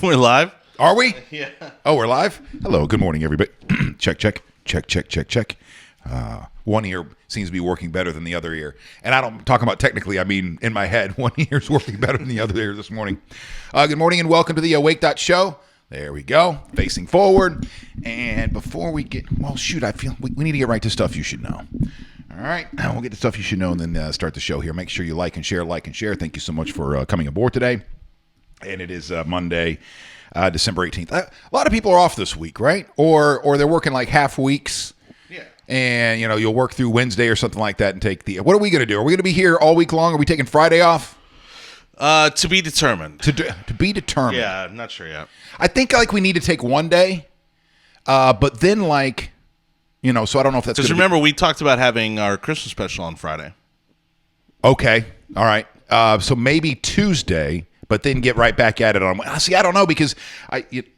We're live? Are we? Yeah. Oh, we're live? Hello, good morning, everybody. Check. One ear seems to be working better than the other ear. And I don't talk about technically, I mean in my head. One ear is working better than the other ear this morning. Good morning and welcome to the Wake.Show. There we go, facing forward. And before we get, I feel we need to get right to stuff you should know. All right, we'll get to stuff you should know and then start the show here. Make sure you like and share. Thank you so much for coming aboard today. And it is Monday, December 18th. A lot of people are off this week, right? Or they're working like half weeks. Yeah. And, you'll work through Wednesday or something like that and take the... What are we going to do? Are we going to be here all week long? Are we taking Friday off? To be determined. To be determined. Yeah, I'm not sure yet. I think we need to take one day, but then so I don't know if that's... Because remember, we talked about having our Christmas special on Friday. Okay. All right. So maybe Tuesday... but then get right back at it on. See, I don't know because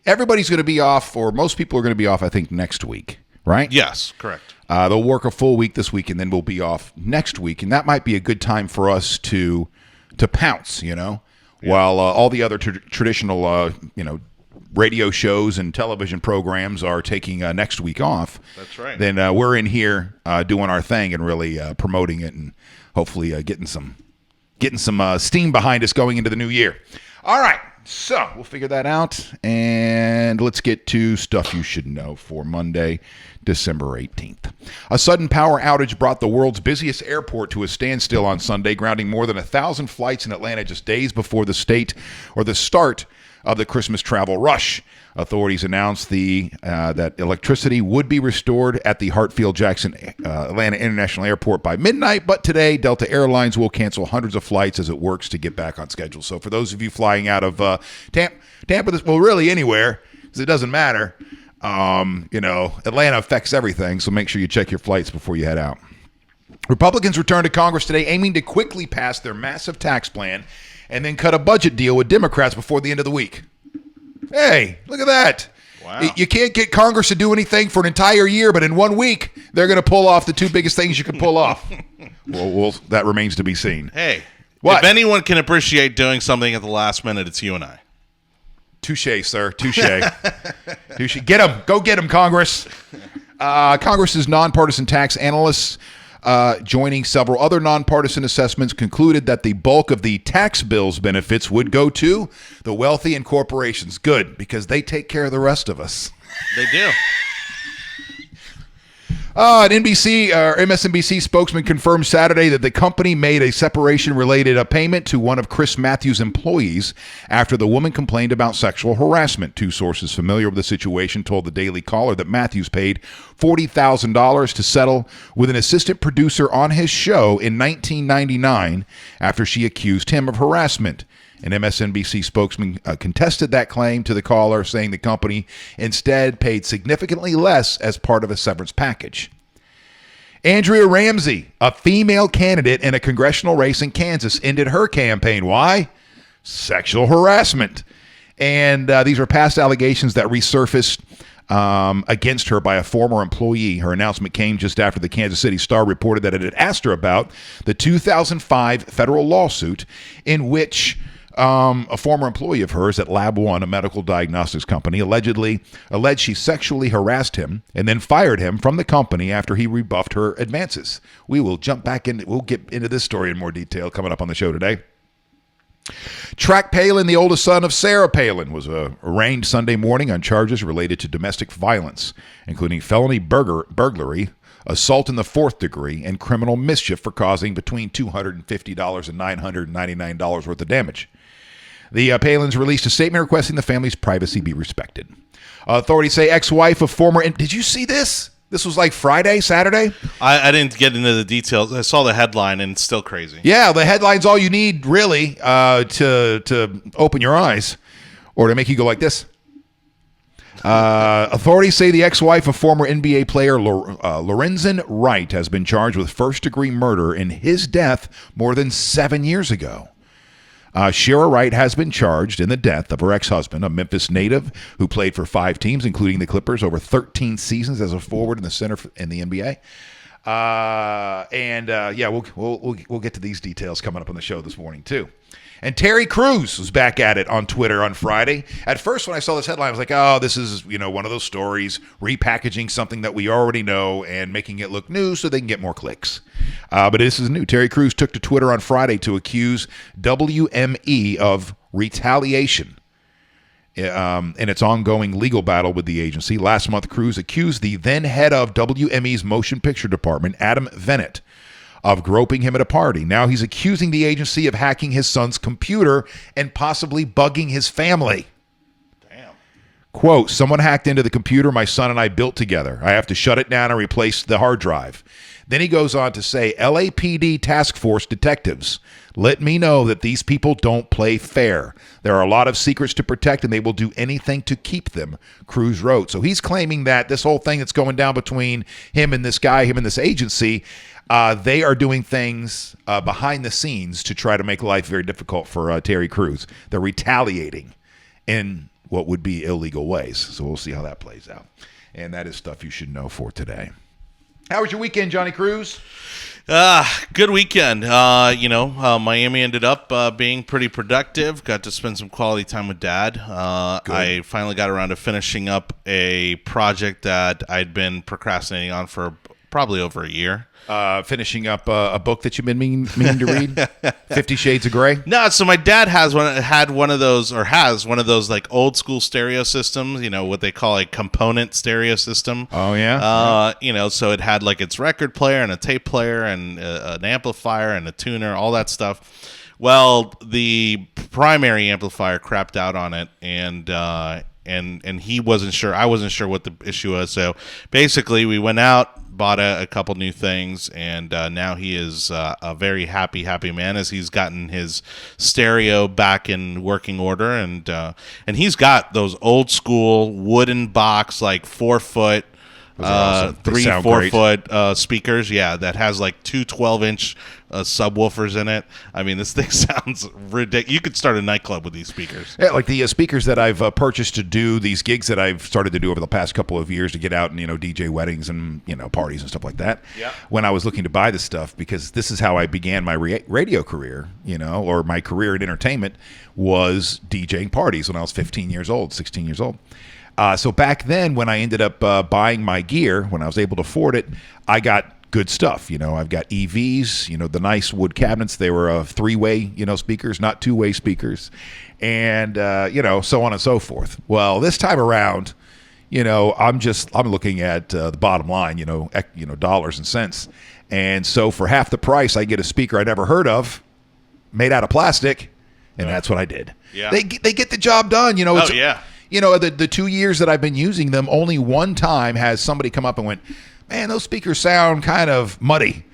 everybody's going to be off, or most people are going to be off, I think, next week, right? Yes, correct. They'll work a full week this week, and then we'll be off next week, and that might be a good time for us to pounce, while all the other traditional, radio shows and television programs are taking next week off. That's right. Then we're in here doing our thing and really promoting it and hopefully getting some steam behind us going into the new year. All right, so we'll figure that out, and let's get to stuff you should know for Monday, December 18th. A sudden power outage brought the world's busiest airport to a standstill on Sunday, grounding more than 1,000 flights in Atlanta just days before the start of the Christmas travel rush. Authorities announced that electricity would be restored at the Hartsfield-Jackson Atlanta International Airport by midnight, but today Delta Airlines will cancel hundreds of flights as it works to get back on schedule. So for those of you flying out of Tampa, really anywhere, because it doesn't matter, Atlanta affects everything, so make sure you check your flights before you head out. Republicans returned to Congress today aiming to quickly pass their massive tax plan and then cut a budget deal with Democrats before the end of the week. Hey, look at that. Wow. You can't get Congress to do anything for an entire year, but in 1 week, they're going to pull off the two biggest things you can pull off. Well, that remains to be seen. Hey, what? If anyone can appreciate doing something at the last minute, it's you and I. Touche, sir. Touche. Touche. Get them. Go get them, Congress. Congress's nonpartisan tax analysts joining several other nonpartisan assessments concluded that the bulk of the tax bill's benefits would go to the wealthy and corporations. Good, because they take care of the rest of us. They do. An NBC or MSNBC spokesman confirmed Saturday that the company made a separation-related payment to one of Chris Matthews' employees after the woman complained about sexual harassment. Two sources familiar with the situation told the Daily Caller that Matthews paid $40,000 to settle with an assistant producer on his show in 1999 after she accused him of harassment. An MSNBC spokesman contested that claim to the Caller, saying the company instead paid significantly less as part of a severance package. Andrea Ramsey, a female candidate in a congressional race in Kansas, ended her campaign. Why? Sexual harassment. And these are past allegations that resurfaced against her by a former employee. Her announcement came just after the Kansas City Star reported that it had asked her about the 2005 federal lawsuit in which a former employee of hers at Lab One, a medical diagnostics company, alleged she sexually harassed him and then fired him from the company after he rebuffed her advances. We'll get into this story in more detail coming up on the show today. Track Palin, the oldest son of Sarah Palin, was arraigned Sunday morning on charges related to domestic violence, including felony burglary, assault in the fourth degree, and criminal mischief for causing between $250 and $999 worth of damage. The Palins released a statement requesting the family's privacy be respected. Authorities say ex-wife of former... Did you see this? This was like Friday, Saturday? I didn't get into the details. I saw the headline, and it's still crazy. Yeah, the headline's all you need, really, to open your eyes or to make you go like this. Authorities say the ex-wife of former NBA player Lorenzen Wright has been charged with first-degree murder in his death more than 7 years ago. Shira Wright has been charged in the death of her ex-husband, a Memphis native who played for 5 teams, including the Clippers, over 13 seasons as a forward in the center in the NBA. We'll get to these details coming up on the show this morning too. And Terry Crews was back at it on Twitter on Friday. At first, when I saw this headline, I was like, oh, this is, one of those stories, repackaging something that we already know and making it look new so they can get more clicks. But this is new. Terry Crews took to Twitter on Friday to accuse WME of retaliation in its ongoing legal battle with the agency. Last month, Crews accused the then head of WME's motion picture department, Adam Vennett, of groping him at a party. Now he's accusing the agency of hacking his son's computer and possibly bugging his family. Damn. Quote, someone hacked into the computer my son and I built together. I have to shut it down and replace the hard drive. Then he goes on to say, LAPD task force detectives, let me know that these people don't play fair. There are a lot of secrets to protect, and they will do anything to keep them, Crews wrote. So he's claiming that this whole thing that's going down between him and this guy, him and this agency, they are doing things behind the scenes to try to make life very difficult for Terry Crews. They're retaliating in what would be illegal ways. So we'll see how that plays out. And that is stuff you should know for today. How was your weekend, Jonny Crews? Good weekend. Miami ended up being pretty productive. Got to spend some quality time with Dad. I finally got around to finishing up a project that I'd been procrastinating on for probably over a year. Finishing up a book that you've been meaning to read, 50 Shades of Grey. No, so my dad has one of those like old school stereo systems. What they call a component stereo system. Oh yeah. So it had like its record player and a tape player and an amplifier and a tuner, all that stuff. Well, the primary amplifier crapped out on it, and he wasn't sure. I wasn't sure what the issue was. So basically, we went out, bought a couple new things, and now he is a very happy man as he's gotten his stereo back in working order, and he's got those old school wooden box, like 4 foot, awesome. 3-4 foot speakers, that has like two 12-inch subwoofers in it. I mean, this thing sounds ridiculous. You could start a nightclub with these speakers. Yeah, like the speakers that I've purchased to do these gigs that I've started to do over the past couple of years to get out and DJ weddings and parties and stuff like that. Yeah. When I was looking to buy this stuff, because this is how I began my radio career, or my career in entertainment was DJing parties when I was 16 years old. So back then, when I ended up buying my gear, when I was able to afford it, I got good stuff. I've got EVs, the nice wood cabinets. They were 3-way, speakers, not 2-way speakers, and so on and so forth. Well, this time around, I'm looking at the bottom line, dollars and cents, and so for half the price, I get a speaker I never heard of, made out of plastic, and that's what I did. Yeah, they get the job done. The 2 years that I've been using them, only one time has somebody come up and went, man, those speakers sound kind of muddy.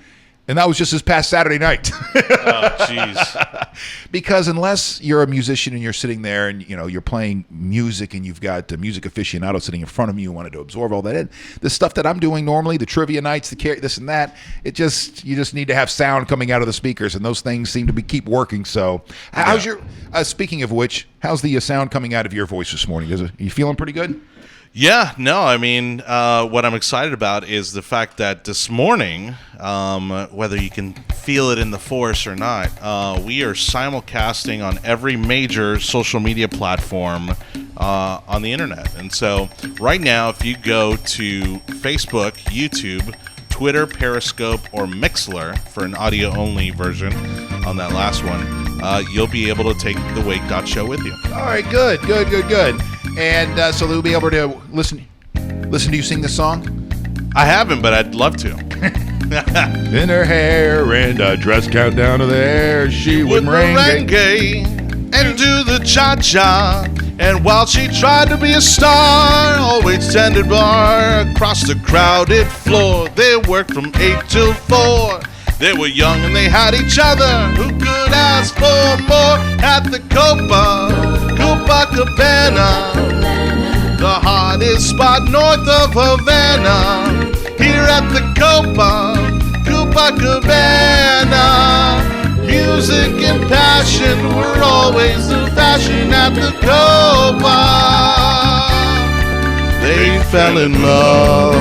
And that was just this past Saturday night. Oh, jeez. Because unless you're a musician and you're sitting there and, you're playing music and you've got a music aficionado sitting in front of you wanted to absorb all that in, the stuff that I'm doing normally, the trivia nights, this and that, you just need to have sound coming out of the speakers, and those things seem to keep working. So how's your, speaking of which, how's the sound coming out of your voice this morning? Are you feeling pretty good? Yeah, no, I mean, what I'm excited about is the fact that this morning, whether you can feel it in the force or not, we are simulcasting on every major social media platform on the internet. And so right now, if you go to Facebook, YouTube, Twitter, Periscope, or Mixlr for an audio-only version on that last one, you'll be able to take the Wake.Show with you. All right, good. And so they'll be able to listen to you sing this song? I haven't, but I'd love to. In her hair and a dress count down to there, she would merengue and do the cha-cha. And while she tried to be a star, always tended bar across the crowded floor. They worked from 8 till 4. They were young and they had each other. Who could ask for more? At the Copacabana, the hottest spot north of Havana. Here at the Copacabana, music and passion were always the fashion at the Copa. They fell in love.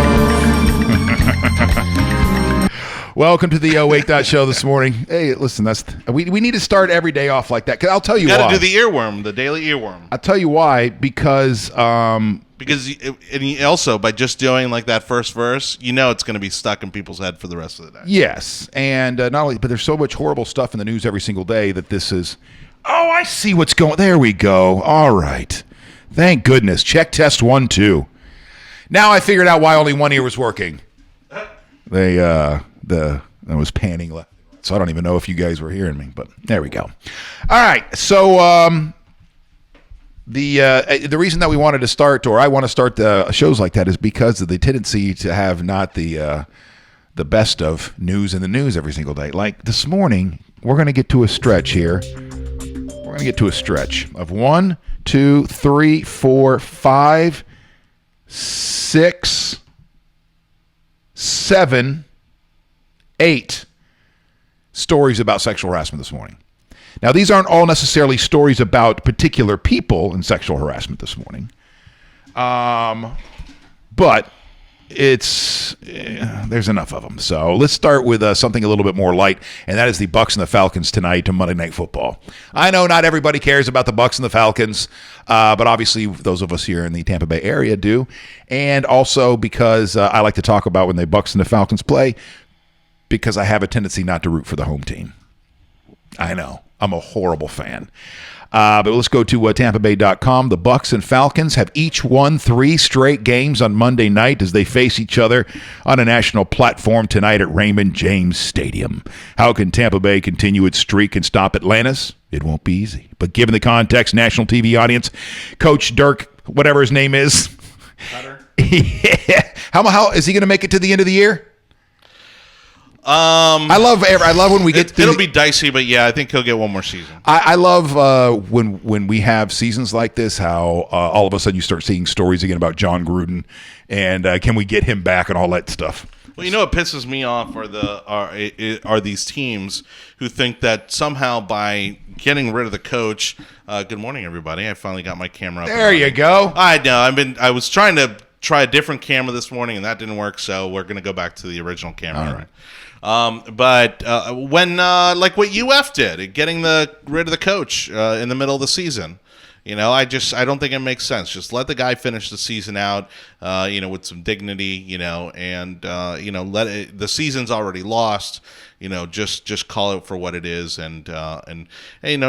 Welcome to the Wake.Show this morning. Hey, listen, we need to start every day off like that. Because I'll tell you why. Got to do the earworm, the daily earworm. I'll tell you why. Because and also by just doing like that first verse, it's going to be stuck in people's head for the rest of the day. Yes, and not only, but there's so much horrible stuff in the news every single day that this is. Oh, I see what's going. There we go. All right, thank goodness. Check test 1 2. Now I figured out why only one ear was working. I was panning left, so I don't even know if you guys were hearing me, but there we go. All right, so the reason that we wanted to start, or I want to start the shows like that, is because of the tendency to have not the best of news in the news every single day. Like this morning, we're going to get to a stretch here. We're going to get to a stretch of 1, 2, 3, 4, 5, 6, 7, 8 stories about sexual harassment this morning. Now, these aren't all necessarily stories about particular people in sexual harassment this morning, but there's enough of them. So let's start with something a little bit more light, and that is the Bucs and the Falcons tonight to Monday Night Football. I know not everybody cares about the Bucs and the Falcons, but obviously those of us here in the Tampa Bay area do, and also because I like to talk about when the Bucs and the Falcons play, because I have a tendency not to root for the home team. I know. I'm a horrible fan. But let's go to TampaBay.com. The Bucs and Falcons have each won 3 straight games on Monday night as they face each other on a national platform tonight at Raymond James Stadium. How can Tampa Bay continue its streak and stop Atlanta's? It won't be easy. But given the context, national TV audience, Coach Dirk, whatever his name is, Cutter. Yeah. How is he going to make it to the end of the year? I love when we get. It'll be dicey, but yeah, I think he'll get one more season. I love when we have seasons like this, how all of a sudden you start seeing stories again about John Gruden and can we get him back and all that stuff. Well, what pisses me off are these teams who think that somehow by getting rid of the coach. Good morning, everybody. I finally got my camera up. There you go. I know. I was trying to try a different camera this morning, and that didn't work. So we're going to go back to the original camera. All right. But when like what UF did, getting rid of the coach in the middle of the season, I don't think it makes sense. Just let the guy finish the season out, with some dignity, and the season's already lost. Just call it for what it is, and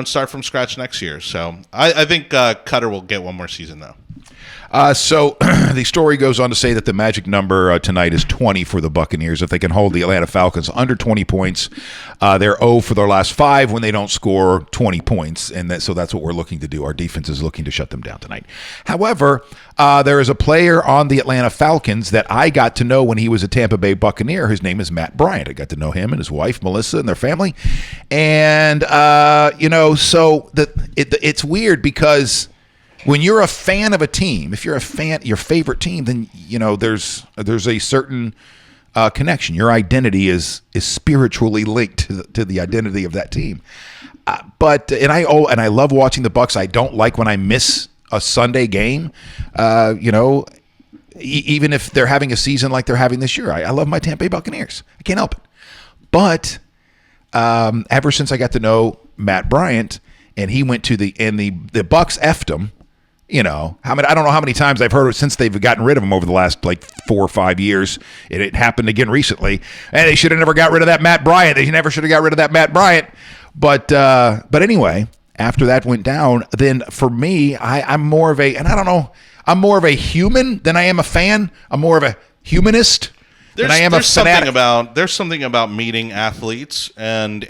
start from scratch next year. So I think Cutter will get one more season though. So the story goes on to say that the magic number tonight is 20 for the Buccaneers. If they can hold the Atlanta Falcons under 20 points, they're 0 for their last 5 when they don't score 20 points. And so that's what we're looking to do. Our defense is looking to shut them down tonight. However, there is a player on the Atlanta Falcons that I got to know when he was a Tampa Bay Buccaneer. His name is Matt Bryant. I got to know him and his wife, Melissa, and their family. And, so it's weird because when you're a fan of a team, if you're a fan, your favorite team, then there's a certain connection. Your identity is spiritually linked to the identity of that team. But I love watching the Bucs. I don't like when I miss a Sunday game. Even if they're having a season like they're having this year, I love my Tampa Bay Buccaneers. I can't help it. But ever since I got to know Matt Bryant, and he went to the Bucs effed him. I don't know how many times I've heard it since they've gotten rid of him over the last 4 or 5 years. It happened again recently. And they should have never got rid of that Matt Bryant. They never should have got rid of that Matt Bryant. But anyway, after that went down, then for me, I'm more of a, and I don't know, I'm more of a human than I am a fan. I'm more of a humanist than I am a fanatic. There's something about meeting athletes and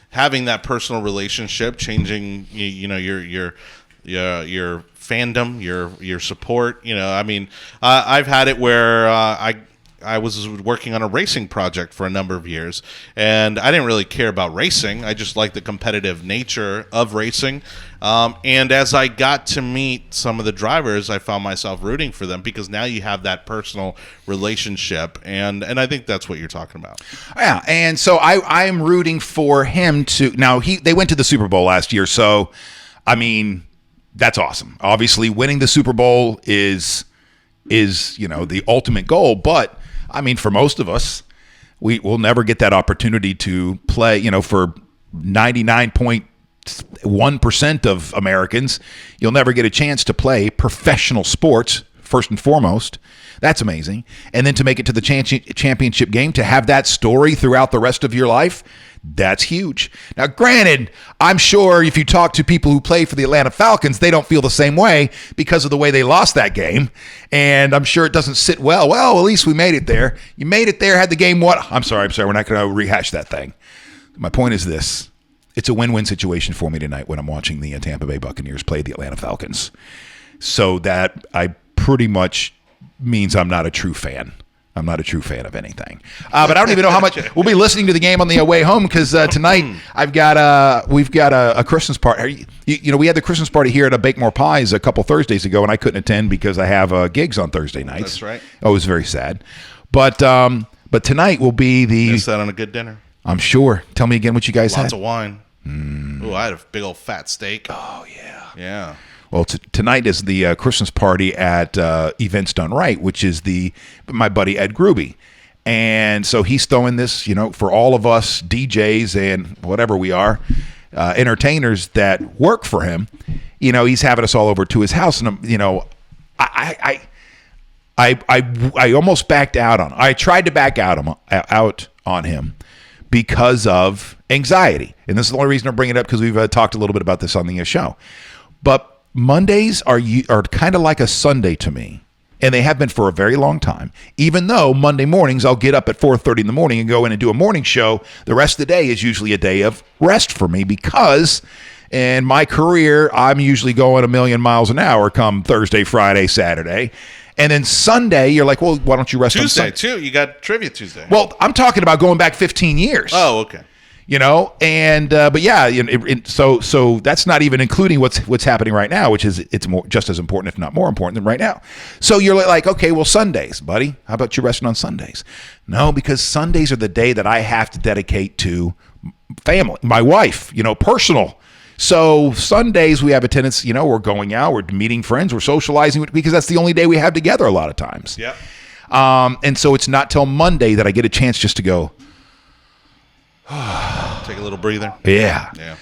having that personal relationship, changing your fandom, your support. I've had it where I was working on a racing project for a number of years, and I didn't really care about racing. I just liked the competitive nature of racing. And as I got to meet some of the drivers, I found myself rooting for them because now you have that personal relationship, and I think that's what you're talking about. Yeah, and so I'm rooting for him to. Now they went to the Super Bowl last year, so that's awesome. Obviously, winning the Super Bowl is the ultimate goal. But for most of us, We'll never get that opportunity to play, for 99.1% of Americans. You'll never get a chance to play professional sports, first and foremost. That's amazing. And then to make it to the championship game, to have that story throughout the rest of your life, that's huge. Now, granted, I'm sure if you talk to people who play for the Atlanta Falcons, they don't feel the same way because of the way they lost that game. And I'm sure it doesn't sit well. Well, at least we made it there. You made it there, had the game what? I'm sorry. We're not going to rehash that thing. My point is this. It's a win-win situation for me tonight when I'm watching the Tampa Bay Buccaneers play the Atlanta Falcons. So that I pretty much means I'm not a true fan. I'm not a true fan of anything. But I don't even know how much we'll be listening to the game on the way home because tonight we've got a Christmas party. We had the Christmas party here at a Bake More Pies a couple Thursdays ago, and I couldn't attend because I have gigs on Thursday nights. That's right. Oh, it was very sad. But tonight will be the. Miss that on a good dinner. I'm sure. Tell me again what you guys had. Lots of wine. Oh, I had a big old fat steak. Oh yeah. Yeah. Well, tonight is the Christmas party at Events Done Right, which is my buddy Ed Gruby. And so he's throwing this, for all of us DJs and whatever we are, entertainers that work for him. He's having us all over to his house. And, I almost backed out on him. I tried to back out on him because of anxiety. And this is the only reason I'm bringing it up because we've talked a little bit about this on the show. But Mondays are kind of like a Sunday to me, and they have been for a very long time. Even though Monday mornings I'll get up at 4:30 in the morning and go in and do a morning show, the rest of the day is usually a day of rest for me because in my career I'm usually going a million miles an hour come Thursday, Friday, Saturday. And then Sunday, you're like, well, why don't you rest Tuesday, on Sunday? too. You got Trivia Tuesday. Well, I'm talking about going back 15 years. Oh, okay. But yeah, so that's not even including what's happening right now, which is it's more just as important, if not more important than right now. So you're like, okay, well, Sundays, buddy, how about you resting on Sundays? No, because Sundays are the day that I have to dedicate to family, my wife, personal. So Sundays we have a tendency, we're going out, we're meeting friends, we're socializing because that's the only day we have together a lot of times. Yeah. And so it's not till Monday that I get a chance just to go. Take a little breather. Yeah. Yeah.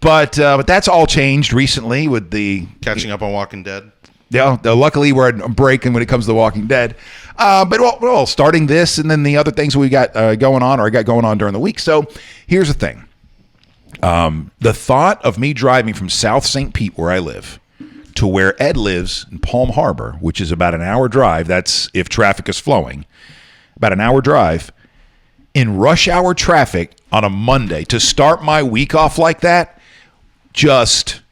But that's all changed recently with the Catching up on Walking Dead. Yeah. Luckily, we're at a break when it comes to Walking Dead. But starting this and then the other things we got going on, or I got going on during the week. So here's the thing: the thought of me driving from South St. Pete, where I live, to where Ed lives in Palm Harbor, which is about an hour drive. That's if traffic is flowing. About an hour drive. In rush hour traffic on a Monday to start my week off like that, just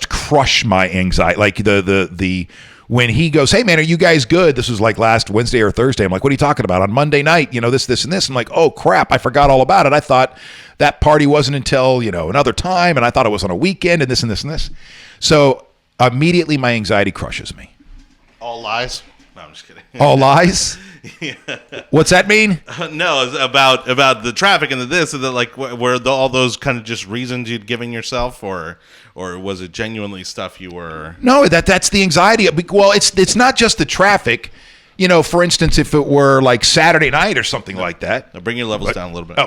crush my anxiety. Like the when he goes, hey man, are you guys good? This was like last Wednesday or Thursday. I'm like, what are you talking about? On Monday night, this and this. I'm like, oh crap, I forgot all about it. I thought that party wasn't until another time, and I thought it was on a weekend, and this and this and this. So immediately my anxiety crushes me. All lies. No, I'm just kidding. All lies. Yeah. What's that mean? No, it's about the traffic and the this and the like. Were all those kind of just reasons you'd given yourself, or was it genuinely stuff you were? No, that's the anxiety. Well, it's not just the traffic. For instance, if it were like Saturday night or something like that. Now bring your levels down a little bit.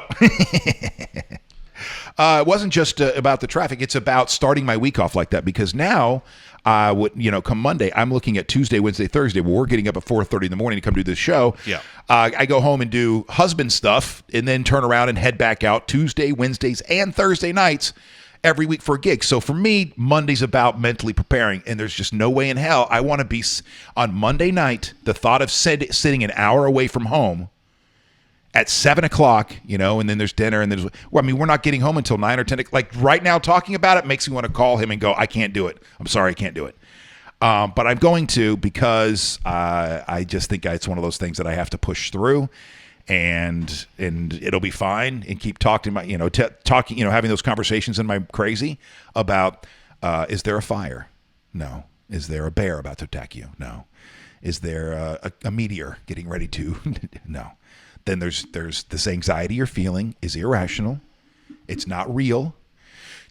Oh, it wasn't just about the traffic. It's about starting my week off like that because now. Come Monday, I'm looking at Tuesday, Wednesday, Thursday, where we're getting up at 4:30 in the morning to come do this show. Yeah. I go home and do husband stuff and then turn around and head back out Tuesday, Wednesdays, and Thursday nights every week for a gig. So for me, Monday's about mentally preparing, and there's just no way in hell I want to be on Monday night. The thought of sitting an hour away from home at 7 o'clock, and then there's dinner, and we're not getting home until 9 or 10. Like right now, talking about it makes me want to call him and go, I can't do it. I'm sorry, I can't do it. But I'm going to because I just think it's one of those things that I have to push through, and it'll be fine. And keep talking about, having those conversations in my crazy about, is there a fire? No. Is there a bear about to attack you? No. Is there a meteor getting ready to? No. Then there's this anxiety you're feeling is irrational. It's not real.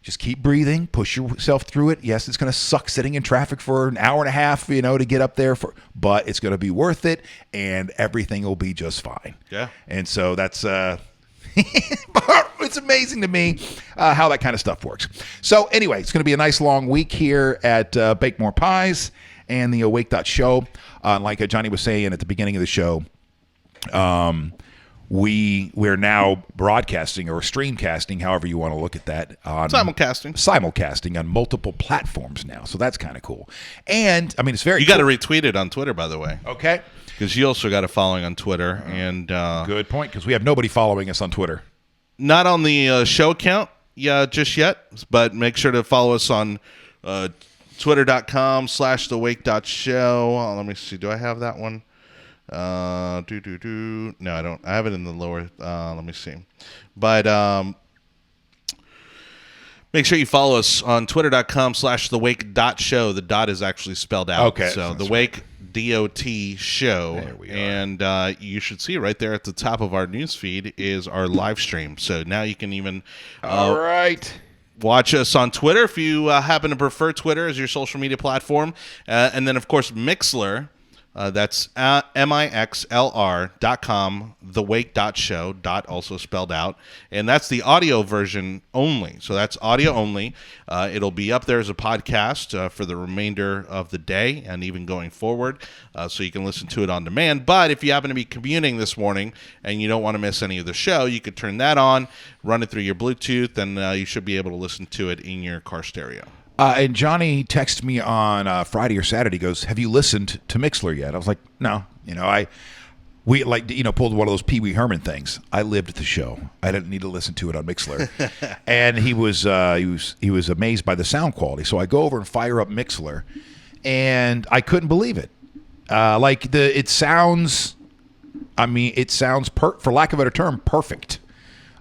Just keep breathing, push yourself through it. Yes, it's going to suck sitting in traffic for an hour and a half, to get up there, but it's going to be worth it, and everything will be just fine. Yeah. And so that's it's amazing to me how that kind of stuff works. So anyway, it's going to be a nice long week here at Bake More Pies and the Wake.Show. Like Johnny was saying at the beginning of the show, we're now broadcasting or streamcasting, however you want to look at that. Simulcasting on multiple platforms now. So that's kind of cool. And, I mean, it's very You got to retweet it on Twitter, by the way. Okay. Because you also got a following on Twitter. And good point, because we have nobody following us on Twitter. Not on the show account just yet, but make sure to follow us on twitter.com/thewake.show. Let me see. Do I have that one? No, I don't. I have it in the lower. Let me see. But make sure you follow us on twitter.com/thewake.show. The dot is actually spelled out. Okay. So the Wake DOT show. There we are. And you should see right there at the top of our news feed is our live stream. So now you can even all right. watch us on Twitter if you happen to prefer Twitter as your social media platform. And then, of course, Mixlr. That's mixlr.com, thewake.show, dot also spelled out. And that's the audio version only. So that's audio only. It'll be up there as a podcast for the remainder of the day and even going forward. So you can listen to it on demand. But if you happen to be commuting this morning and you don't want to miss any of the show, you could turn that on, run it through your Bluetooth, and you should be able to listen to it in your car stereo. And Johnny texted me on Friday or Saturday. He goes, "Have you listened to Mixlr yet?" I was like, "No." We pulled one of those Pee Wee Herman things. I lived the show. I didn't need to listen to it on Mixlr. And he was amazed by the sound quality. So I go over and fire up Mixlr, and I couldn't believe it. It sounds. It sounds for lack of a better term, perfect.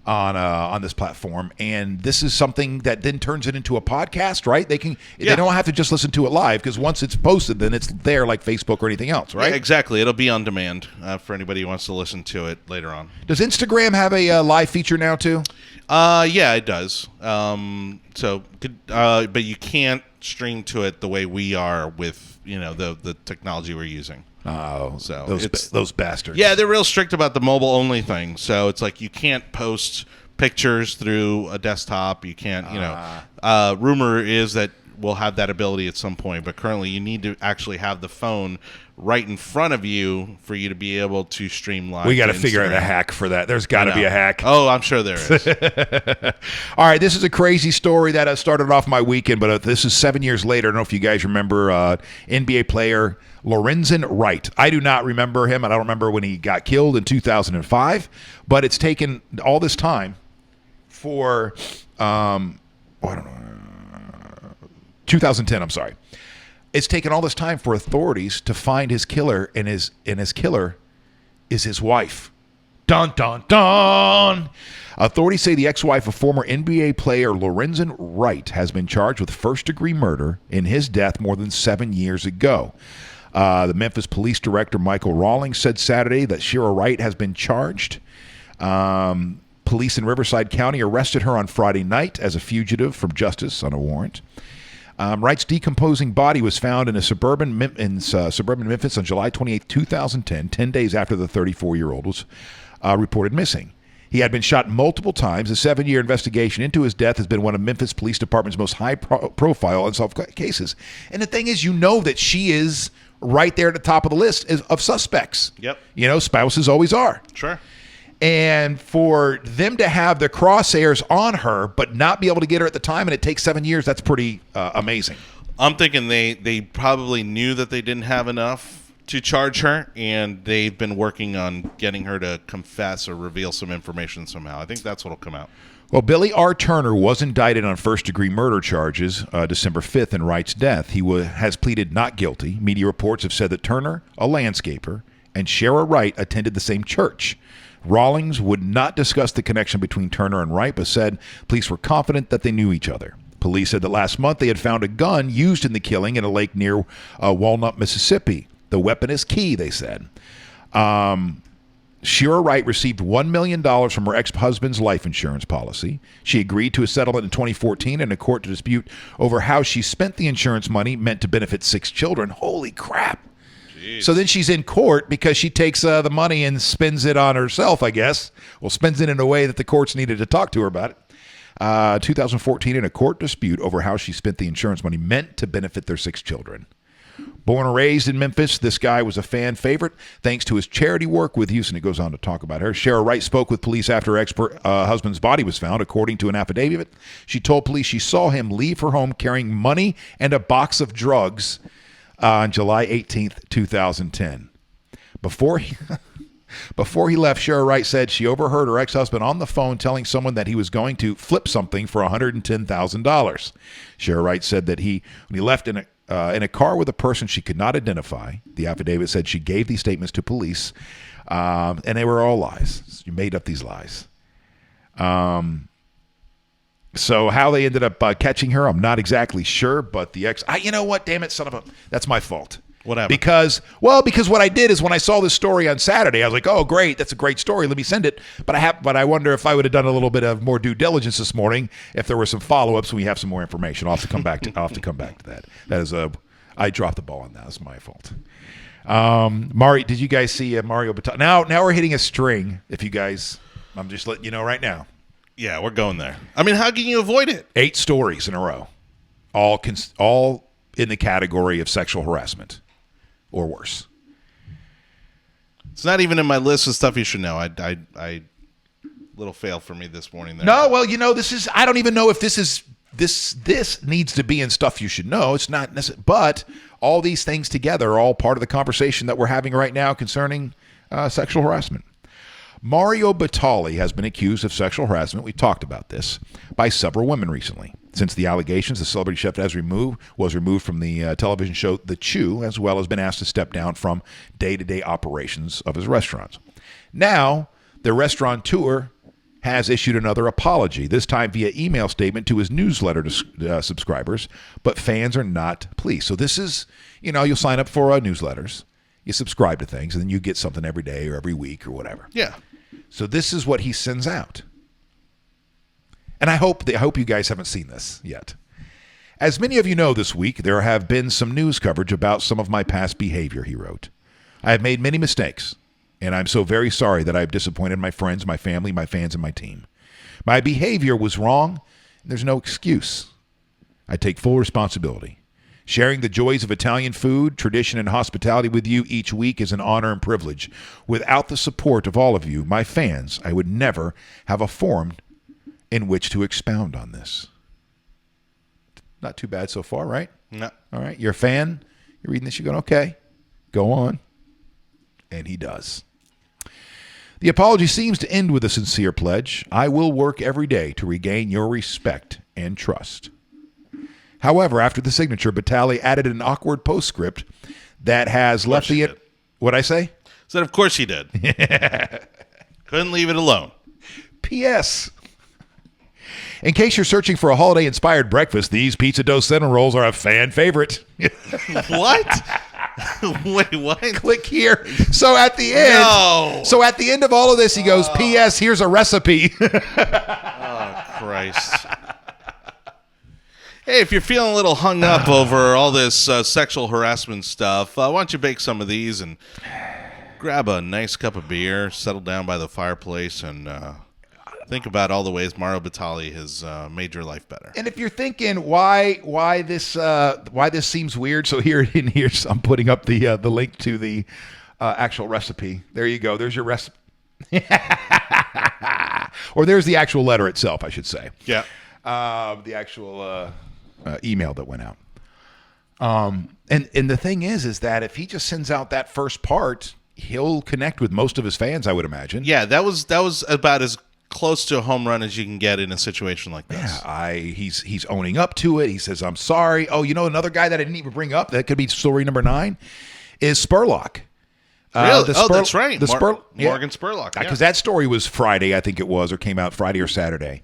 On this platform, and this is something that then turns it into a podcast, right? They don't have to just listen to it live, because once it's posted, then it's there like Facebook or anything else, right? Yeah, exactly. It'll be on demand for anybody who wants to listen to it later on. Does Instagram have a live feature now too? Yeah, it does. But you can't stream to it the way we are with the technology we're using. Oh, so those bastards. Yeah, they're real strict about the mobile only thing. So it's like you can't post pictures through a desktop. You can't, rumor is that we'll have that ability at some point, but currently you need to actually have the phone right in front of you for you to be able to stream live. We got to figure out a hack for that. There's got to be a hack. Oh, I'm sure there is. All right, this is a crazy story that started off my weekend, but this is 7 years later. I don't know if you guys remember NBA player Lorenzen Wright. I do not remember him, and I don't remember when he got killed in 2005, but it's taken all this time for, 2010, I'm sorry. It's taken all this time for authorities to find his killer, and his killer is his wife. Dun, dun, dun! Authorities say the ex-wife of former NBA player Lorenzen Wright has been charged with first-degree murder in his death more than 7 years ago. The Memphis Police Director Michael Rawlings said Saturday that Shira Wright has been charged. Police in Riverside County arrested her on Friday night as a fugitive from justice on a warrant. Wright's decomposing body was found in suburban Memphis on July 28, 2010, 10 days after the 34-year-old was reported missing. He had been shot multiple times. A 7-year investigation into his death has been one of Memphis Police Department's most high-profile unsolved cases. And the thing is, that she is right there at the top of the list of suspects. Yep. Spouses always are. Sure. And for them to have the crosshairs on her but not be able to get her at the time, and it takes 7 years, that's pretty amazing. I'm thinking they probably knew that they didn't have enough to charge her, and they've been working on getting her to confess or reveal some information somehow. I think that's what'll come out. Well, Billy R. Turner was indicted on first-degree murder charges December 5th in Wright's death. He has pleaded not guilty. Media reports have said that Turner, a landscaper, and Shira Wright attended the same church. Rawlings would not discuss the connection between Turner and Wright, but said police were confident that they knew each other. Police said that last month they had found a gun used in the killing in a lake near Walnut, Mississippi. The weapon is key, they said. Shira Wright received $1 million from her ex-husband's life insurance policy. She agreed to a settlement in 2014 in a court to dispute over how she spent the insurance money meant to benefit 6 children. Holy crap. Jeez. So then she's in court because she takes the money and spends it on herself, I guess. Well, spends it in a way that the courts needed to talk to her about it. 2014 in a court dispute over how she spent the insurance money meant to benefit their 6 children. Born and raised in Memphis, this guy was a fan favorite thanks to his charity work with youth, and it goes on to talk about her. Shira Wright spoke with police after her husband's body was found. According to an affidavit, she told police she saw him leave her home carrying money and a box of drugs on July 18th, 2010. Before he left, Shira Wright said she overheard her ex-husband on the phone telling someone that he was going to flip something for $110,000. Shira Wright said that when he left in a car with a person she could not identify. The affidavit said she gave these statements to police, and they were all lies. You made up these lies. So how they ended up catching her, I'm not exactly sure, but the you know what? Damn it, that's my fault. What happened? Because what I did is when I saw this story on Saturday, I was like, oh, great, that's a great story. Let me send it. But I wonder if I would have done a little bit of more due diligence this morning, if there were some follow-ups and we have some more information. I'll have to come back to that. That is I dropped the ball on that. It's my fault. Did you guys see Mario Batali? Now we're hitting a string. If you guys, I'm just letting you know right now. Yeah, we're going there. I mean, how can you avoid it? 8 stories in a row, all in the category of sexual harassment. Or worse. It's not even in my list of stuff you should know. I little fail for me this morning there. No, well, this is. I don't even know if this needs to be in stuff you should know. It's not necessary, but all these things together are all part of the conversation that we're having right now concerning sexual harassment. Mario Batali has been accused of sexual harassment. We talked about this by several women recently. Since the allegations, the celebrity chef was removed from the television show The Chew, as well as been asked to step down from day-to-day operations of his restaurants. Now, the restaurateur has issued another apology, this time via email statement to his newsletter to subscribers, but fans are not pleased. So this is, you'll sign up for newsletters, you subscribe to things, and then you get something every day or every week or whatever. Yeah. So this is what he sends out. And I hope you guys haven't seen this yet. As many of you know, this week, there have been some news coverage about some of my past behavior, he wrote. I have made many mistakes, and I'm so very sorry that I have disappointed my friends, my family, my fans, and my team. My behavior was wrong, and there's no excuse. I take full responsibility. Sharing the joys of Italian food, tradition, and hospitality with you each week is an honor and privilege. Without the support of all of you, my fans, I would never have a forum in which to expound on this. Not too bad so far, right? No. All right. You're a fan. You're reading this. You're going, okay, go on. And he does. The apology seems to end with a sincere pledge. I will work every day to regain your respect and trust. However, after the signature, Batali added an awkward postscript that has left the... What'd I say? Said, of course he did. Couldn't leave it alone. P.S. In case you're searching for a holiday-inspired breakfast, these pizza dough cinnamon rolls are a fan favorite. What? Wait, what? Click here. So at the end, at the end of all of this, he goes, P.S. Here's a recipe. Oh, Christ. Hey, if you're feeling a little hung up over all this sexual harassment stuff, why don't you bake some of these and grab a nice cup of beer, settle down by the fireplace, and think about all the ways Mario Batali has made your life better. And if you're thinking why this seems weird, so here's I'm putting up the link to the actual recipe. There you go. There's your recipe. Or there's the actual letter itself, I should say. Yeah. The actual email that went out. And the thing is that if he just sends out that first part, he'll connect with most of his fans, I would imagine. Yeah, that was about as close to a home run as you can get in a situation like this. Yeah, he's owning up to it. He says, I'm sorry. Oh, another guy that I didn't even bring up, that could be story number 9, is Spurlock. Really? That's right. Morgan Spurlock. Because that story was Friday, I think it was, or came out Friday or Saturday.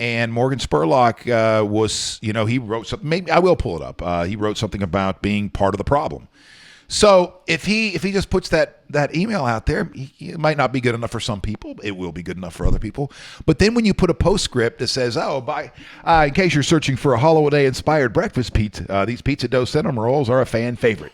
And Morgan Spurlock was, he wrote something. Maybe I will pull it up. He wrote something about being part of the problem. So if he just puts that email out there, it might not be good enough for some people. It will be good enough for other people. But then when you put a postscript that says, in case you're searching for a holiday-inspired breakfast pizza, these pizza dough cinnamon rolls are a fan favorite.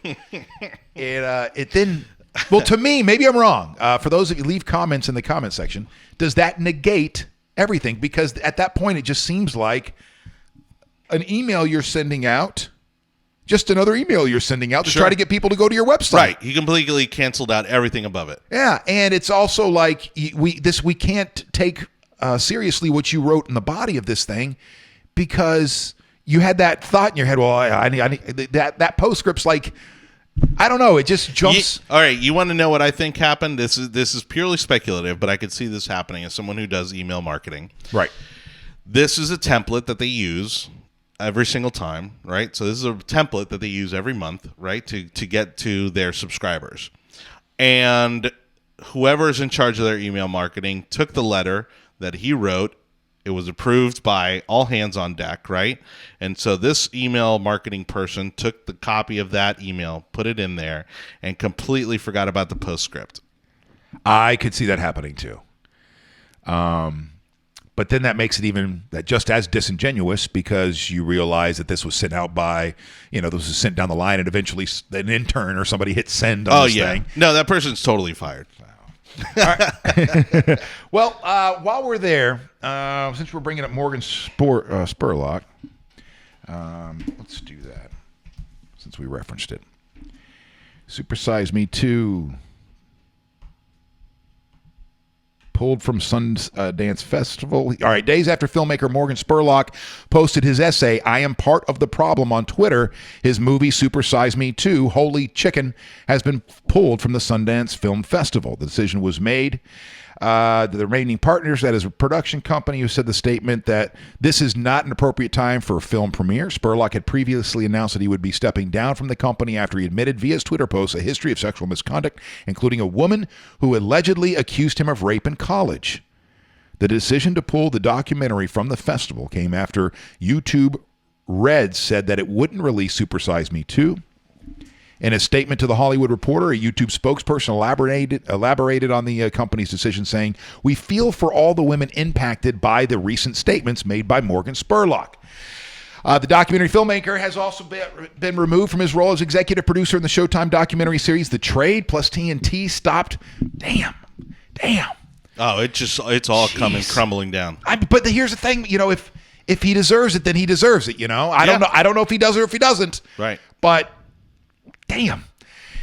It then, well, to me, maybe I'm wrong. For those of you, leave comments in the comment section. Does that negate everything? Because at that point, it just seems like an email you're sending out. Just another email you're sending out to try to get people to go to your website. Right. He completely canceled out everything above it. Yeah, and it's also like we can't take seriously what you wrote in the body of this thing because you had that thought in your head. Well, I need that postscript's like, I don't know. It just jumps. All right. You want to know what I think happened? This is purely speculative, but I could see this happening as someone who does email marketing. Right. This is a template that they use every single time, right? So this is a template that they use every month, right, to get to their subscribers. And whoever is in charge of their email marketing took the letter that he wrote. It was approved by all hands on deck, right? And so this email marketing person took the copy of that email, put it in there, and completely forgot about the postscript. I could see that happening too. But then that makes it just as disingenuous because you realize that this was sent out by, this was sent down the line and eventually an intern or somebody hit send on this thing. No, that person's totally fired. All right. Well, while we're there, since we're bringing up Morgan Spurlock, let's do that since we referenced it. Supersize Me 2. Pulled from Sundance Festival. All right, days after filmmaker Morgan Spurlock posted his essay, I Am Part of the Problem, on Twitter, his movie Supersize Me 2, Holy Chicken, has been pulled from the Sundance Film Festival. The decision was made. The remaining partners, that is a production company, who said the statement that this is not an appropriate time for a film premiere. Spurlock had previously announced that he would be stepping down from the company after he admitted via his Twitter post a history of sexual misconduct, including a woman who allegedly accused him of rape in college. The decision to pull the documentary from the festival came after YouTube Red said that it wouldn't release Supersize Me 2. In a statement to The Hollywood Reporter, a YouTube spokesperson elaborated on the company's decision, saying, "We feel for all the women impacted by the recent statements made by Morgan Spurlock." The documentary filmmaker has also been removed from his role as executive producer in the Showtime documentary series The Trade, plus TNT stopped. Damn. Oh, it's all crumbling down. But here's the thing, if he deserves it, then he deserves it. I don't know if he does or if he doesn't. Right. But damn.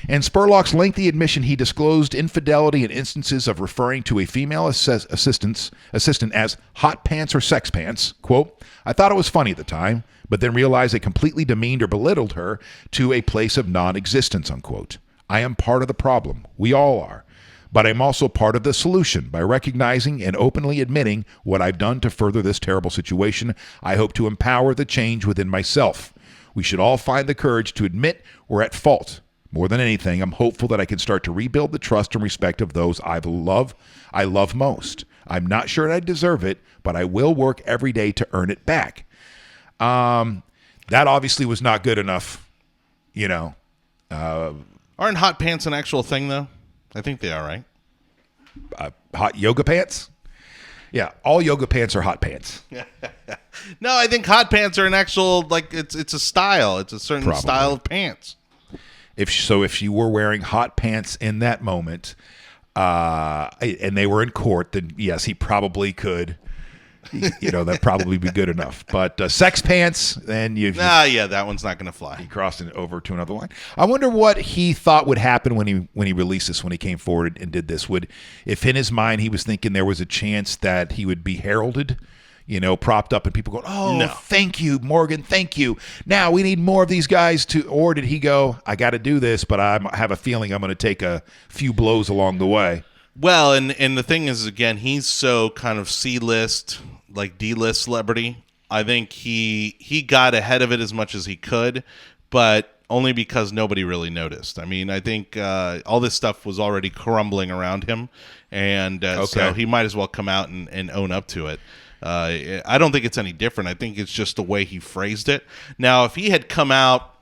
In Spurlock's lengthy admission, he disclosed infidelity and instances of referring to a female assistant as hot pants or sex pants. Quote, I thought it was funny at the time, but then realized it completely demeaned or belittled her to a place of non-existence, unquote. I am part of the problem. We all are. But I'm also part of the solution. By recognizing and openly admitting what I've done to further this terrible situation, I hope to empower the change within myself. We should all find the courage to admit we're at fault. More than anything, I'm hopeful that I can start to rebuild the trust and respect of those I love most. I'm not sure I deserve it, but I will work every day to earn it back. That obviously was not good enough, Aren't hot pants an actual thing, though? I think they are, right? Hot yoga pants? Yeah, all yoga pants are hot pants. No, I think hot pants are an actual, it's a style. It's a certain style of pants. If you were wearing hot pants in that moment, and they were in court, then yes, he probably could. That'd probably be good enough. But sex pants, then that one's not going to fly. He crossed it over to another line. I wonder what he thought would happen when he released this, when he came forward and did this. If in his mind he was thinking there was a chance that he would be heralded, propped up and people going, oh, no. Thank you, Morgan, thank you. Now we need more of these guys or did he go, I got to do this, but I have a feeling I'm going to take a few blows along the way. Well, and the thing is, again, he's so kind of C-list, D-list celebrity. I think he got ahead of it as much as he could, but only because nobody really noticed. I mean, I think all this stuff was already crumbling around him, and so he might as well come out and own up to it. I don't think it's any different. I think it's just the way he phrased it. Now, if he had come out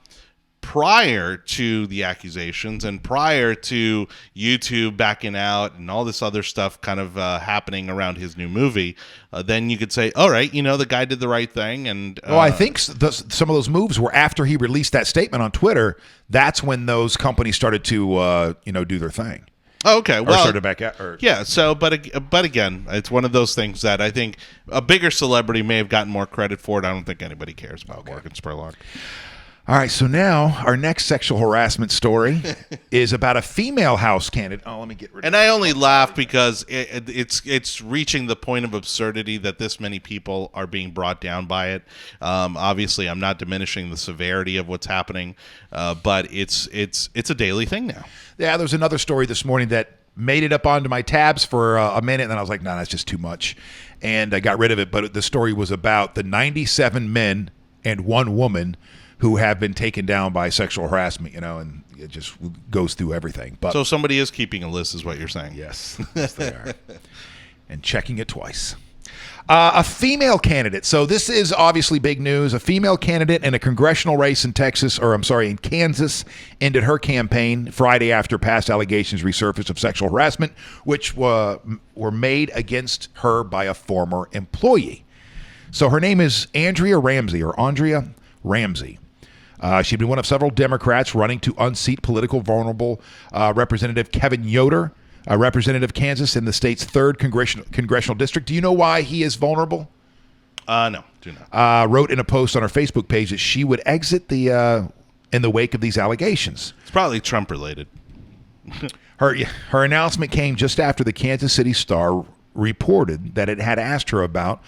prior to the accusations and prior to YouTube backing out and all this other stuff kind of happening around his new movie, then you could say, all right, the guy did the right thing. And well, I think some of those moves were after he released that statement on Twitter. That's when those companies started to do their thing. Okay, well, or started back at, or, yeah. So, but again, it's one of those things that I think a bigger celebrity may have gotten more credit for it. I don't think anybody cares about Morgan Spurlock. All right, so now our next sexual harassment story is about a female House candidate. Oh, let me get rid of it. And I only laugh because it's reaching the point of absurdity that this many people are being brought down by it. Obviously, I'm not diminishing the severity of what's happening, but it's a daily thing now. Yeah, there's another story this morning that made it up onto my tabs for a minute, and then I was like, no, that's just too much. And I got rid of it, but the story was about the 97 men and one woman who have been taken down by sexual harassment, and it just goes through everything. But so somebody is keeping a list, is what you're saying? Yes, yes they are. And checking it twice. A female candidate. So this is obviously big news. A female candidate in a congressional race in in Kansas, ended her campaign Friday after past allegations resurfaced of sexual harassment, which were made against her by a former employee. So her name is Andrea Ramsey. She'd been one of several Democrats running to unseat political vulnerable Representative Kevin Yoder, a representative of Kansas in the state's 3rd congressional district. Do you know why he is vulnerable? No, do not. Wrote in a post on her Facebook page that she would exit in the wake of these allegations. It's probably Trump related. Her announcement came just after the Kansas City Star reported that it had asked her about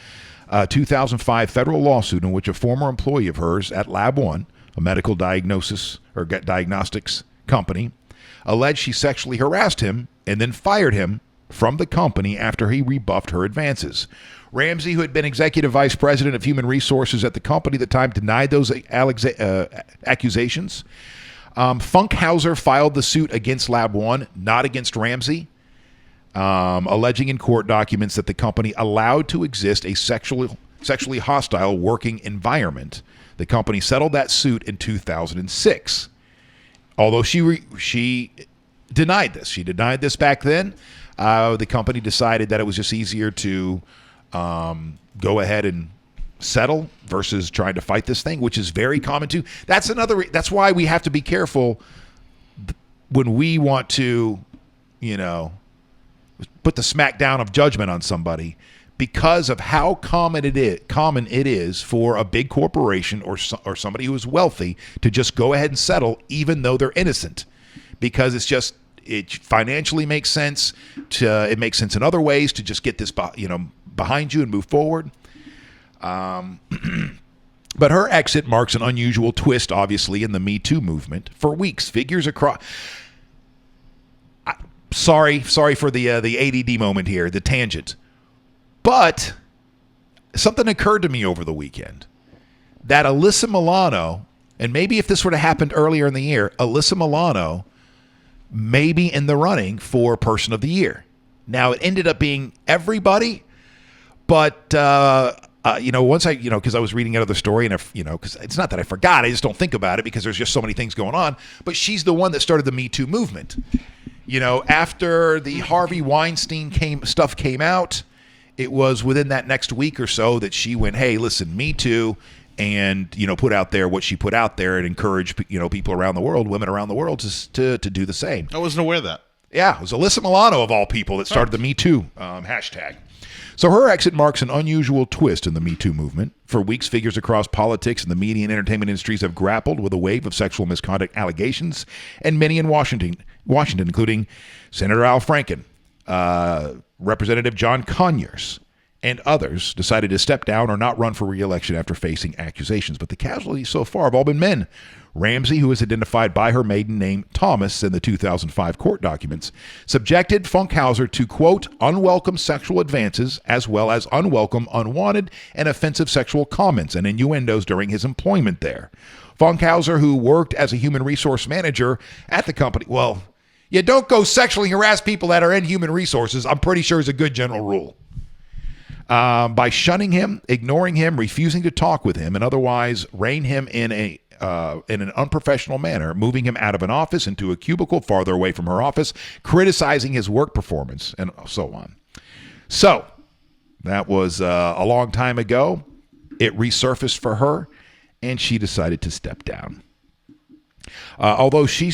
a 2005 federal lawsuit in which a former employee of hers at Lab 1, a medical diagnostics company, alleged she sexually harassed him and then fired him from the company after he rebuffed her advances. Ramsey, who had been executive vice president of human resources at the company at the time, denied those accusations. Funkhauser filed the suit against Lab 1, not against Ramsey, alleging in court documents that the company allowed to exist a sexually hostile working environment. The company settled that suit in 2006. Although she denied this. She denied this back then. The company decided that it was just easier to go ahead and settle versus trying to fight this thing, which is very common too. That's why we have to be careful when we want to, put the smackdown of judgment on somebody, because of how common it is for a big corporation or somebody who is wealthy to just go ahead and settle even though they're innocent, because it financially makes sense. It makes sense in other ways to just get this behind you and move forward. But her exit marks an unusual twist, obviously, in the Me Too movement. For weeks, figures across. Sorry for the ADD moment here, the tangent. But something occurred to me over the weekend that Alyssa Milano, and maybe if this would have happened earlier in the year, Alyssa Milano may be in the running for Person of the Year. Now, it ended up being everybody, but once because I was reading another story, and because it's not that I forgot, I just don't think about it because there's just so many things going on. But she's the one that started the Me Too movement. After the Harvey Weinstein stuff came out, it was within that next week or so that she went, hey, listen, Me Too, and put out there what she put out there and encouraged people around the world, women around the world, to do the same. I wasn't aware of that. Yeah, it was Alyssa Milano of all people that started the Me Too hashtag. So her exit marks an unusual twist in the Me Too movement. For weeks, figures across politics and the media and entertainment industries have grappled with a wave of sexual misconduct allegations, and many in Washington, including Senator Al Franken, Representative John Conyers, and others, decided to step down or not run for re-election after facing accusations. But the casualties so far have all been men. Ramsey, who is identified by her maiden name Thomas in the 2005 court documents, subjected Funkhauser to, quote, unwelcome sexual advances, as well as unwelcome, unwanted, and offensive sexual comments and innuendos during his employment there. Funkhauser, who worked as a human resource manager at the company, well, you don't go sexually harass people that are in human resources, I'm pretty sure is a good general rule. By shunning him, ignoring him, refusing to talk with him, and otherwise rein him in in an unprofessional manner, moving him out of an office into a cubicle farther away from her office, criticizing his work performance, and so on. So that was a long time ago. It resurfaced for her, and she decided to step down. Although she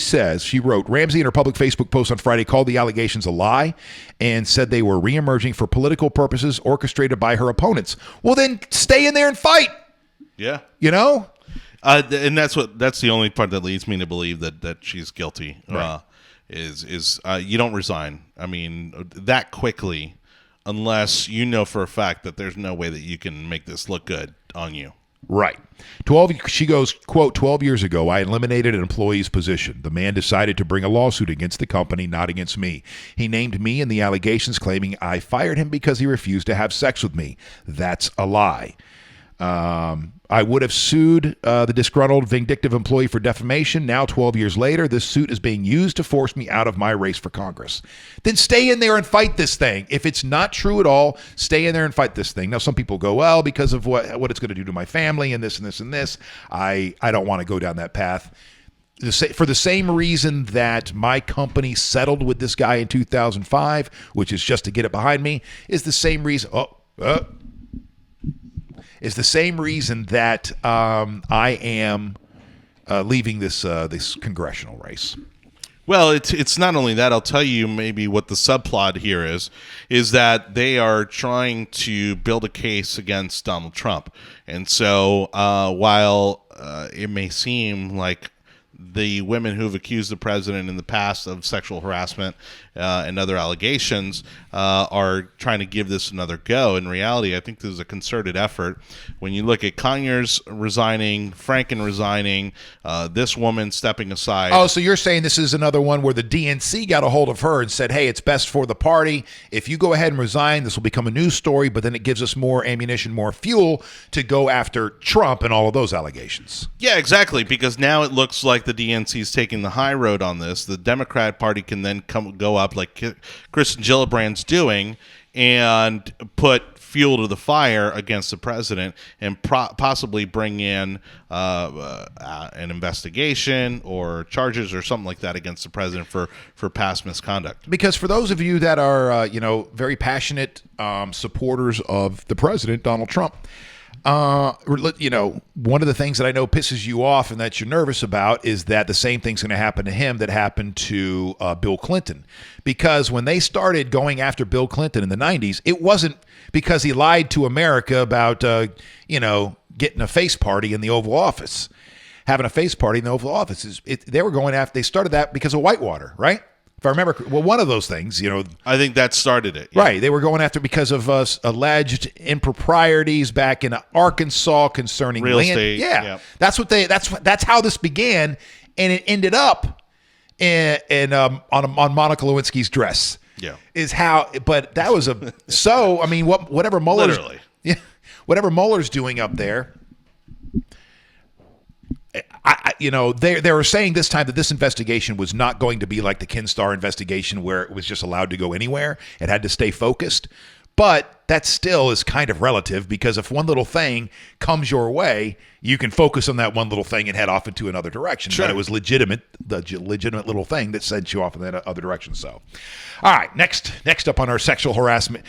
wrote, Ramsey in her public Facebook post on Friday called the allegations a lie and said they were reemerging for political purposes orchestrated by her opponents. Well, then stay in there and fight. Yeah. You know? And that's the only part that leads me to believe that she's guilty. Right. Is you don't resign. I mean, that quickly, unless you know for a fact that there's no way that you can make this look good on you. Right. She goes, quote, 12 years ago, I eliminated an employee's position. The man decided to bring a lawsuit against the company, not against me. He named me in the allegations, claiming I fired him because he refused to have sex with me. That's a lie. I would have sued the disgruntled, vindictive employee for defamation. Now, 12 years later, this suit is being used to force me out of my race for Congress. Then stay in there and fight this thing. If it's not true at all, stay in there and fight this thing. Now, some people go, well, because of what it's going to do to my family and this and this and this, I don't want to go down that path. For the same reason that my company settled with this guy in 2005, which is just to get it behind me, is the same reason. Is the same reason that I am leaving this congressional race. Well, it's not only that. I'll tell you maybe what the subplot here is that they are trying to build a case against Donald Trump. And so while it may seem like the women who've accused the president in the past of sexual harassment and other allegations are trying to give this another go. In reality, I think this is a concerted effort. When you look at Conyers resigning, Franken resigning, this woman stepping aside. Oh, so you're saying this is another one where the DNC got a hold of her and said, hey, it's best for the party. If you go ahead and resign, this will become a news story, but then it gives us more ammunition, more fuel to go after Trump and all of those allegations. Yeah, exactly, because now it looks like the DNC is taking the high road on this. The Democrat Party can then go up like Kristen Gillibrand's doing and put fuel to the fire against the president and possibly bring in an investigation or charges or something like that against the president for past misconduct. Because for those of you that are very passionate supporters of the president, Donald Trump, one of the things that I know pisses you off and that you're nervous about is that the same thing's going to happen to him that happened to Bill Clinton. Because when they started going after Bill Clinton in the 90s, it wasn't because he lied to America about, getting a face party in the Oval Office. Having a face party in the Oval Office. They started that because of Whitewater, right? If I remember, well, one of those things, I think that started it. Yeah. Right. They were going after because of alleged improprieties back in Arkansas concerning real land. estate. Yeah. That's how this began, and it ended up on Monica Lewinsky's dress. Yeah. But that was whatever Mueller's literally. Yeah. Whatever Mueller's doing up there. They were saying this time that this investigation was not going to be like the Kinstar investigation where it was just allowed to go anywhere. It had to stay focused. But that still is kind of relative because if one little thing comes your way, you can focus on that one little thing and head off into another direction. Sure. But it was legitimate little thing that sent you off in that other direction. So, all right, next up on our Sexual Harassment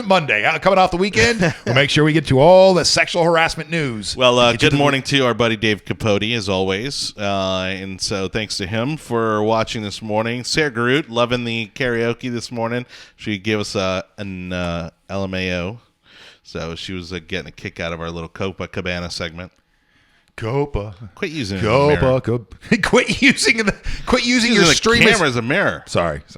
Monday. Coming off the weekend, we'll make sure we get to all the sexual harassment news. Well, good morning to our buddy Dave Capote, as always. And so thanks to him for watching this morning. Sarah Garut, loving the karaoke this morning. She gave us an LMAO. So she was getting a kick out of our little Copacabana segment. Copa. Quit using it as a mirror. Quit using your stream camera as a mirror. Sorry. It's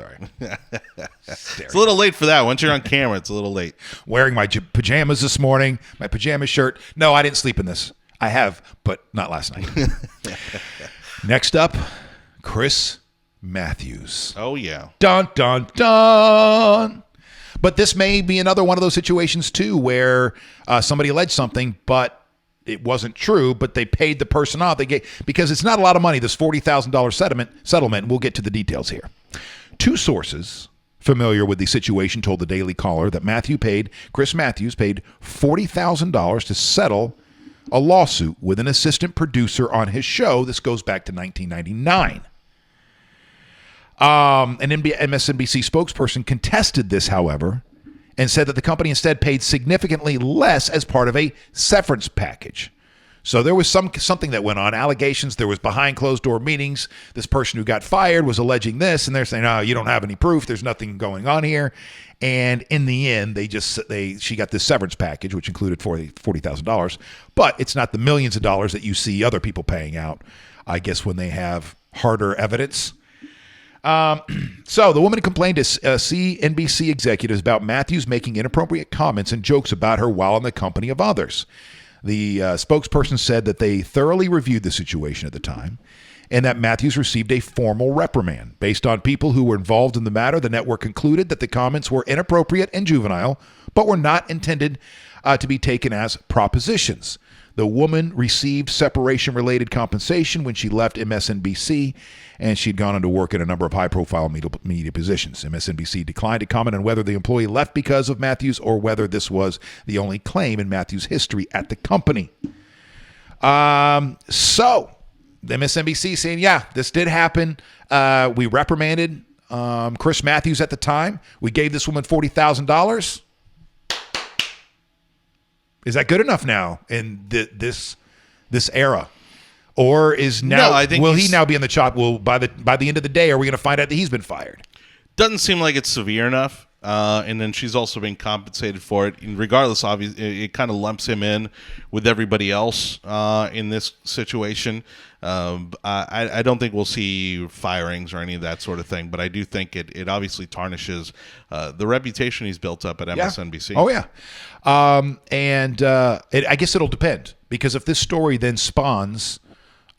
a little late for that. Once you're on camera, it's a little late. Wearing my pajamas this morning, my pajama shirt. No, I didn't sleep in this. I have, but not last night. Next up, Chris Matthews. Oh, yeah. Dun, dun, dun. But this may be another one of those situations, too, where somebody alleged something, but it wasn't true, but they paid the person off. Because it's not a lot of money, this $40,000 settlement. We'll get to the details here. Two sources familiar with the situation told the Daily Caller that Chris Matthews paid $40,000 to settle a lawsuit with an assistant producer on his show. This goes back to 1999. An MSNBC spokesperson contested this, however, and said that the company instead paid significantly less as part of a severance package. So there was something that went on, allegations. There was behind closed door meetings. This person who got fired was alleging this, and they're saying, "Oh, you don't have any proof. There's nothing going on here." And in the end, she got this severance package, which included $40,000. But it's not the millions of dollars that you see other people paying out, I guess, when they have harder evidence. So the woman complained to CNBC executives about Matthews making inappropriate comments and jokes about her while in the company of others. The spokesperson said that they thoroughly reviewed the situation at the time and that Matthews received a formal reprimand. Based on people who were involved in the matter, the network concluded that the comments were inappropriate and juvenile, but were not intended to be taken as propositions. The woman received separation-related compensation when she left MSNBC, and she'd gone on to work in a number of high-profile media positions. MSNBC declined to comment on whether the employee left because of Matthews or whether this was the only claim in Matthews' history at the company. So the MSNBC saying, yeah, this did happen. We reprimanded Chris Matthews at the time. We gave this woman $40,000. Is that good enough now in this era? Or is now? No, I think will he now be in the chop? Well, by the end of the day, are we going to find out that he's been fired? Doesn't seem like it's severe enough. And then she's also being compensated for it. And regardless, obviously, it kind of lumps him in with everybody else in this situation. I don't think we'll see firings or any of that sort of thing, but I do think it obviously tarnishes the reputation he's built up at MSNBC. Yeah. Oh, yeah. I guess it'll depend, because if this story then spawns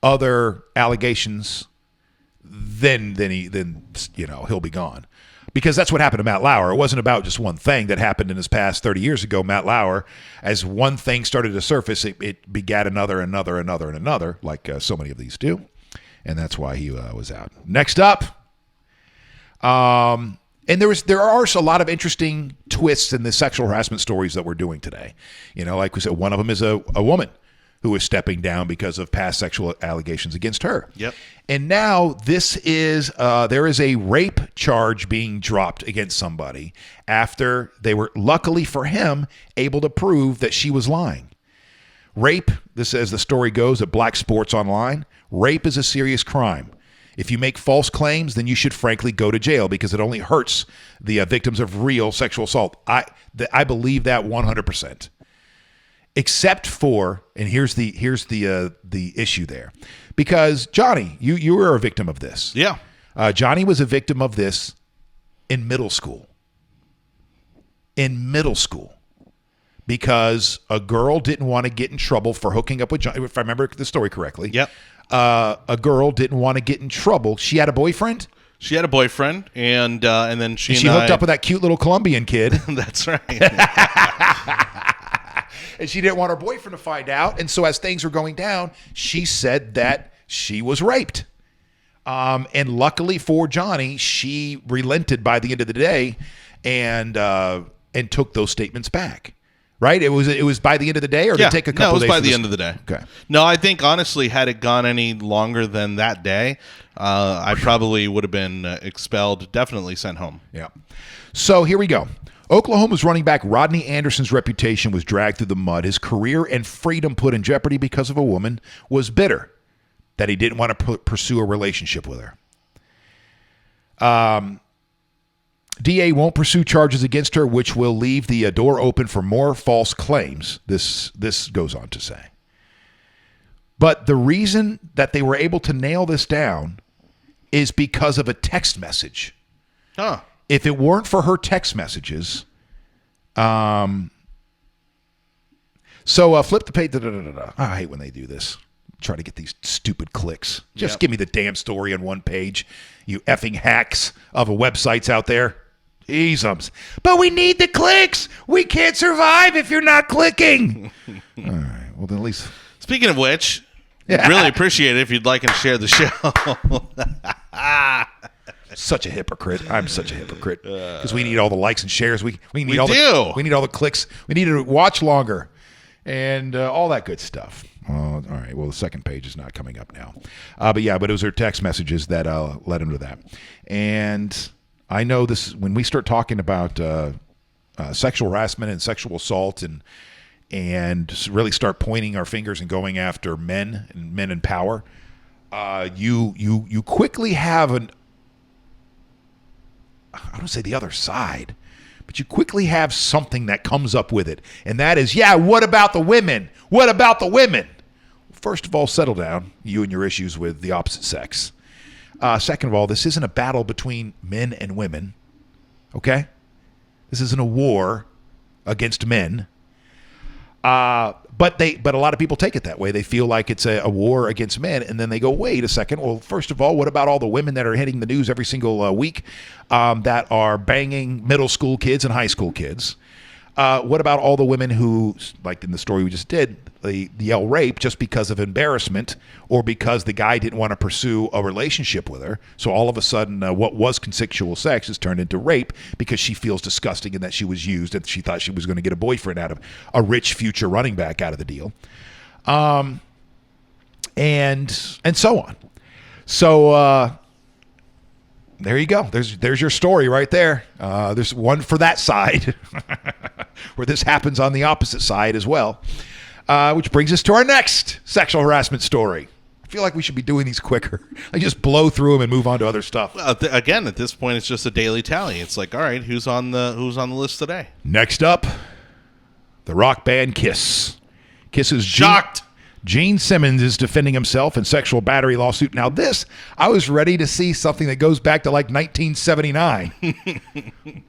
other allegations, then he'll be gone. Because that's what happened to Matt Lauer. It wasn't about just one thing that happened in his past 30 years ago. Matt Lauer, as one thing started to surface, it begat another, like so many of these do. And that's why he was out. Next up, and there are a lot of interesting twists in the sexual harassment stories that we're doing today. Like we said, one of them is a woman who is stepping down because of past sexual allegations against her. Yep. And now this is there is a rape charge being dropped against somebody after they were, luckily for him, able to prove that she was lying. Rape, this as the story goes at Black Sports Online, rape is a serious crime. If you make false claims, then you should frankly go to jail, because it only hurts the victims of real sexual assault. I believe that 100%. Except for, and here's the issue there, because Johnny, you were a victim of this. Yeah, Johnny was a victim of this in middle school. Because a girl didn't want to get in trouble for hooking up with Johnny, if I remember the story correctly. Yep. A girl didn't want to get in trouble. She had a boyfriend. She had a boyfriend, and then she hooked up with that cute little Colombian kid. That's right. And she didn't want her boyfriend to find out. And so as things were going down, she said that she was raped. And luckily for Johnny, she relented by the end of the day and took those statements back. Right? It was by the end of the day, or did it take a couple days? No, it was by the end of the day. Okay. No, I think honestly, had it gone any longer than that day, I probably would have been expelled, definitely sent home. Yeah. So here we go. Oklahoma's running back Rodney Anderson's reputation was dragged through the mud. His career and freedom put in jeopardy because of a woman was bitter that he didn't want to pursue a relationship with her. DA won't pursue charges against her, which will leave the door open for more false claims, this goes on to say. But the reason that they were able to nail this down is because of a text message. Huh. If it weren't for her text messages, so flip the page. I hate when they do this. Try to get these stupid clicks. Just give me the damn story on one page, you effing hacks of websites out there. Jeez, but we need the clicks. We can't survive if you're not clicking. All right. Well, then at least. Speaking of which, really appreciate it if you'd like and share the show. Such a hypocrite. I'm such a hypocrite because we need all the likes and shares. We need all the clicks. We need to watch longer and all that good stuff. All right. Well, the second page is not coming up now. But it was her text messages that led him to that. And I know this, when we start talking about sexual harassment and sexual assault and really start pointing our fingers and going after men and men in power, you quickly have I don't say the other side, but you quickly have something that comes up with it. And that is, what about the women? What about the women? First of all, settle down, you and your issues with the opposite sex. Second of all, this isn't a battle between men and women, okay? This isn't a war against men. But a lot of people take it that way. They feel like it's a war against men, and then they go, wait a second. Well, first of all, what about all the women that are hitting the news every single week that are banging middle school kids and high school kids? What about all the women who, like in the story we just did, they yell rape just because of embarrassment or because the guy didn't want to pursue a relationship with her? So all of a sudden, what was consensual sex is turned into rape because she feels disgusting and that she was used and she thought she was going to get a boyfriend out of a rich future running back out of the deal, and so on. So there you go. There's your story right there. There's one for that side where this happens on the opposite side as well, which brings us to our next sexual harassment story. I feel like we should be doing these quicker. I just blow through them and move on to other stuff. Well, again, at this point, it's just a daily tally. It's like, all right, who's on the list today? Next up, the rock band Kiss. Kiss is shocked. Gene Simmons is defending himself in sexual battery lawsuit. Now this, I was ready to see something that goes back to like 1979.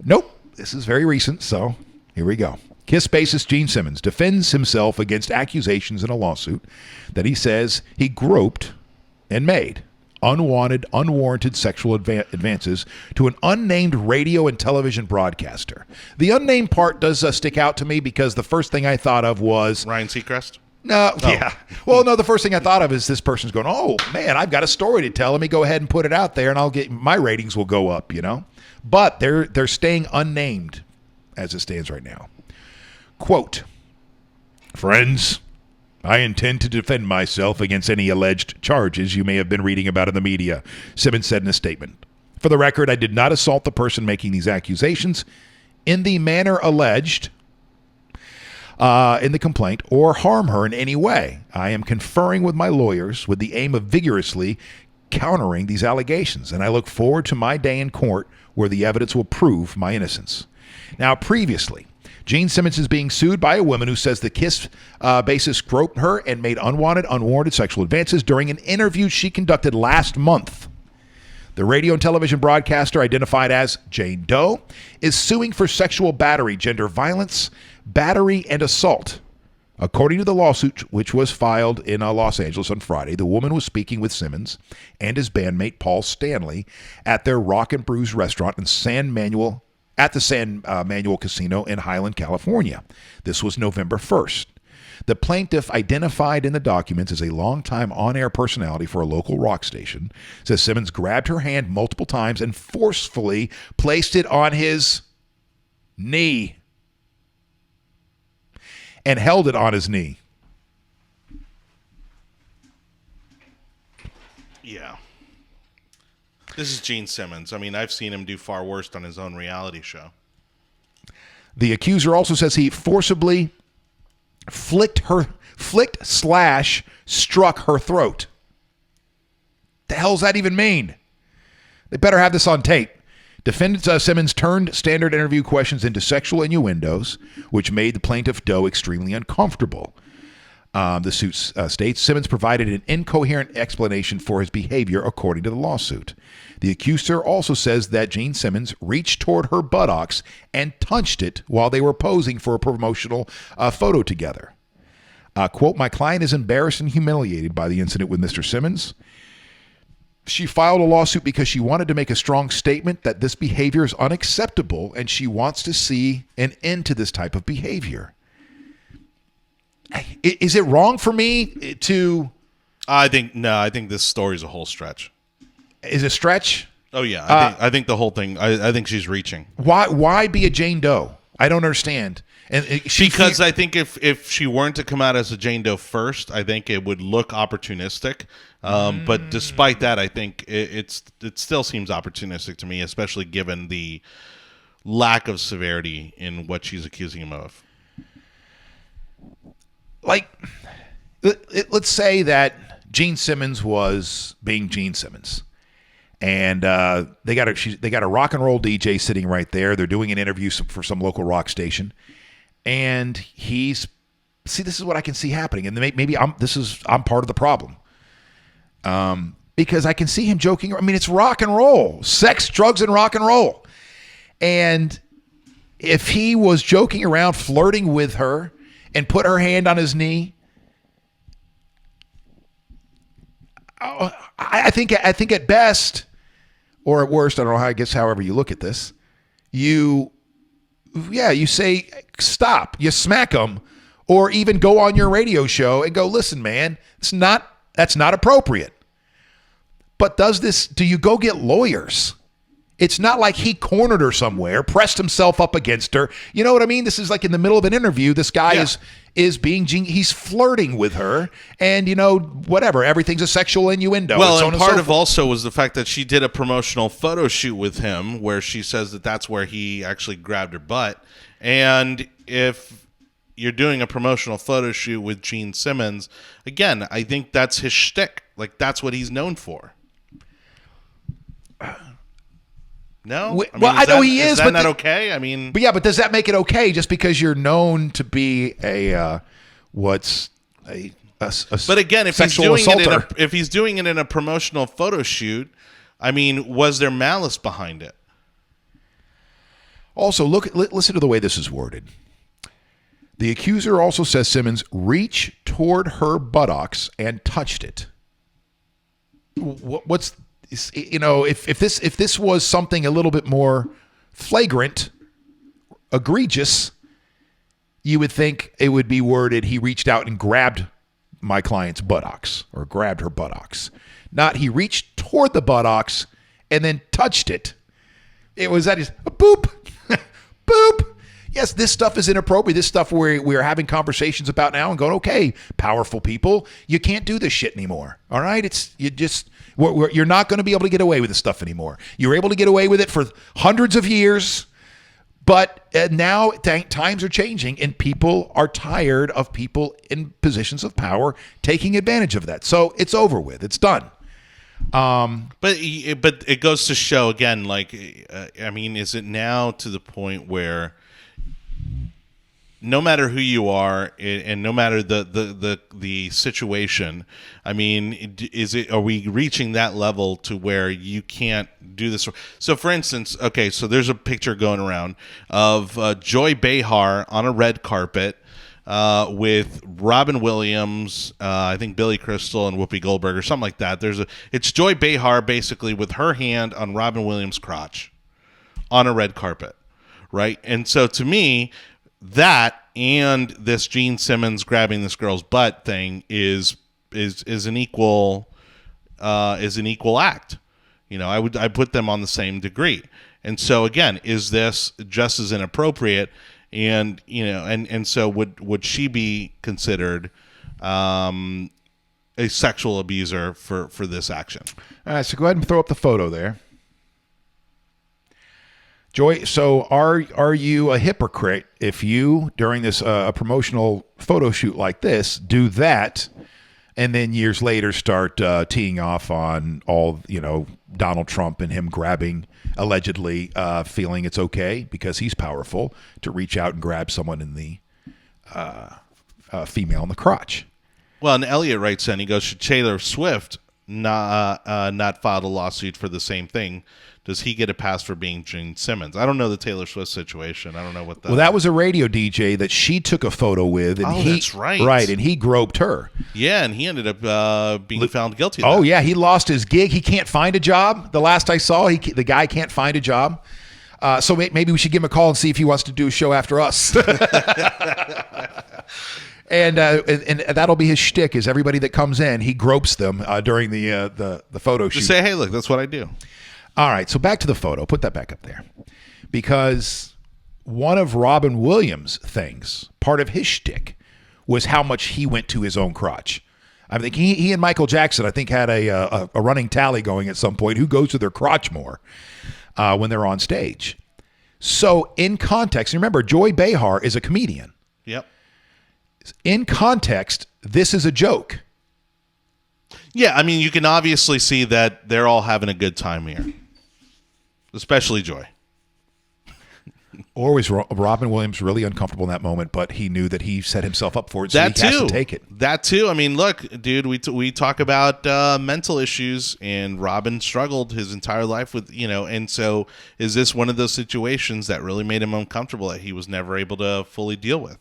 Nope, this is very recent, so here we go. Kiss bassist Gene Simmons defends himself against accusations in a lawsuit that he says he groped and made unwanted, unwarranted sexual advances to an unnamed radio and television broadcaster. The unnamed part does stick out to me because the first thing I thought of was Ryan Seacrest. No, oh. Yeah. Well, no, the first thing I thought of is this person's going, oh, man, I've got a story to tell. Let me go ahead and put it out there, and I'll get my ratings will go up, But they're staying unnamed as it stands right now. Quote, friends, I intend to defend myself against any alleged charges you may have been reading about in the media, Simmons said in a statement. For the record, I did not assault the person making these accusations in the manner alleged in the complaint or harm her in any way. I am conferring with my lawyers with the aim of vigorously countering these allegations, and I look forward to my day in court where the evidence will prove my innocence. Now, previously, Gene Simmons is being sued by a woman who says the Kiss bassist groped her and made unwanted, unwarranted sexual advances during an interview she conducted last month. The radio and television broadcaster, identified as Jane Doe, is suing for sexual battery, gender violence, battery, and assault. According to the lawsuit, which was filed in Los Angeles on Friday, the woman was speaking with Simmons and his bandmate Paul Stanley at their Rock and Brews restaurant in the San Manuel Casino in Highland, California. This was November 1st. The plaintiff, identified in the documents as a longtime on-air personality for a local rock station, says Simmons grabbed her hand multiple times and forcefully placed it on his knee and held it on his knee. Yeah. This is Gene Simmons. I mean, I've seen him do far worse on his own reality show. The accuser also says he forcibly struck her throat. The hell's that even mean? They better have this on tape. Defendant Simmons turned standard interview questions into sexual innuendos, which made the plaintiff Doe extremely uncomfortable. The suit states Simmons provided an incoherent explanation for his behavior according to the lawsuit. The accuser also says that Gene Simmons reached toward her buttocks and touched it while they were posing for a promotional photo together. Quote, my client is embarrassed and humiliated by the incident with Mr. Simmons. She filed a lawsuit because she wanted to make a strong statement that this behavior is unacceptable and she wants to see an end to this type of behavior. Is it wrong for me to... I think this story's a whole stretch. Is it a stretch? Oh, yeah. I think the whole thing, I think she's reaching. Why be a Jane Doe? I don't understand. And because I think if she weren't to come out as a Jane Doe first, I think it would look opportunistic. But despite that, I think it still seems opportunistic to me, especially given the lack of severity in what she's accusing him of. Like, let's say that Gene Simmons was being Gene Simmons, and they got a rock and roll DJ sitting right there. They're doing an interview for some local rock station, and this is what I can see happening, and maybe I'm part of the problem, because I can see him joking. I mean, it's rock and roll, sex, drugs, and rock and roll, and if he was joking around, flirting with her, and put her hand on his knee, I think at best, or at worst, I don't know how, I guess however you look at this, you say stop, you smack him, or even go on your radio show and go, listen, man, that's not appropriate. But do you go get lawyers? It's not like he cornered her somewhere, pressed himself up against her. You know what I mean? This is like in the middle of an interview. This guy is being, he's flirting with her, and whatever. Everything's a sexual innuendo. Well, and part of also was the fact that she did a promotional photo shoot with him where she says that that's where he actually grabbed her butt. And if you're doing a promotional photo shoot with Gene Simmons, again, I think that's his shtick. Like, that's what he's known for. No? I know he is. Is that not okay? I mean... But does that make it okay just because you're known to be a but again, if he's doing it in a promotional photo shoot, I mean, was there malice behind it? Also, listen to the way this is worded. The accuser also says Simmons reached toward her buttocks and touched it. What's... if this was something a little bit more flagrant, egregious, you would think it would be worded he reached out and grabbed my client's buttocks or grabbed her buttocks. Not he reached toward the buttocks and then touched it. It was that is a boop, boop. Yes, this stuff is inappropriate. This stuff we're having conversations about now and going, okay, powerful people, you can't do this shit anymore. All right, you're not going to be able to get away with this stuff anymore. You were able to get away with it for hundreds of years, but now times are changing and people are tired of people in positions of power taking advantage of that. So it's over with. It's done. But it goes to show again, like, I mean, is it now to the point where no matter who you are and no matter the situation, I mean, are we reaching that level to where you can't do this? So for instance, okay, so there's a picture going around of Joy Behar on a red carpet with Robin Williams, I think Billy Crystal and Whoopi Goldberg or something like that. It's Joy Behar basically with her hand on Robin Williams' crotch on a red carpet, right? And so to me, that and this Gene Simmons grabbing this girl's butt thing is an equal act. I put them on the same degree. And so again, is this just as inappropriate? And and so would she be considered a sexual abuser for this action? All right, so go ahead and throw up the photo there. Joy, so are you a hypocrite if you, during this promotional photo shoot like this, do that, and then years later start teeing off on all, Donald Trump and him grabbing, allegedly feeling it's okay because he's powerful to reach out and grab someone in the female in the crotch? Well, and Elliot writes in, he goes, should Taylor Swift not filed a lawsuit for the same thing? Does he get a pass for being Gene Simmons? I don't know the Taylor Swift situation. I don't know what that. Well, that was a radio DJ that she took a photo with, and that's right. Right, and he groped her. Yeah, and he ended up being found guilty of that. Oh yeah, he lost his gig. He can't find a job. The last I saw, the guy can't find a job. So maybe we should give him a call and see if he wants to do a show after us. And that'll be his shtick. Is everybody that comes in, he gropes them during the photo shoot. Just say, hey, look, that's what I do. All right, so back to the photo. Put that back up there. Because one of Robin Williams' things, part of his shtick, was how much he went to his own crotch. I think he and Michael Jackson, I think, had a running tally going at some point. Who goes to their crotch more when they're on stage? So in context, remember, Joy Behar is a comedian. Yep. In context, this is a joke. Yeah, I mean, you can obviously see that they're all having a good time here, especially Joy. Or was Robin Williams really uncomfortable in that moment, but he knew that he set himself up for it, so That he has too. to take it. That too. I mean, look, dude, we talk about mental issues, and Robin struggled his entire life with, and so is this one of those situations that really made him uncomfortable that he was never able to fully deal with?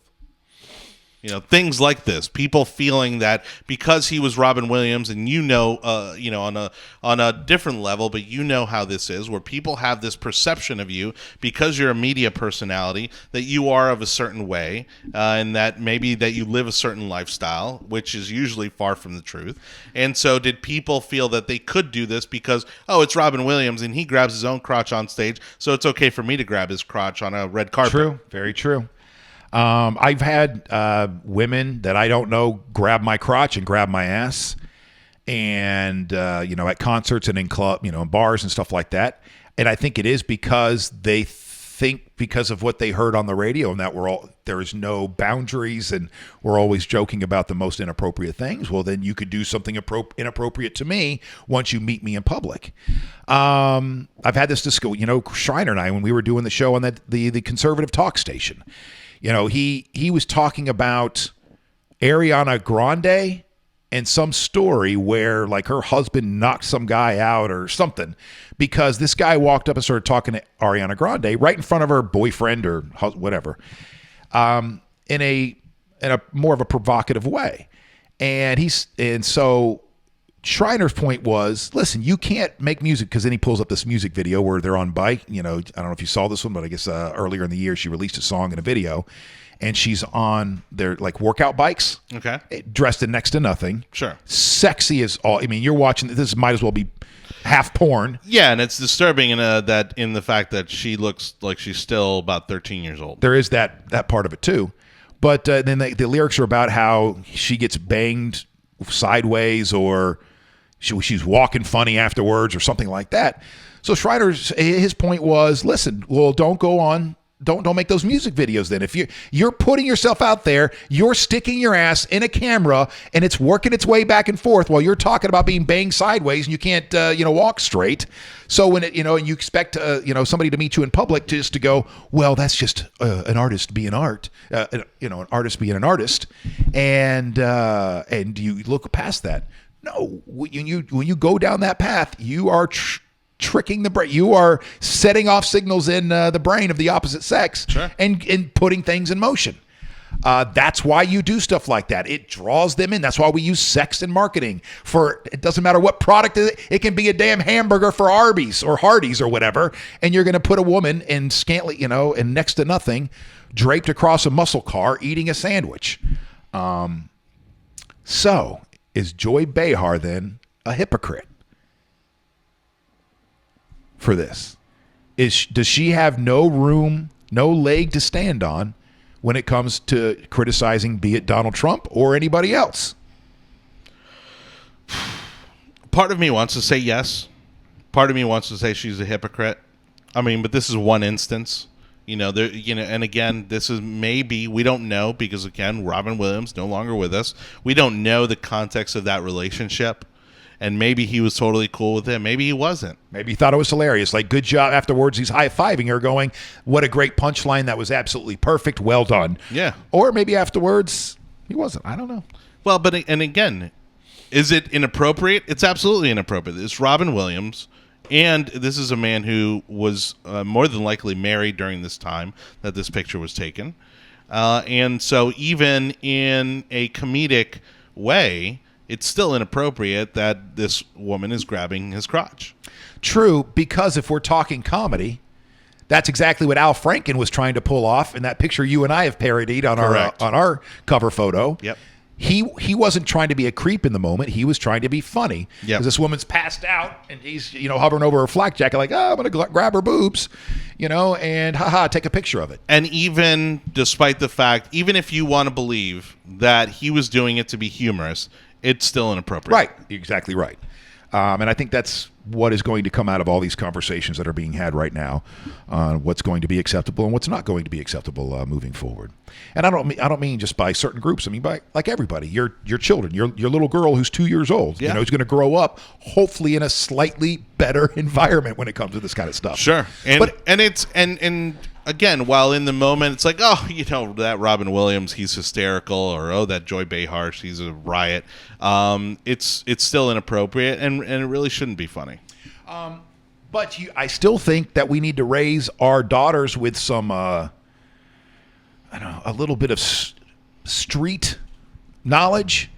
Things like this, people feeling that because he was Robin Williams, and on a different level, but how this is, where people have this perception of you because you're a media personality, that you are of a certain way, and that maybe that you live a certain lifestyle, which is usually far from the truth. And so did people feel that they could do this because, it's Robin Williams and he grabs his own crotch on stage, so it's okay for me to grab his crotch on a red carpet? True. Very true. I've had women that I don't know grab my crotch and grab my ass, and at concerts and in club, in bars and stuff like that. And I think it is because they think because of what they heard on the radio, and that there is no boundaries, and we're always joking about the most inappropriate things. Well, then you could do something inappropriate to me once you meet me in public. I've had this discussion, Schreiner and I, when we were doing the show on the conservative talk station. He was talking about Ariana Grande and some story where like her husband knocked some guy out or something because this guy walked up and started talking to Ariana Grande right in front of her boyfriend or whatever, in a more of a provocative way. And so Schreiner's point was, listen, you can't make music, because then he pulls up this music video where they're on bike. I don't know if you saw this one, but I guess earlier in the year she released a song and a video, and she's on their like workout bikes, okay, dressed in next to nothing. Sure. Sexy as all. I mean, you're watching this, might as well be half porn. Yeah, and it's disturbing in the fact that she looks like she's still about 13 years old. There is that part of it too. But then the lyrics are about how she gets banged sideways, or she's walking funny afterwards or something like that. So his point was, listen, well, don't go on. Don't make those music videos then. If you're putting yourself out there, you're sticking your ass in a camera and it's working its way back and forth while you're talking about being banged sideways and you can't walk straight. So when and you expect somebody to meet you in public just to go, well, that's just an artist being art, an artist being an artist, and you look past that. No, when you go down that path, you are tricking the brain. You are setting off signals in the brain of the opposite sex, sure, and putting things in motion. That's why you do stuff like that. It draws them in. That's why we use sex in marketing. It doesn't matter what product it is. It can be a damn hamburger for Arby's or Hardee's or whatever, and you're going to put a woman in scantily, and next to nothing, draped across a muscle car, eating a sandwich. So is Joy Behar then a hypocrite for this? Does she have no room, no leg to stand on when it comes to criticizing, be it Donald Trump or anybody else? Part of me wants to say yes. Part of me wants to say she's a hypocrite. I mean, but this is one instance. And again, this is maybe, we don't know, because again, Robin Williams no longer with us. We don't know the context of that relationship. And maybe he was totally cool with it. Maybe he wasn't. Maybe he thought it was hilarious. Like, good job. Afterwards, he's high-fiving her going, what a great punchline. That was absolutely perfect. Well done. Yeah. Or maybe afterwards, he wasn't. I don't know. Well, and again, is it inappropriate? It's absolutely inappropriate. It's Robin Williams. And this is a man who was more than likely married during this time that this picture was taken. And so even in a comedic way, it's still inappropriate that this woman is grabbing his crotch. True, because if we're talking comedy, that's exactly what Al Franken was trying to pull off in that picture you and I have parodied on our cover photo. Yep. he wasn't trying to be a creep in the moment. He was trying to be funny. Yep. Because this woman's passed out and he's, hovering over her flak jacket like, I'm going to grab her boobs, and take a picture of it. And even despite the fact, even if you want to believe that he was doing it to be humorous, it's still inappropriate. Right. Exactly right. And I think that's what is going to come out of all these conversations that are being had right now on what's going to be acceptable and what's not going to be acceptable moving forward. And I don't mean just by certain groups. I mean by like everybody. Your children, your little girl who's 2 years old, Yeah. who's going to grow up hopefully in a slightly better environment when it comes to this kind of stuff. Sure. And again, while in the moment it's like, oh, that Robin Williams, he's hysterical, or oh, that Joy Behar, she's a riot. It's still inappropriate, and it really shouldn't be funny. But I still think that we need to raise our daughters with some, a little bit of street knowledge.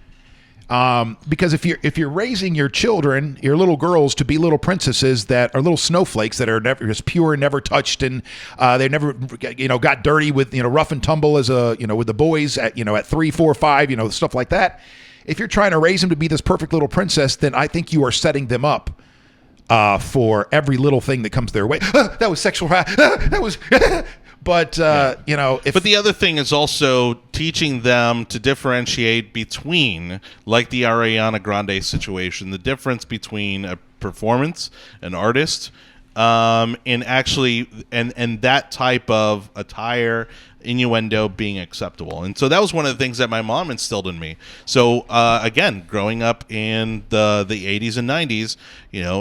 Because if you're raising your children, your little girls, to be little princesses that are little snowflakes that are never just pure and never touched, and they never got dirty with rough and tumble with the boys at 3, 4, 5, stuff like that. If you're trying to raise them to be this perfect little princess, then I think you are setting them up for every little thing that comes their way. That was sexual. That was. But, But the other thing is also teaching them to differentiate between, like the Ariana Grande situation, the difference between a performance, an artist, and actually, and that type of attire, innuendo being acceptable. And so that was one of the things that my mom instilled in me. So again, growing up in the 80s and 90s,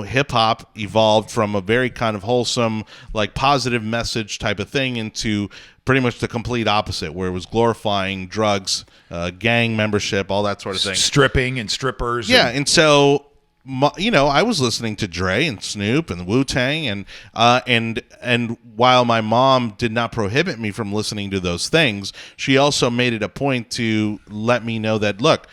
hip hop evolved from a very kind of wholesome, like positive message type of thing into pretty much the complete opposite, where it was glorifying drugs, gang membership, all that sort of thing. Stripping and strippers. Yeah. And so, I was listening to Dre and Snoop and Wu-Tang, and while my mom did not prohibit me from listening to those things, she also made it a point to let me know that, look,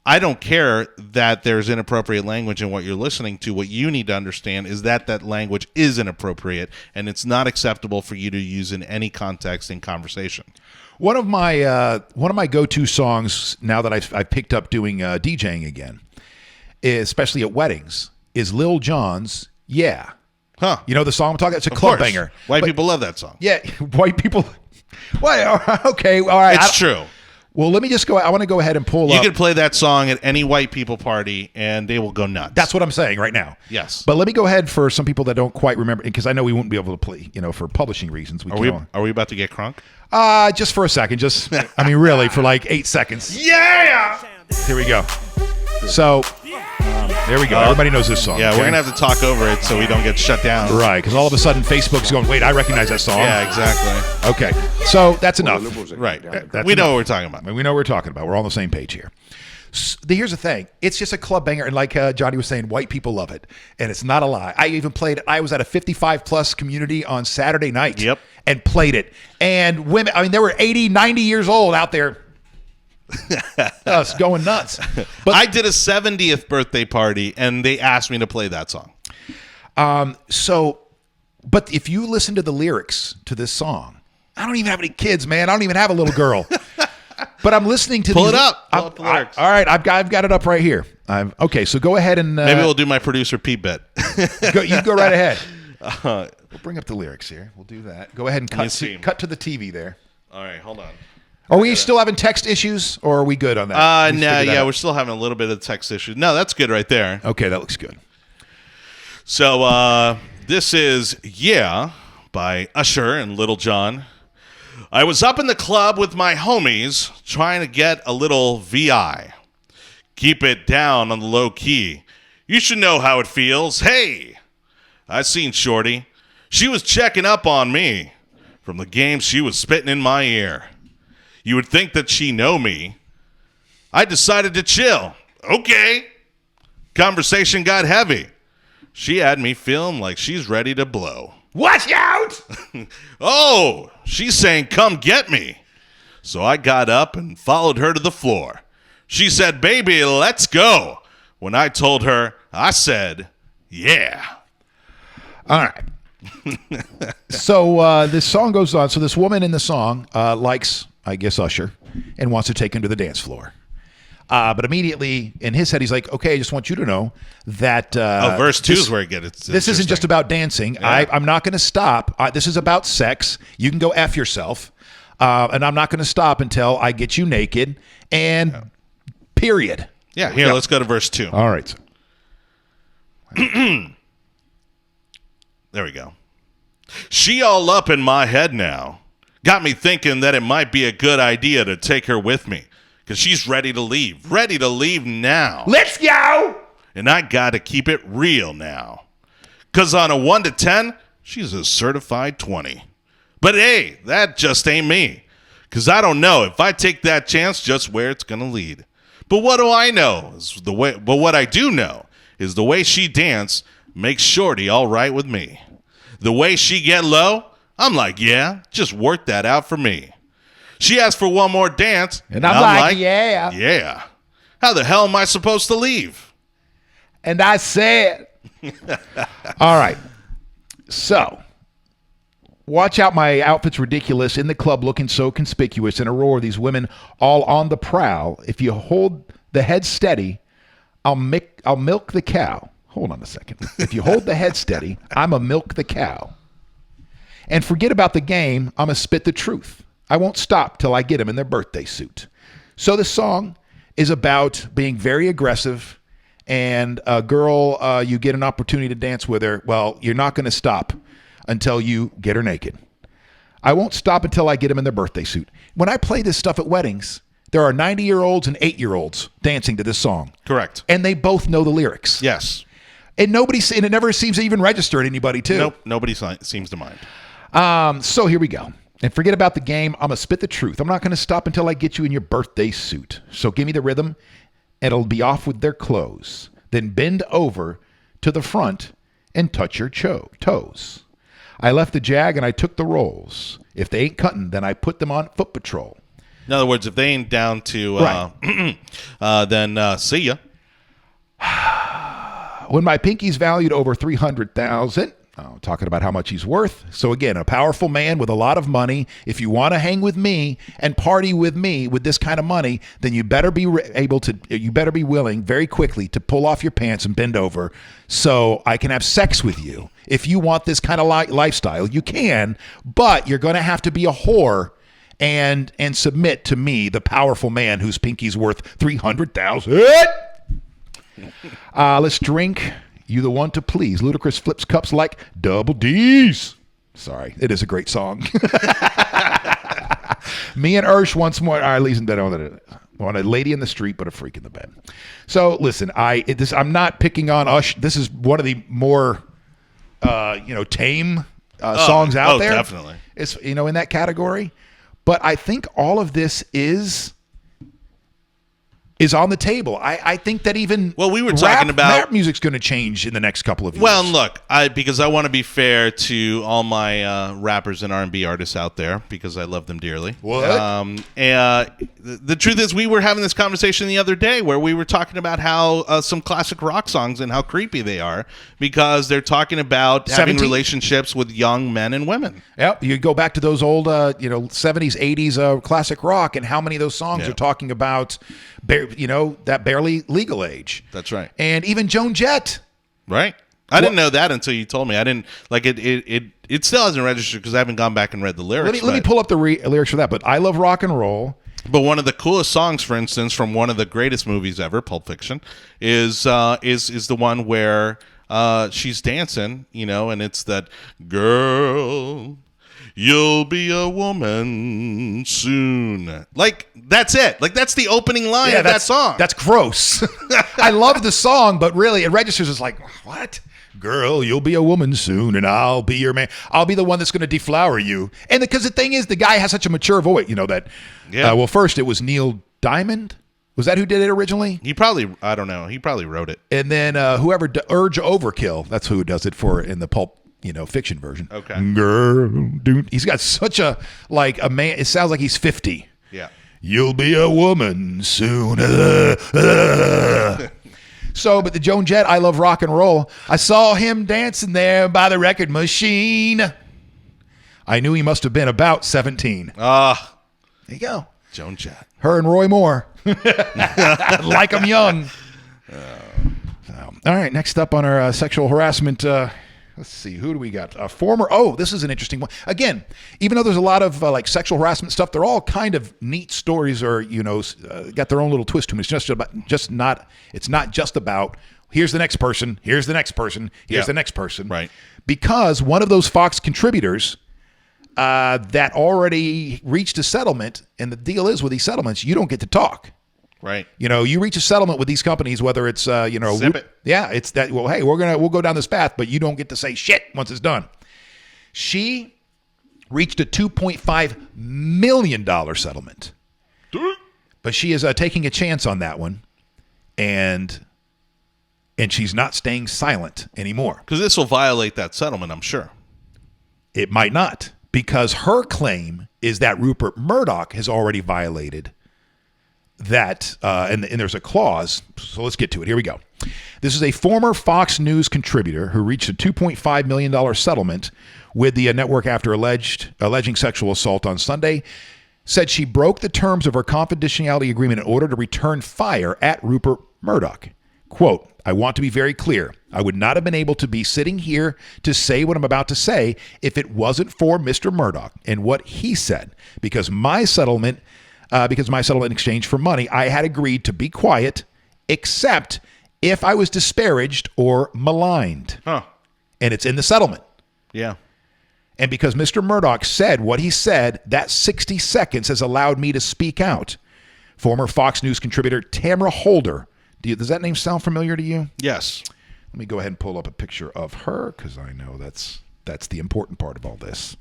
I don't care that there's inappropriate language in what you're listening to. What you need to understand is that language is inappropriate, and it's not acceptable for you to use in any context in conversation. One of my go-to songs now that I've picked up doing DJing again, especially at weddings, is Lil Jon's "Yeah." Huh? The song I'm talking? It's a club banger. White people love that song. Yeah, white people. Well, okay, all right. It's true. Well, let me just go. I want to go ahead and pull up. You could play that song at any white people party, and they will go nuts. That's what I'm saying right now. Yes. But let me go ahead for some people that don't quite remember, because I know we won't be able to play, for publishing reasons. Are we about to get crunk? Just for a second. Really, for like 8 seconds. Yeah! Here we go. So, there we go. Everybody knows this song. Yeah, okay? We're going to have to talk over it so we don't get shut down. Right, because all of a sudden Facebook's going, wait, I recognize that song. Yeah, exactly. Okay, so that's enough. Right. We know what we're talking about. We know what we're talking about. We're all on the same page here. Here's the thing. It's just a club banger, and like Johnny was saying, white people love it, and it's not a lie. I even played it. I was at a 55-plus community on Saturday night. Yep. And played it. And women, they were 80, 90 years old out there. Us going nuts. But I did a 70th birthday party, and they asked me to play that song. But if you listen to the lyrics to this song, I don't even have any kids, man. I don't even have a little girl. But I'm listening to Pull it up. Pull up the lyrics. All right, I've got it up right here. Okay, so go ahead and maybe we'll do my producer Pete bit. You go right ahead. We'll bring up the lyrics here. We'll do that. Go ahead and cut to the TV there. All right, hold on. Are we still having text issues, or are we good on that? We're still having a little bit of text issues. No, that's good right there. Okay, that looks good. So this is "Yeah" by Usher and Lil Jon. I was up in the club with my homies trying to get a little VI. Keep it down on the low key. You should know how it feels. Hey, I seen Shorty. She was checking up on me. From the game she was spitting in my ear. You would think that she know me. I decided to chill. Okay. Conversation got heavy. She had me feeling like she's ready to blow. Watch out! Oh, she's saying, come get me. So I got up and followed her to the floor. She said, baby, let's go. When I told her, I said, yeah. All right. So this song goes on. So this woman in the song likes, I guess, Usher, and wants to take him to the dance floor. But immediately in his head, he's like, okay, I just want you to know that verse 2 is where it gets this isn't just about dancing. Yeah. I'm not going to stop. This is about sex. You can go F yourself. And I'm not going to stop until I get you naked. And period. Yeah, here, let's go to verse 2. All right. There we go. She all up in my head now. Got me thinking that it might be a good idea to take her with me. Because she's ready to leave. Ready to leave now. Let's go! And I got to keep it real now. Because on a 1 to 10, she's a certified 20. But hey, that just ain't me. Because I don't know if I take that chance just where it's going to lead. But what do I know? But what I do know is the way she dance makes Shorty all right with me. The way she get low, I'm like, yeah, just work that out for me. She asked for one more dance. And I'm like, yeah. Yeah. How the hell am I supposed to leave? And I said, all right. So, watch out, my outfit's ridiculous. In the club looking so conspicuous. In a roar, these women all on the prowl. If you hold the head steady, I'll milk the cow. Hold on a second. If you hold the head steady, I'ma milk the cow. And forget about the game, I'ma spit the truth. I won't stop till I get them in their birthday suit. So the song is about being very aggressive, and a girl, you get an opportunity to dance with her. Well, you're not going to stop until you get her naked. I won't stop until I get them in their birthday suit. When I play this stuff at weddings, there are 90-year-olds and 8-year-olds dancing to this song. Correct. And they both know the lyrics. Yes. And it never seems to even register at anybody, too. Nope. Nobody seems to mind. So here we go. And forget about the game. I'm going to spit the truth. I'm not going to stop until I get you in your birthday suit. So give me the rhythm, and it'll be off with their clothes. Then bend over to the front and touch your toes. I left the jag and I took the rolls. If they ain't cutting, then I put them on foot patrol. In other words, if they ain't down to, Right. then see ya. When my pinky's valued over $300,000, talking about how much he's worth. So again, a powerful man with a lot of money. If you want to hang with me and party with me with this kind of money, then you better be willing very quickly to pull off your pants and bend over so I can have sex with you. If you want this kind of lifestyle, you can, but you're going to have to be a whore and submit to me, the powerful man whose pinky's worth $300,000. Let's drink. You the one to please. Ludacris flips cups like double D's. Sorry, it is a great song. Me and Ursh once more. All right, ladies and gentlemen, want a lady in the street, but a freak in the bed. So listen, I'm not picking on Ush. This is one of the more, tame songs out there. Definitely. It's in that category. But I think all of this is on the table. I think that even we were talking about rap music's going to change in the next couple of years. Well, look, because I want to be fair to all my rappers and R&B artists out there because I love them dearly. What? The truth is, we were having this conversation the other day where we were talking about how some classic rock songs and how creepy they are because they're talking about having relationships with young men and women. Yep, you go back to those old, 70s, 80s classic rock, and how many of those songs are talking about that barely legal age. That's right. And even Joan Jett. Right. I didn't know that until you told me. I didn't like it. It still hasn't registered because I haven't gone back and read the lyrics. Let me pull up the lyrics for that. But I love rock and roll. But one of the coolest songs, for instance, from one of the greatest movies ever, Pulp Fiction, is the one where she's dancing, and it's that girl. You'll be a woman soon. Like, that's it. Like, that's the opening line of that song. That's gross. I love the song, but really, it registers as like, what? Girl, you'll be a woman soon, and I'll be your man. I'll be the one that's going to deflower you. And because the thing is, the guy has such a mature voice, that. Yeah. Well, first, it was Neil Diamond. Was that who did it originally? I don't know. He probably wrote it. And then whoever, Urge Overkill, that's who does it for in the Pulp fiction version. Okay. Girl, dude, he's got such a man. It sounds like he's 50. Yeah. You'll be a woman soon. So, but the Joan Jett, I love rock and roll. I saw him dancing there by the record machine. I knew he must have been about 17. Ah. There you go. Joan Jett. Her and Roy Moore. Like them young. All right, next up on our sexual harassment, let's see, who do we got? This is an interesting one. Again, even though there's a lot of like sexual harassment stuff, they're all kind of neat stories or, got their own little twist to them. It's not just about here's the next person, here's the next person, here's the next person. Right. Because one of those Fox contributors that already reached a settlement, and the deal is with these settlements, you don't get to talk. Right. You reach a settlement with these companies, whether it's, Zip it. Yeah, it's that, well, hey, we'll go down this path, but you don't get to say shit once it's done. She reached a $2.5 million settlement. But she is taking a chance on that one, and she's not staying silent anymore. Because this will violate that settlement, I'm sure. It might not, because her claim is that Rupert Murdoch has already violated that, and there's a clause, so let's get to it. Here we go. This is a former Fox News contributor who reached a $2.5 million settlement with the network after alleging sexual assault on Sunday, said she broke the terms of her confidentiality agreement in order to return fire at Rupert Murdoch. Quote, I want to be very clear. I would not have been able to be sitting here to say what I'm about to say if it wasn't for Mr. Murdoch and what he said, because my settlement in exchange for money, I had agreed to be quiet, except if I was disparaged or maligned. Huh. And it's in the settlement. Yeah. And because Mr. Murdoch said what he said, that 60 seconds has allowed me to speak out. Former Fox News contributor Tamara Holder. Does that name sound familiar to you? Yes. Let me go ahead and pull up a picture of her, because I know that's the important part of all this.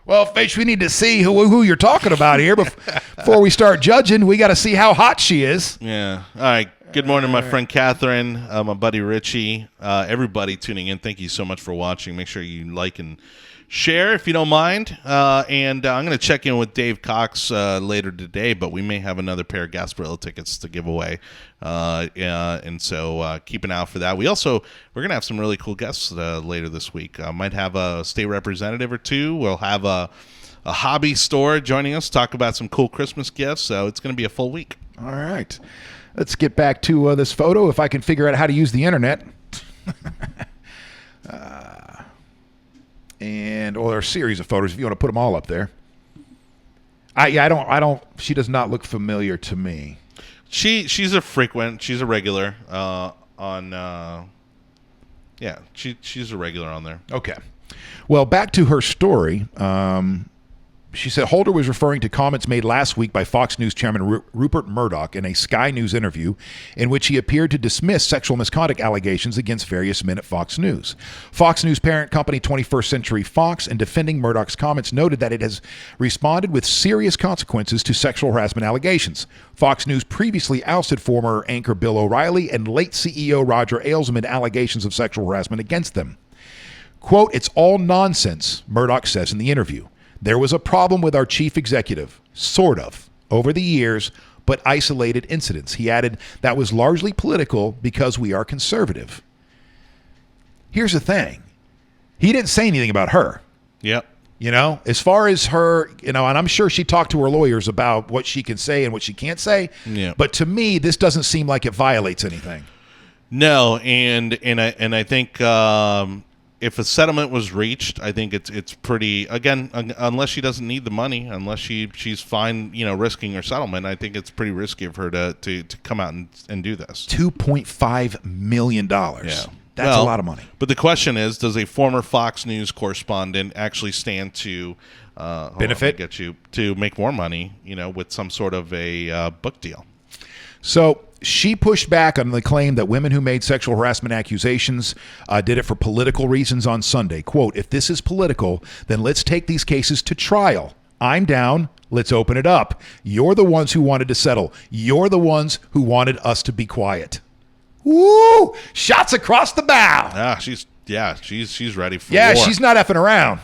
Well, Fish, we need to see who you're talking about here. Before we start judging, we got to see how hot she is. Yeah. All right. Good morning, my friend Catherine, my buddy Richie, everybody tuning in. Thank you so much for watching. Make sure you like and share if you don't mind. And I'm going to check in with Dave Cox later today, but we may have another pair of Gasparilla tickets to give away. And so keep an eye out for that. We're going to have some really cool guests later this week. Might have a state representative or two. We'll have a hobby store joining us, talk about some cool Christmas gifts. So it's going to be a full week. All right. Let's get back to this photo, if I can figure out how to use the internet. Or a series of photos, if you want to put them all up there. I don't. She does not look familiar to me. She's a regular on. She's a regular on there. Okay. Well, back to her story. She said Holder was referring to comments made last week by Fox News chairman Rupert Murdoch in a Sky News interview in which he appeared to dismiss sexual misconduct allegations against various men at Fox News. Fox News parent company 21st Century Fox, in defending Murdoch's comments, noted that it has responded with serious consequences to sexual harassment allegations. Fox News previously ousted former anchor Bill O'Reilly and late CEO Roger Ailes amid allegations of sexual harassment against them. Quote, it's all nonsense, Murdoch says in the interview. There was a problem with our chief executive, sort of, over the years, but isolated incidents. He added, that was largely political because we are conservative. Here's the thing. He didn't say anything about her. Yep. As far as her, and I'm sure she talked to her lawyers about what she can say and what she can't say. Yeah. But to me, this doesn't seem like it violates anything. No, and I think if a settlement was reached, I think it's pretty, again, unless she doesn't need the money, unless she's fine, risking her settlement, I think it's pretty risky of her to come out and do this. $2.5 million. Yeah. That's a lot of money. But the question is, does a former Fox News correspondent actually stand to benefit? To make more money, with some sort of a book deal? So she pushed back on the claim that women who made sexual harassment accusations did it for political reasons on Sunday. Quote, if this is political, then let's take these cases to trial. I'm down. Let's open it up. You're the ones who wanted to settle. You're the ones who wanted us to be quiet. Woo! Shots across the bow. She's ready for war. She's not effing around.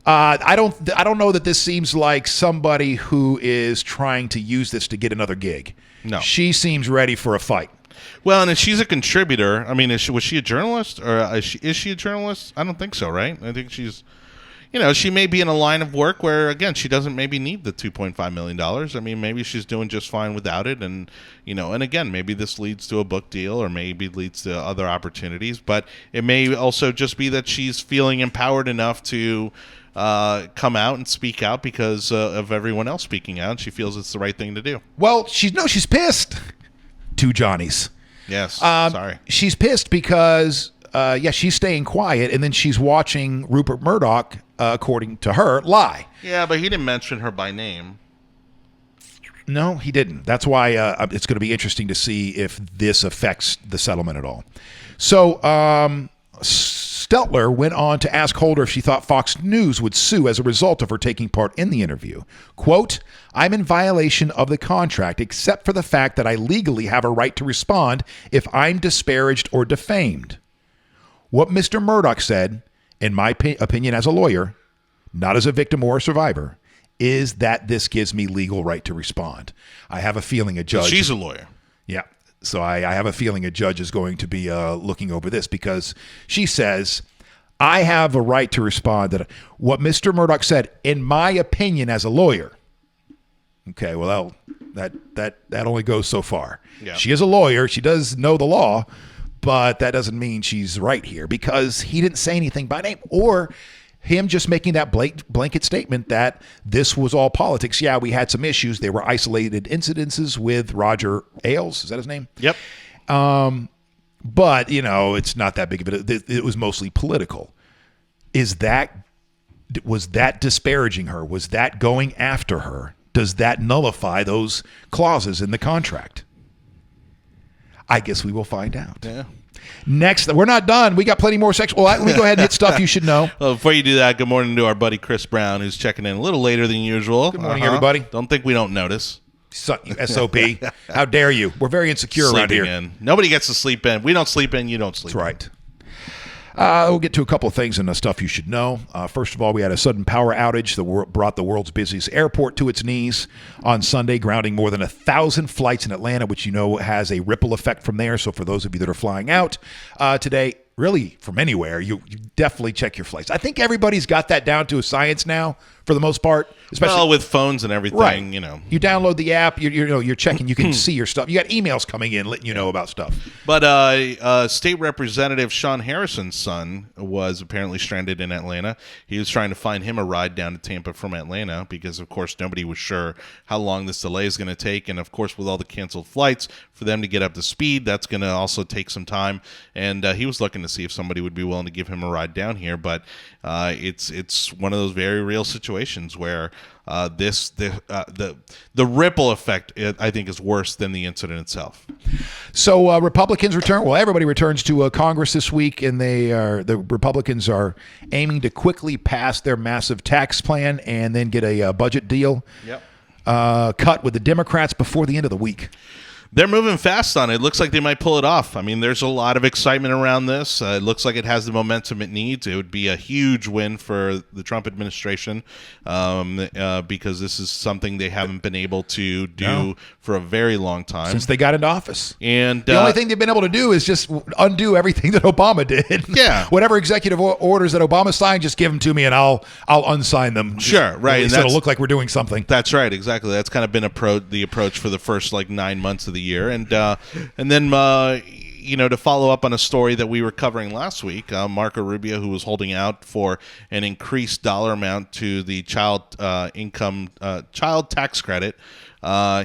I don't know that this seems like somebody who is trying to use this to get another gig. No. She seems ready for a fight. Well, and if she's a contributor, I mean, was she a journalist, or is she a journalist? I don't think so, right? I think she's, she may be in a line of work where, again, she doesn't maybe need the $2.5 million. I mean, maybe she's doing just fine without it. And, and again, maybe this leads to a book deal or maybe leads to other opportunities. But it may also just be that she's feeling empowered enough to come out and speak out because of everyone else speaking out. She feels it's the right thing to do. Well, she's pissed. Two Johnnies. Yes, sorry. She's pissed because, she's staying quiet, and then she's watching Rupert Murdoch, according to her, lie. Yeah, but he didn't mention her by name. No, he didn't. That's why it's going to be interesting to see if this affects the settlement at all. So, Steltler went on to ask Holder if she thought Fox News would sue as a result of her taking part in the interview. Quote, I'm in violation of the contract except for the fact that I legally have a right to respond if I'm disparaged or defamed. What Mr. Murdoch said, in my opinion as a lawyer, not as a victim or a survivor, is that this gives me legal right to respond. I have a feeling a judge... She's a lawyer. Yeah. So I have a feeling a judge is going to be looking over this because she says, I have a right to respond that what Mr. Murdoch said, in my opinion as a lawyer. Okay, well, that only goes so far. Yeah. She is a lawyer. She does know the law, but that doesn't mean she's right here because he didn't say anything by name or him just making that blanket statement that this was all politics. Yeah, we had some issues. They were isolated incidences with Roger Ailes. Is that his name? Yep. But, it's not that big of it. It was mostly political. Was that disparaging her? Was that going after her? Does that nullify those clauses in the contract? I guess we will find out. Yeah. Next, we're not done. We got plenty more sexual. Let me go ahead and hit stuff you should know. Well, before you do that, good morning to our buddy Chris Brown, who's checking in a little later than usual. Good morning, everybody. Don't think we don't notice. SOP. How dare you? We're very insecure around here. In. Nobody gets to sleep in. We don't sleep in. You don't sleep in. That's right. We'll get to a couple of things and the stuff you should know. First of all, we had a sudden power outage that brought the world's busiest airport to its knees on Sunday, grounding more than 1,000 flights in Atlanta, which has a ripple effect from there. So for those of you that are flying out today, really from anywhere, you definitely check your flights. I think everybody's got that down to a science now, for the most part. Especially with phones and everything, right. You download the app, you're checking, you can see your stuff. You got emails coming in letting you know about stuff. But State Representative Sean Harrison's son was apparently stranded in Atlanta. He was trying to find him a ride down to Tampa from Atlanta because, of course, nobody was sure how long this delay is going to take. And, of course, with all the canceled flights, for them to get up to speed, that's going to also take some time. And he was looking to see if somebody would be willing to give him a ride down here. But it's one of those very real situations where the ripple effect, I think, is worse than the incident itself. So Republicans return. Well, everybody returns to Congress this week, and the Republicans are aiming to quickly pass their massive tax plan and then get a budget deal cut with the Democrats before the end of the week. They're moving fast on it. It looks like they might pull it off. I mean, there's a lot of excitement around this. It looks like it has the momentum it needs. It would be a huge win for the Trump administration because this is something they haven't been able to do for a very long time. Since they got into office. And the only thing they've been able to do is just undo everything that Obama did. Yeah. Whatever executive orders that Obama signed, just give them to me and I'll unsign them. Sure, right. And it'll look like we're doing something. That's right, exactly. That's kind of been the approach for the first 9 months of the year, and then to follow up on a story that we were covering last week, Marco Rubio, who was holding out for an increased dollar amount to the child tax credit,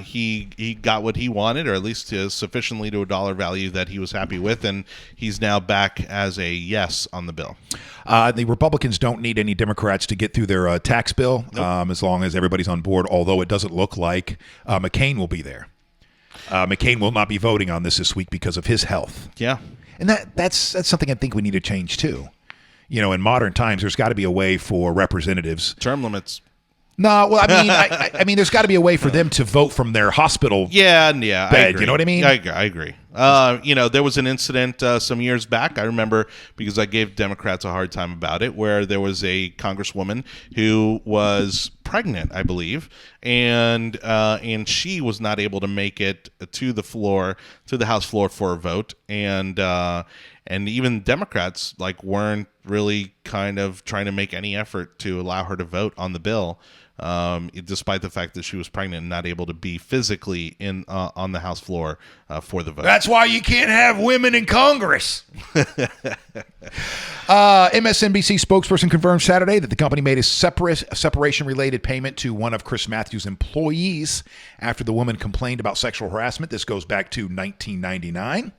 he got what he wanted, or at least sufficiently to a dollar value that he was happy with, and he's now back as a yes on the bill. The Republicans don't need any Democrats to get through their tax bill, as long as everybody's on board, although it doesn't look like McCain will be there. McCain will not be voting on this week because of his health. Yeah. And that's something I think we need to change too. In modern times, there's got to be a way for representatives. Term limits. No, well, I mean, there's got to be a way for them to vote from their hospital. Yeah, I bed. agree. You know what I mean? I agree. There was an incident some years back. I remember because I gave Democrats a hard time about it, where there was a congresswoman who was pregnant, I believe, and she was not able to make it to the House floor for a vote, and even Democrats weren't really kind of trying to make any effort to allow her to vote on the bill. Despite the fact that she was pregnant and not able to be physically on the House floor for the vote. That's why you can't have women in Congress. MSNBC spokesperson confirmed Saturday that the company made a separation-related payment to one of Chris Matthews' employees after the woman complained about sexual harassment. This goes back to 1999.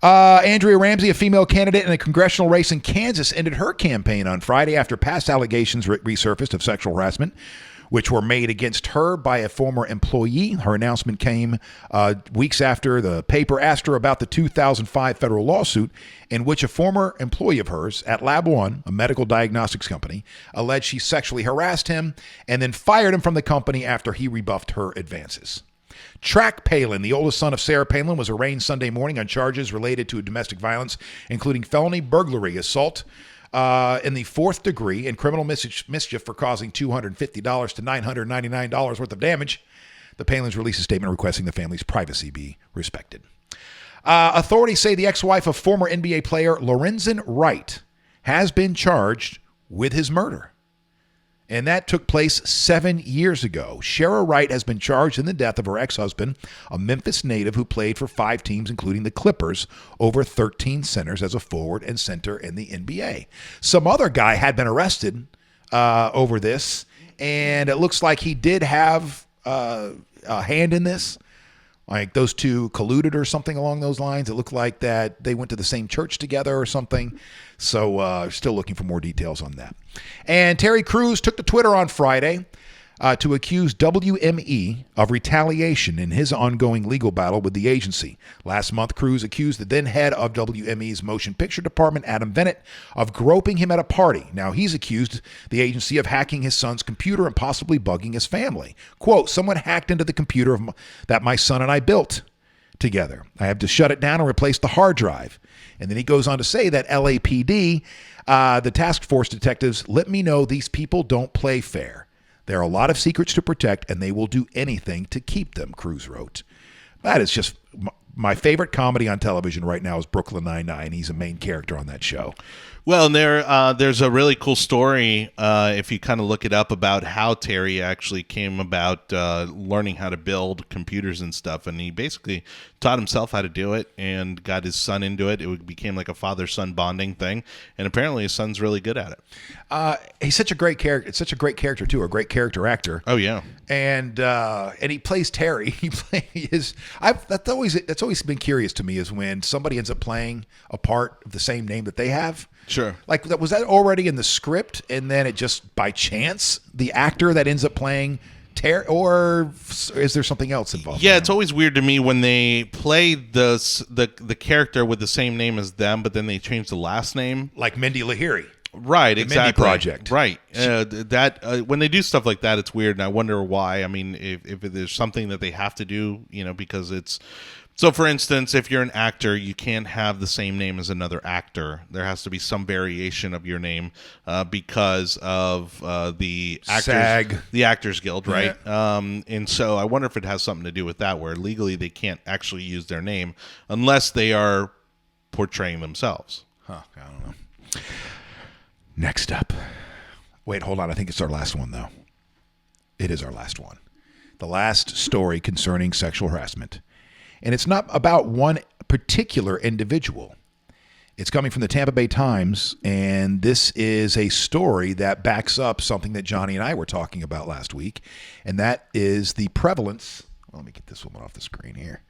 Andrea Ramsey, a female candidate in a congressional race in Kansas, ended her campaign on Friday after past allegations resurfaced of sexual harassment, which were made against her by a former employee. Her announcement came weeks after the paper asked her about the 2005 federal lawsuit in which a former employee of hers at Lab One, a medical diagnostics company, alleged she sexually harassed him and then fired him from the company after he rebuffed her advances. Track Palin, the oldest son of Sarah Palin, was arraigned Sunday morning on charges related to domestic violence, including felony burglary, assault in the fourth degree, and criminal mischief for causing $250 to $999 worth of damage. The Palins released a statement requesting the family's privacy be respected. Authorities say the ex-wife of former NBA player Lorenzen Wright has been charged with his murder. And that took place 7 years ago. Shara Wright has been charged in the death of her ex-husband, a Memphis native who played for 5 teams, including the Clippers, over 13 centers as a forward and center in the NBA. Some other guy had been arrested over this, and it looks like he did have a hand in this. Like those two colluded or something along those lines. It looked like that they went to the same church together or something. So still looking for more details on that. And Terry Crews took to Twitter on Friday to accuse WME of retaliation in his ongoing legal battle with the agency. Last month, Crews accused the then head of WME's motion picture department, Adam Bennett, of groping him at a party. Now he's accused the agency of hacking his son's computer and possibly bugging his family. Quote, someone hacked into the computer that my son and I built together. I have to shut it down and replace the hard drive. And then he goes on to say that LAPD, the task force detectives, let me know these people don't play fair. There are a lot of secrets to protect, and they will do anything to keep them, Crews wrote. That is just my favorite comedy on television right now is Brooklyn Nine-Nine. He's a main character on that show. Well, and there's a really cool story, if you kind of look it up, about how Terry actually came about learning how to build computers and stuff. And he basically taught himself how to do it and got his son into it. It became like a father-son bonding thing. And apparently his son's really good at it. He's such a great character. It's such a great character, too, a great character actor. Oh, yeah. And he plays Terry. He plays that's always been curious to me is when somebody ends up playing a part of the same name that they have. Sure. Like, was that already in the script, and then it just by chance the actor that ends up playing Terry, or is there something else involved? Yeah, it's always weird to me when they play the character with the same name as them, but then they change the last name, like Mindy Lahiri. Right, exactly. Mindy Project. Right. When they do stuff like that, it's weird, and I wonder why. I mean, if there's something that they have to do, because it's. So, for instance, if you're an actor, you can't have the same name as another actor. There has to be some variation of your name because of the Actors Guild, right? Yeah. And so I wonder if it has something to do with that, where legally they can't actually use their name unless they are portraying themselves. Huh, I don't know. Next up. Wait, hold on. I think it's our last one, though. It is our last one. The last story concerning sexual harassment. And it's not about one particular individual. It's coming from the Tampa Bay Times, and this is a story that backs up something that Johnny and I were talking about last week, and that is the prevalence. Let me get this one off the screen here.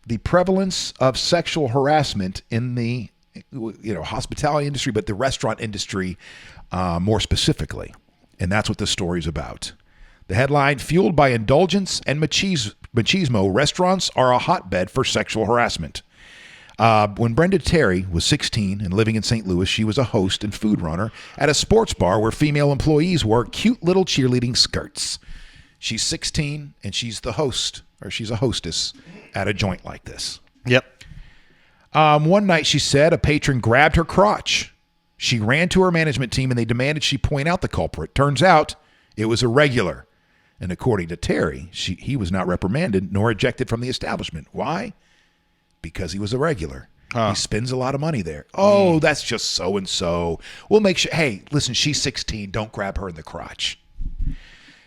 The prevalence of sexual harassment in the hospitality industry, but the restaurant industry more specifically. And that's what this story is about. The headline, fueled by indulgence and machismo, restaurants are a hotbed for sexual harassment. When Brenda Terry was 16 and living in St. Louis, she was a host and food runner at a sports bar where female employees wore cute little cheerleading skirts. She's 16 and she's the host, or she's a hostess at a joint like this. Yep. One night, she said, a patron grabbed her crotch. She ran to her management team and they demanded she point out the culprit. Turns out it was a regular. And according to Terry, he was not reprimanded nor ejected from the establishment. Why? Because he was a regular. He spends a lot of money there. Oh, that's just so-and-so. We'll make sure. Hey, listen, she's 16. Don't grab her in the crotch.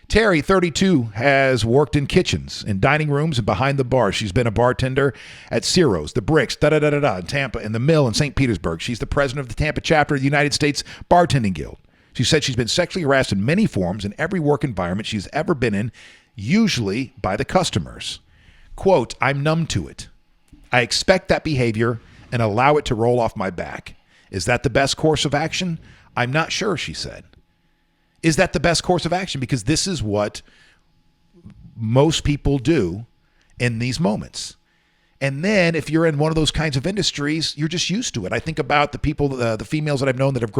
Terry, 32, has worked in kitchens, in dining rooms, and behind the bar. She's been a bartender at Ciro's, The Bricks, in Tampa, and The Mill in St. Petersburg. She's the president of the Tampa chapter of the United States Bartending Guild. She said she's been sexually harassed in many forms in every work environment she's ever been in, usually by the customers. Quote, I'm numb to it. I expect that behavior and allow it to roll off my back. Is that the best course of action? I'm not sure, she said. Is that the best course of action? Because this is what most people do in these moments. And then if you're in one of those kinds of industries, you're just used to it. I think about the people, the females that I've known that have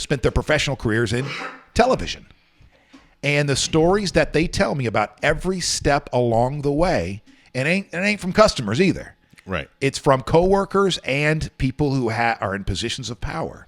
spent their professional careers in television. And the stories that they tell me about every step along the way, and it ain't from customers either. Right. It's from coworkers and people who are in positions of power.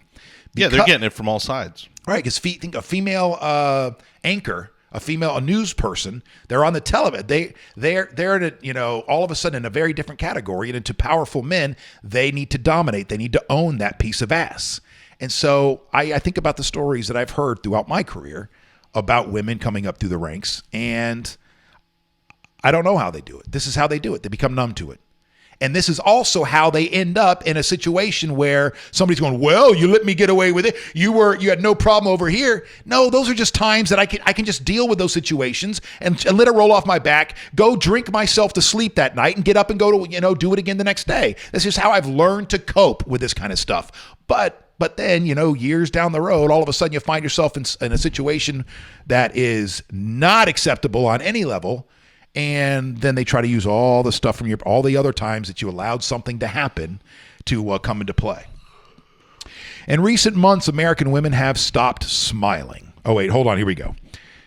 Yeah, they're getting it from all sides. Right, because think a female anchor, a news person, they're on the television. They're in all of a sudden in a very different category, and to powerful men, they need to dominate. They need to own that piece of ass. And so I think about the stories that I've heard throughout my career about women coming up through the ranks, and I don't know how they do it. This is how they do it. They become numb to it. And this is also how they end up in a situation where somebody's going, well, you let me get away with it. You had no problem over here. No, those are just times that I can just deal with those situations and let it roll off my back, go drink myself to sleep that night and get up and go to, do it again the next day. This is how I've learned to cope with this kind of stuff. But then, years down the road, all of a sudden you find yourself in a situation that is not acceptable on any level. And then they try to use all the stuff from all the other times that you allowed something to happen to come into play. In recent months, American women have stopped smiling. Oh, wait, hold on. Here we go.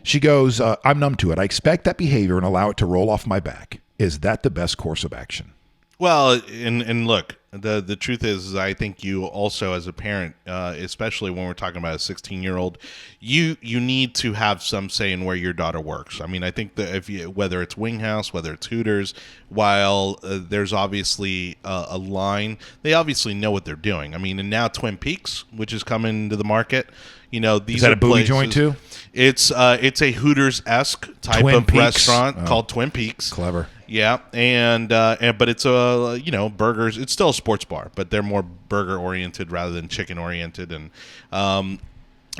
She goes, I'm numb to it. I expect that behavior and allow it to roll off my back. Is that the best course of action? Well, and look, the truth is I think you also as a parent, especially when we're talking about a 16-year-old, you need to have some say in where your daughter works. I mean, I think that whether it's Winghouse, whether it's Hooters, while there's obviously a line, they obviously know what they're doing. I mean, and now Twin Peaks, which is coming to the market, these is that are a booty places, joint too? It's a Hooters-esque type Twin of Peaks? restaurant called Twin Peaks. Clever. Yeah, and but it's burgers. It's still a sports bar, but they're more burger oriented rather than chicken oriented, and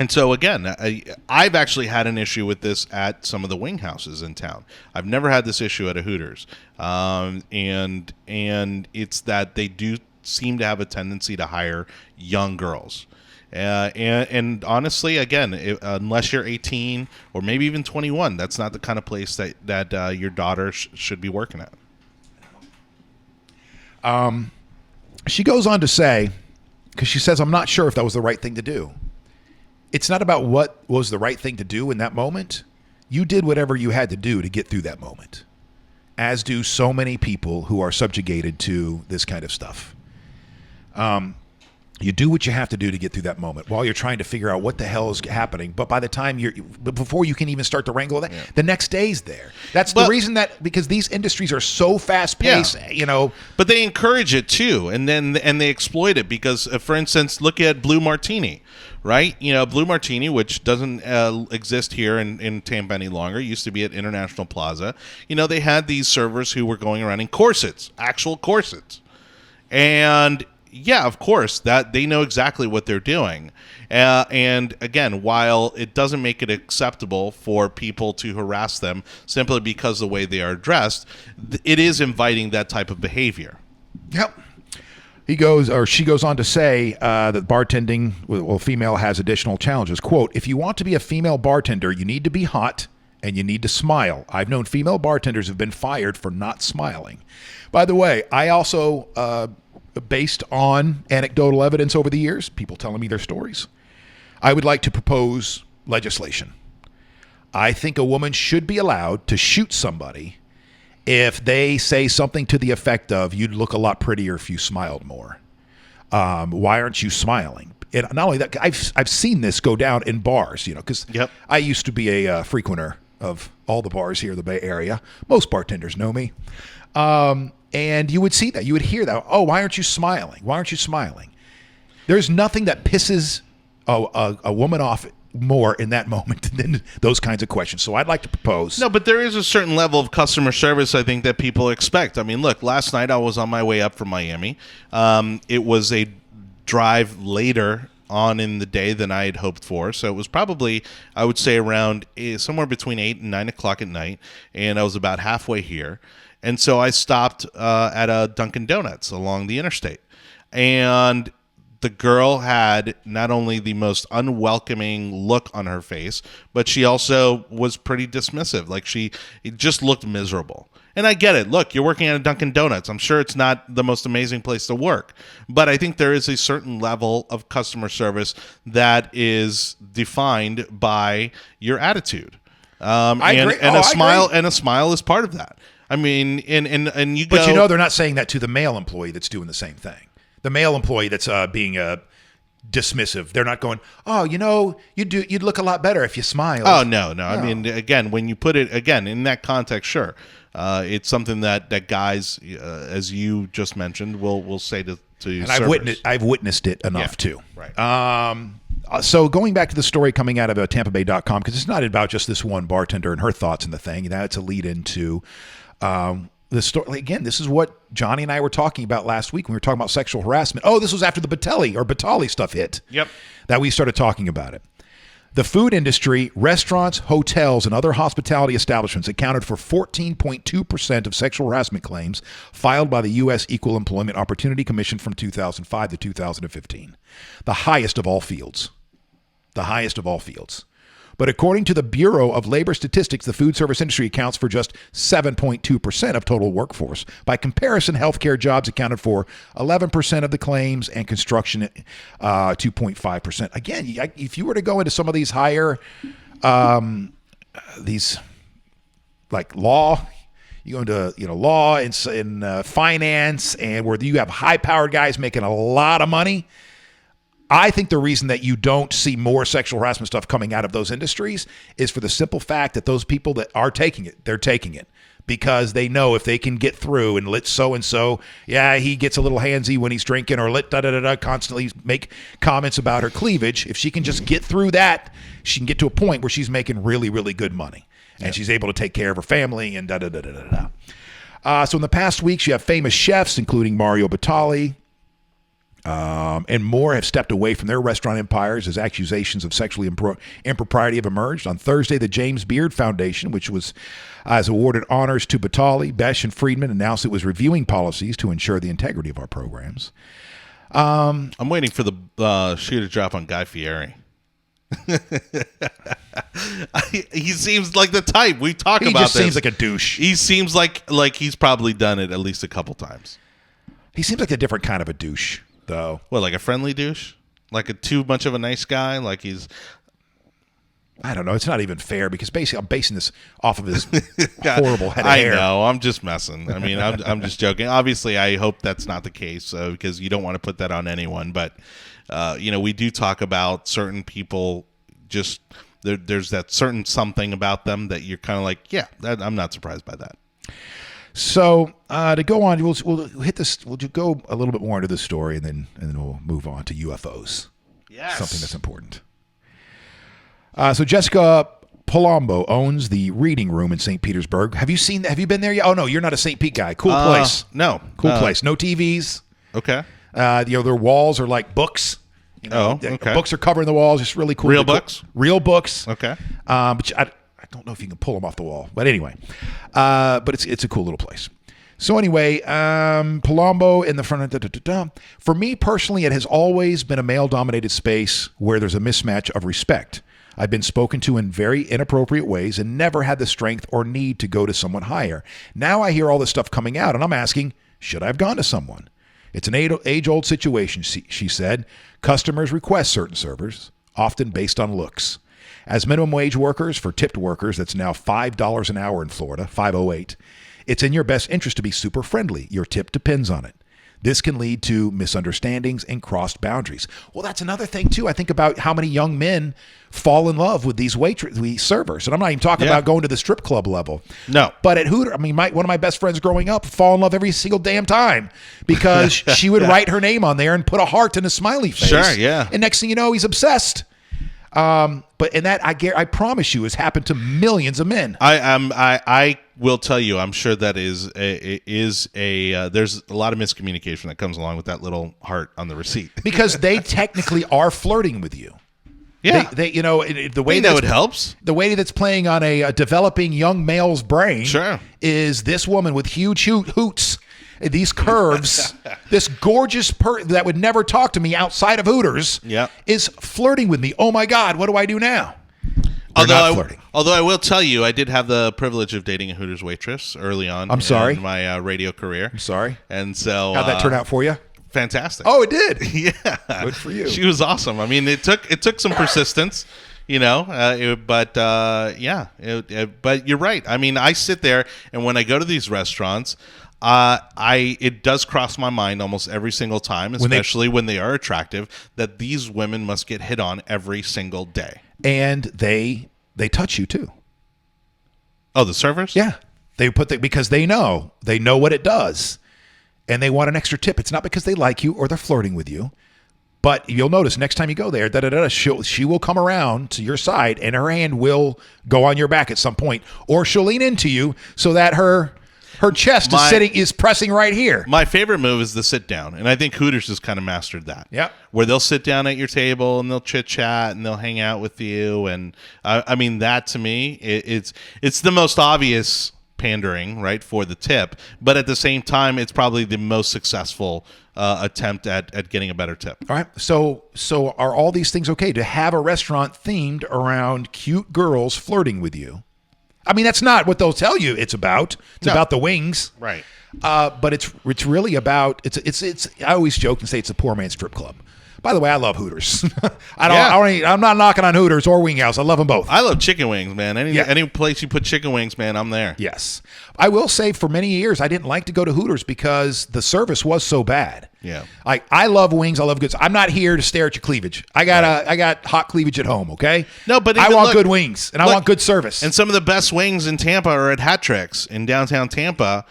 so again, I've actually had an issue with this at some of the wing houses in town. I've never had this issue at a Hooters, and it's that they do seem to have a tendency to hire young girls. And honestly, again, unless you're 18 or maybe even 21, that's not the kind of place that your daughter should be working at. She goes on to say, because she says, I'm not sure if that was the right thing to do. It's not about what was the right thing to do in that moment. You did whatever you had to do to get through that moment, as do so many people who are subjugated to this kind of stuff. You do what you have to do to get through that moment while you're trying to figure out what the hell is happening. But by the time before you can even start to wrangle that, the next day's there. That's the reason because these industries are so fast paced, But they encourage it too, and they exploit it because, for instance, look at Blue Martini, right? Blue Martini, which doesn't exist here in Tampa any longer, used to be at International Plaza. They had these servers who were going around in corsets, actual corsets, and yeah, of course, that they know exactly what they're doing. And again, while it doesn't make it acceptable for people to harass them simply because of the way they are dressed, it is inviting that type of behavior. Yep. She goes on to say that bartending, female has additional challenges. Quote, if you want to be a female bartender, you need to be hot and you need to smile. I've known female bartenders have been fired for not smiling. By the way, I also... based on anecdotal evidence over the years, people telling me their stories, I would like to propose legislation. I think a woman should be allowed to shoot somebody if they say something to the effect of, "You'd look a lot prettier if you smiled more. Why aren't you smiling?" And not only that, I've seen this go down in bars, because I used to be a frequenter of all the bars here in the Bay Area. Most bartenders know me. And you would see that. You would hear that. "Oh, why aren't you smiling? Why aren't you smiling?" There's nothing that pisses a woman off more in that moment than those kinds of questions. So I'd like to propose. No, but there is a certain level of customer service I think that people expect. I mean, look, last night I was on my way up from Miami. It was a drive later on in the day than I had hoped for. So it was probably, I would say, around somewhere between 8 and 9 o'clock at night. And I was about halfway here. And so I stopped at a Dunkin' Donuts along the interstate. And the girl had not only the most unwelcoming look on her face, but she also was pretty dismissive. Like it just looked miserable. And I get it. Look, you're working at a Dunkin' Donuts. I'm sure it's not the most amazing place to work. But I think there is a certain level of customer service that is defined by your attitude. I agree. And a smile is part of that. I mean, and you go. But they're not saying that to the male employee that's doing the same thing. The male employee that's being dismissive, they're not going, "Oh, you'd look a lot better if you smiled." Oh, no. I mean, again, when you put it in that context, sure, it's something that guys, as you just mentioned, will say to and servers. I've witnessed it enough too. Right. So going back to the story coming out of TampaBay.com, because it's not about just this one bartender and her thoughts in the thing. It's a lead into. The story again. This is what Johnny and I were talking about last week when we were talking about sexual harassment. Oh, this was after the Batali stuff hit. Yep. That we started talking about it. The food industry, restaurants, hotels, and other hospitality establishments accounted for 14.2% of sexual harassment claims filed by the U.S. Equal Employment Opportunity Commission from 2005 to 2015. The highest of all fields. But according to the Bureau of Labor Statistics, the food service industry accounts for just 7.2% of total workforce. By comparison, healthcare jobs accounted for 11% of the claims and construction 2.5%. Again, if you were to go into some of these higher, these like law, you go into law and finance, and where you have high-powered guys making a lot of money. I think the reason that you don't see more sexual harassment stuff coming out of those industries is for the simple fact that those people that are taking it, they're taking it because they know if they can get through and let so-and-so, he gets a little handsy when he's drinking, or let constantly make comments about her cleavage. If she can just get through that, she can get to a point where she's making really, really good money. And she's able to take care of her family and So in the past weeks, you have famous chefs, including Mario Batali, and more have stepped away from their restaurant empires as accusations of sexual impropriety have emerged. On Thursday, the James Beard Foundation, which has awarded honors to Batali, Besh, and Friedman, announced it was reviewing policies to ensure the integrity of our programs. I'm waiting for the shoe to drop on Guy Fieri. He seems like the type. We talk about this. He just seems like a douche. He seems like he's probably done it at least a couple times. He seems like a different kind of a douche. Though, what, like a friendly douche, like a too much of a nice guy, like he's. I don't know. It's not even fair because basically I'm basing this off of his horrible head of hair. I know. I'm just messing. I mean, I'm just joking. Obviously, I hope that's not the case because you don't want to put that on anyone. But we do talk about certain people. Just there's that certain something about them that you're kind of like, I'm not surprised by that. So to go on, we'll hit this. We'll go a little bit more into this story, and then we'll move on to UFOs. Yes, something that's important. So Jessica Palombo owns the Reading Room in St. Petersburg. Have you seen that? Have you been there yet? Oh no, you're not a St. Pete guy. Cool place. No, cool place. No TVs. Okay. Their walls are like books. Okay. Books are covering the walls. Just really cool. Real books. Real books. Okay. But I don't know if you can pull them off the wall, but anyway, but it's a cool little place. So anyway, Palombo in the front. For me personally, it has always been a male-dominated space where there's a mismatch of respect. I've been spoken to in very inappropriate ways and never had the strength or need to go to someone higher. Now I hear all this stuff coming out, and I'm asking, should I have gone to someone? It's an age-old situation, she said. Customers request certain servers, often based on looks. As minimum wage workers for tipped workers, that's now $5 an hour in Florida, $5.08. It's in your best interest to be super friendly. Your tip depends on it. This can lead to misunderstandings and crossed boundaries. Well, that's another thing, too. I think about how many young men fall in love with these servers. And I'm not even talking about going to the strip club level. No. But at Hooters, one of my best friends growing up fall in love every single damn time because she would write her name on there and put a heart and a smiley face. Sure, yeah. And next thing you know, he's obsessed. I promise you, has happened to millions of men. I will tell you, I'm sure that is there's a lot of miscommunication that comes along with that little heart on the receipt because they technically are flirting with you. Yeah, the way it helps. The way that's playing on a developing young male's brain, sure, is this woman with huge hoots. These curves, this gorgeous that would never talk to me outside of Hooters, is flirting with me. Oh my God, what do I do now? Although I will tell you, I did have the privilege of dating a Hooters waitress early on. In my radio career. I'm sorry. And so, how'd that turn out for you? Fantastic. Oh, it did. Yeah, good for you. She was awesome. I mean, it took some persistence. But you're right. I mean, I sit there, and when I go to these restaurants, it does cross my mind almost every single time, especially when they are attractive, that these women must get hit on every single day. And they touch you too. Oh, the servers? Yeah, because they know what it does, and they want an extra tip. It's not because they like you or they're flirting with you. But you'll notice next time you go there, she will come around to your side, and her hand will go on your back at some point, or she'll lean into you so that her chest is pressing right here. My favorite move is the sit down, and I think Hooters has kind of mastered that. Yeah, where they'll sit down at your table and they'll chit chat and they'll hang out with you, and I mean that to me, it's the most obvious pandering, right, for the tip, but at the same time, it's probably the most successful attempt at getting a better tip. All right, so are all these things okay to have a restaurant themed around cute girls flirting with you? I mean, that's not what they'll tell you it's about. It's about the wings. Right. But it's really about it's I always joke and say it's a poor man's strip club. By the way, I love Hooters. I'm not knocking on Hooters or Wing House. I love them both. I love chicken wings, man. Any place you put chicken wings, man, I'm there. Yes. I will say for many years I didn't like to go to Hooters because the service was so bad. Yeah. I love wings. I love goods. I'm not here to stare at your cleavage. I got hot cleavage at home, okay? No, but I want good wings and I want good service. And some of the best wings in Tampa are at Hat Tricks in downtown Tampa.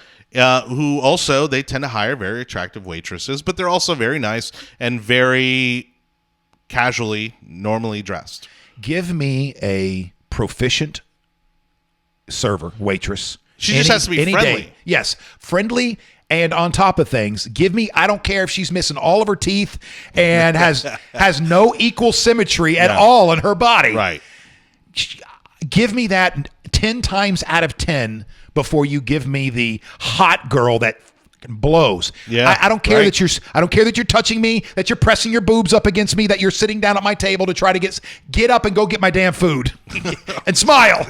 Who also, they tend to hire very attractive waitresses, but they're also very nice and very casually, normally dressed. Give me a proficient waitress. She just has to be friendly. Day. Yes, friendly, and on top of things, I don't care if she's missing all of her teeth and has no equal symmetry at all in her body. Right. Give me that 10 times out of 10 before you give me the hot girl that blows. Yeah, I don't care that you're touching me, that you're pressing your boobs up against me, that you're sitting down at my table to try to get up and go get my damn food and smile.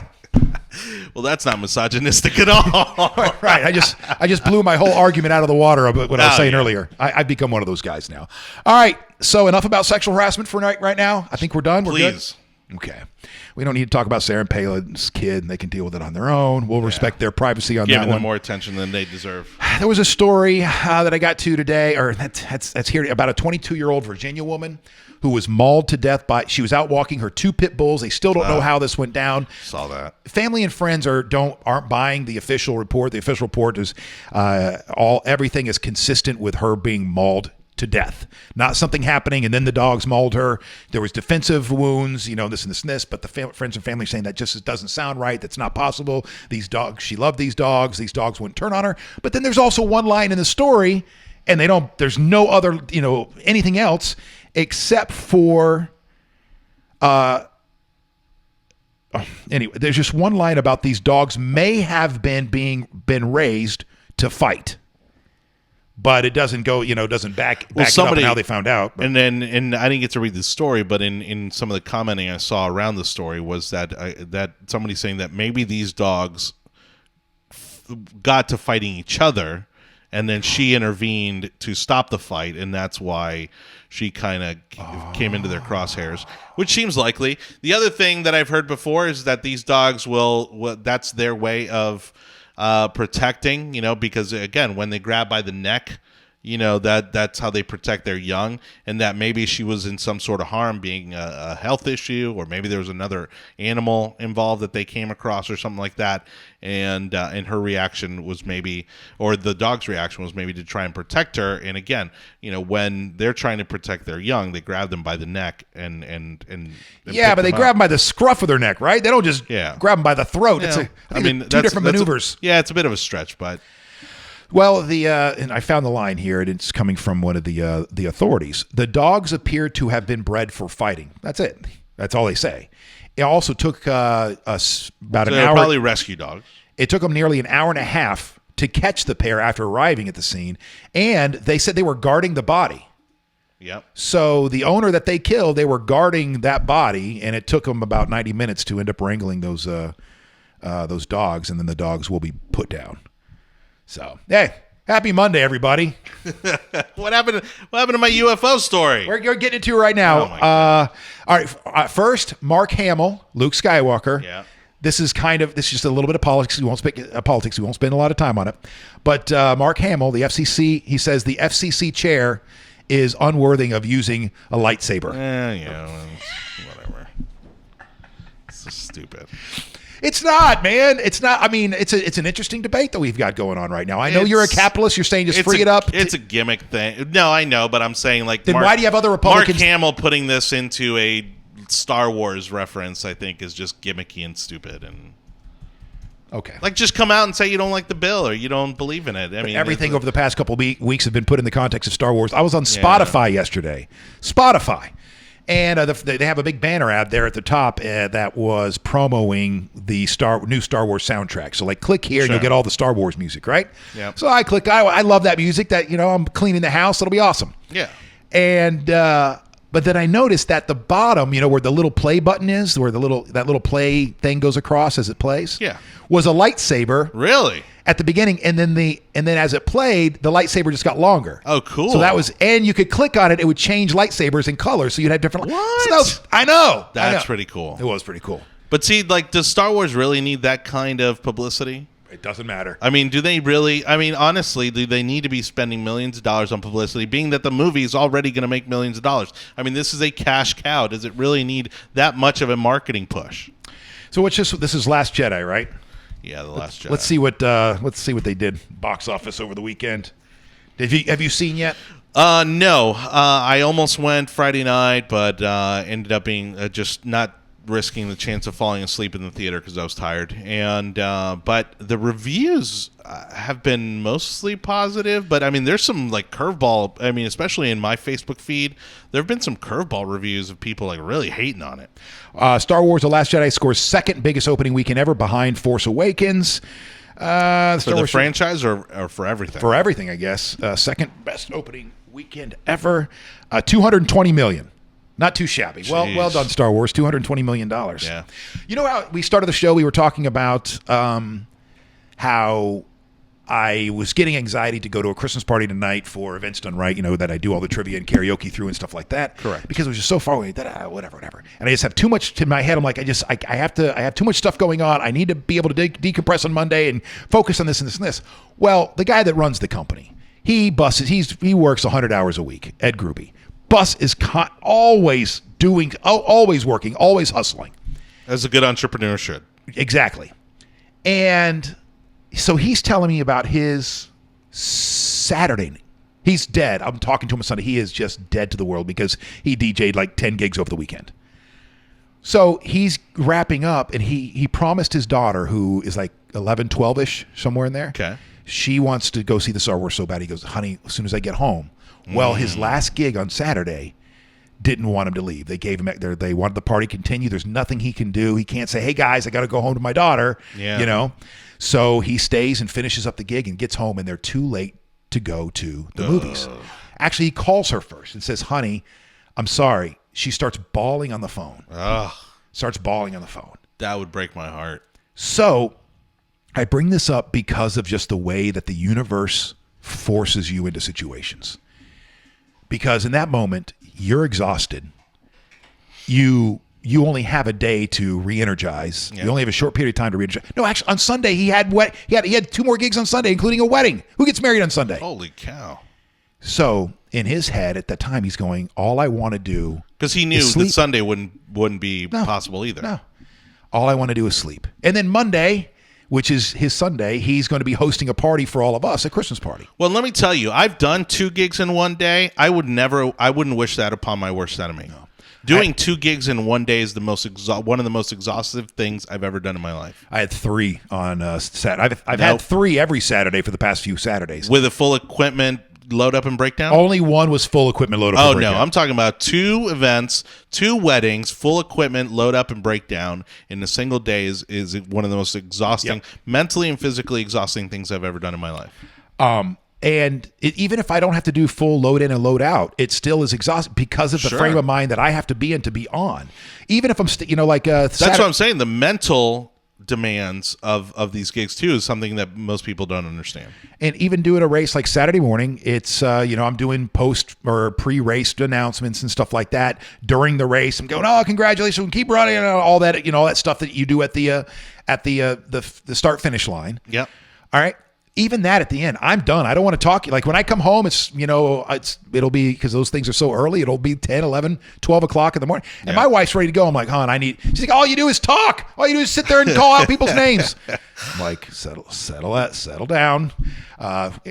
Well, that's not misogynistic at all. Right. I just blew my whole argument out of the water about what I was saying earlier. I've become one of those guys now. All right. So enough about sexual harassment for right now. I think we're done. We're Please. Good. Okay. We don't need to talk about Sarah and Palin's kid, and they can deal with it on their own. We'll respect their privacy on that one. Giving them more attention than they deserve. There was a story that I got to today, or that's here, about a 22-year-old Virginia woman who was mauled to death she was out walking her 2 pit bulls. They still don't know how this went down. Saw that. Family and friends aren't buying the official report. The official report is everything is consistent with her being mauled to death, not something happening and then the dogs mauled her. There was defensive wounds, this and this and this, but the friends and family saying that just doesn't sound right. That's not possible. These dogs, she loved these dogs. These dogs wouldn't turn on her. But then there's also one line in the story, and there's no other, anything else except for, anyway, there's just one line about these dogs may have been raised to fight. But it doesn't go, doesn't back it up on how they found out. But. And I didn't get to read the story, but in some of the commenting I saw around the story was that somebody saying that maybe these dogs got to fighting each other, and then she intervened to stop the fight, and that's why she kind of came into their crosshairs, which seems likely. The other thing that I've heard before is that these dogs will that's their way of protecting, because again, when they grab by the neck, that's how they protect their young, and that maybe she was in some sort of harm, being a health issue, or maybe there was another animal involved that they came across or something like that, and her reaction was maybe, or the dog's reaction was maybe to try and protect her. And again, when they're trying to protect their young, they grab them by the neck and yeah, but they grab them by the scruff of their neck, right? They don't just grab them by the throat. I think two different maneuvers. It's a bit of a stretch, but. Well, and I found the line here, and it's coming from one of the authorities. The dogs appear to have been bred for fighting. That's it. That's all they say. It also took us about an hour. Probably rescue dogs. It took them nearly an hour and a half to catch the pair after arriving at the scene, and they said they were guarding the body. Yep. So the owner that they killed, they were guarding that body, and it took them about 90 minutes to end up wrangling those dogs, and then the dogs will be put down. So, hey, happy Monday, everybody. What happened to my UFO story? We're getting into it right now. Oh all right. First, Mark Hamill, Luke Skywalker. Yeah. This is just a little bit of politics. We won't spend a lot of time on it. But Mark Hamill, the FCC, he says the FCC chair is unworthy of using a lightsaber. Whatever. It's so stupid. It's not, man. It's not. I mean, it's an interesting debate that we've got going on right now. I know you're a capitalist. You're saying just free it up. It's a gimmick thing. No, I know, but I'm saying then why do you have other Republicans? Mark Hamill putting this into a Star Wars reference, I think, is just gimmicky and stupid. And okay, just come out and say you don't like the bill or you don't believe in it. I mean, everything over the past couple weeks have been put in the context of Star Wars. I was on Spotify yesterday. Spotify. And they have a big banner ad there at the top that was promoting the new Star Wars soundtrack. So, click here and you'll get all the Star Wars music, right? Yeah. So I click. I love that music. That I'm cleaning the house. It'll be awesome. Yeah. And but then I noticed that the bottom, where the little play button is, where that little play thing goes across as it plays, was a lightsaber. Really? At the beginning, and then as it played, the lightsaber just got longer. Oh, cool! So and you could click on it; it would change lightsabers in color, so you'd have different. What? So I know. That's pretty cool. It was pretty cool. But see, does Star Wars really need that kind of publicity? It doesn't matter. I mean, do they really? I mean, honestly, do they need to be spending millions of dollars on publicity, being that the movie is already going to make millions of dollars? I mean, this is a cash cow. Does it really need that much of a marketing push? So this is Last Jedi, right? Yeah, The Last Jedi. Let's see what they did box office over the weekend. Have you seen yet? No. I almost went Friday night, but ended up being just not risking the chance of falling asleep in the theater because I was tired. And but the reviews have been mostly positive. But I mean, there's some curveball. I mean, especially in my Facebook feed, there have been some curveball reviews of people really hating on it. Star Wars: The Last Jedi scores second biggest opening weekend ever, behind Force Awakens. For the franchise or for everything? For everything, I guess. Second best opening weekend ever. $220 million. Not too shabby. Jeez. Well done, Star Wars. $220 million. Yeah. You know how we started the show? We were talking about how I was getting anxiety to go to a Christmas party tonight for Events Done Right, that I do all the trivia and karaoke through and stuff like that. Correct. Because it was just so far away that whatever. And I just have too much in my head. I'm like, I have too much stuff going on. I need to be able to decompress on Monday and focus on this and this and this. Well, the guy that runs the company, he works 100 hours a week, Ed Gruby. Bus is always working, always hustling. As a good entrepreneur should. Exactly. And so he's telling me about his Saturday. He's dead. I'm talking to him on Sunday. He is just dead to the world because he DJ'd 10 gigs over the weekend. So he's wrapping up, and he promised his daughter, who is 11, 12-ish, somewhere in there. Okay. She wants to go see the Star Wars so bad. He goes, honey, as soon as I get home. Well, his last gig on Saturday didn't want him to leave. They gave him. They wanted the party to continue. There's nothing he can do. He can't say, "Hey guys, I got to go home to my daughter." Yeah. So he stays and finishes up the gig and gets home, and they're too late to go to the movies. Actually, he calls her first and says, "Honey, I'm sorry." She starts bawling on the phone. Starts bawling on the phone. That would break my heart. So I bring this up because of just the way that the universe forces you into situations. Because in that moment, you're exhausted. You you only have a day to re-energize. Yeah. You only have a short period of time to re-energize. No, actually, on Sunday he had 2 more gigs on Sunday, including a wedding. Who gets married on Sunday? Holy cow! So in his head at that time, he's going, all I want to do, because he knew that Sunday wouldn't be possible either. No, all I want to do is sleep. And then Monday, which is his Sunday, he's going to be hosting a party for all of us, a Christmas party. Well, let me tell you, I've done 2 gigs in one day. I wouldn't wish that upon my worst enemy. No. Doing 2 gigs in one day is one of the most exhaustive things I've ever done in my life. I had 3 on Saturday. I've had 3 every Saturday for the past few Saturdays. With a full equipment load up and breakdown? Only one was full equipment load up and breakdown. Oh, no. I'm talking about 2 events, 2 weddings, full equipment load up and breakdown in a single day is one of the most exhausting, mentally and physically exhausting things I've ever done in my life. And even if I don't have to do full load in and load out, it still is exhausting because of the frame of mind that I have to be in to be on. Even if I'm, that's what I'm saying. The mental demands of these gigs too is something that most people don't understand. And even doing a race like Saturday morning, it's I'm doing post or pre-race announcements and stuff like that during the race. I'm going, oh, congratulations, keep running, and all that, all that stuff that you do at the start finish line. Yep. All right. Even that at the end, I'm done. I don't want to talk. Like when I come home, it'll be, because those things are so early, it'll be 10, 11, 12 o'clock in the morning. And my wife's ready to go. I'm like, hon, she's like, all you do is talk. All you do is sit there and call out people's names. I'm like, settle down.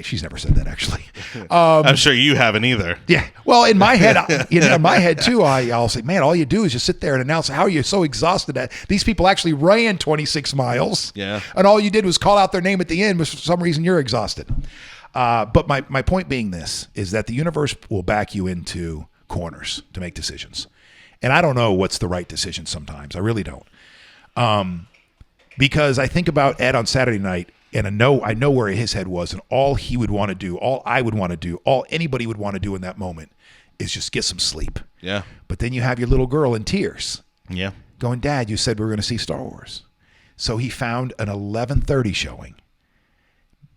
She's never said that, actually. I'm sure you haven't either. Yeah. Well, in my head, in my head too, I'll say, man, all you do is just sit there and announce how you're so exhausted that these people actually ran 26 miles. Yeah. And all you did was call out their name at the end, but for some reason you're exhausted. But my point being this is that the universe will back you into corners to make decisions. And I don't know what's the right decision sometimes. I really don't. Because I think about Ed on Saturday night, and I know where his head was, and all he would want to do, all I would want to do, all anybody would want to do in that moment is just get some sleep. Yeah. But then you have your little girl in tears. Yeah. Going, Dad, you said we were going to see Star Wars. So he found an 11:30 showing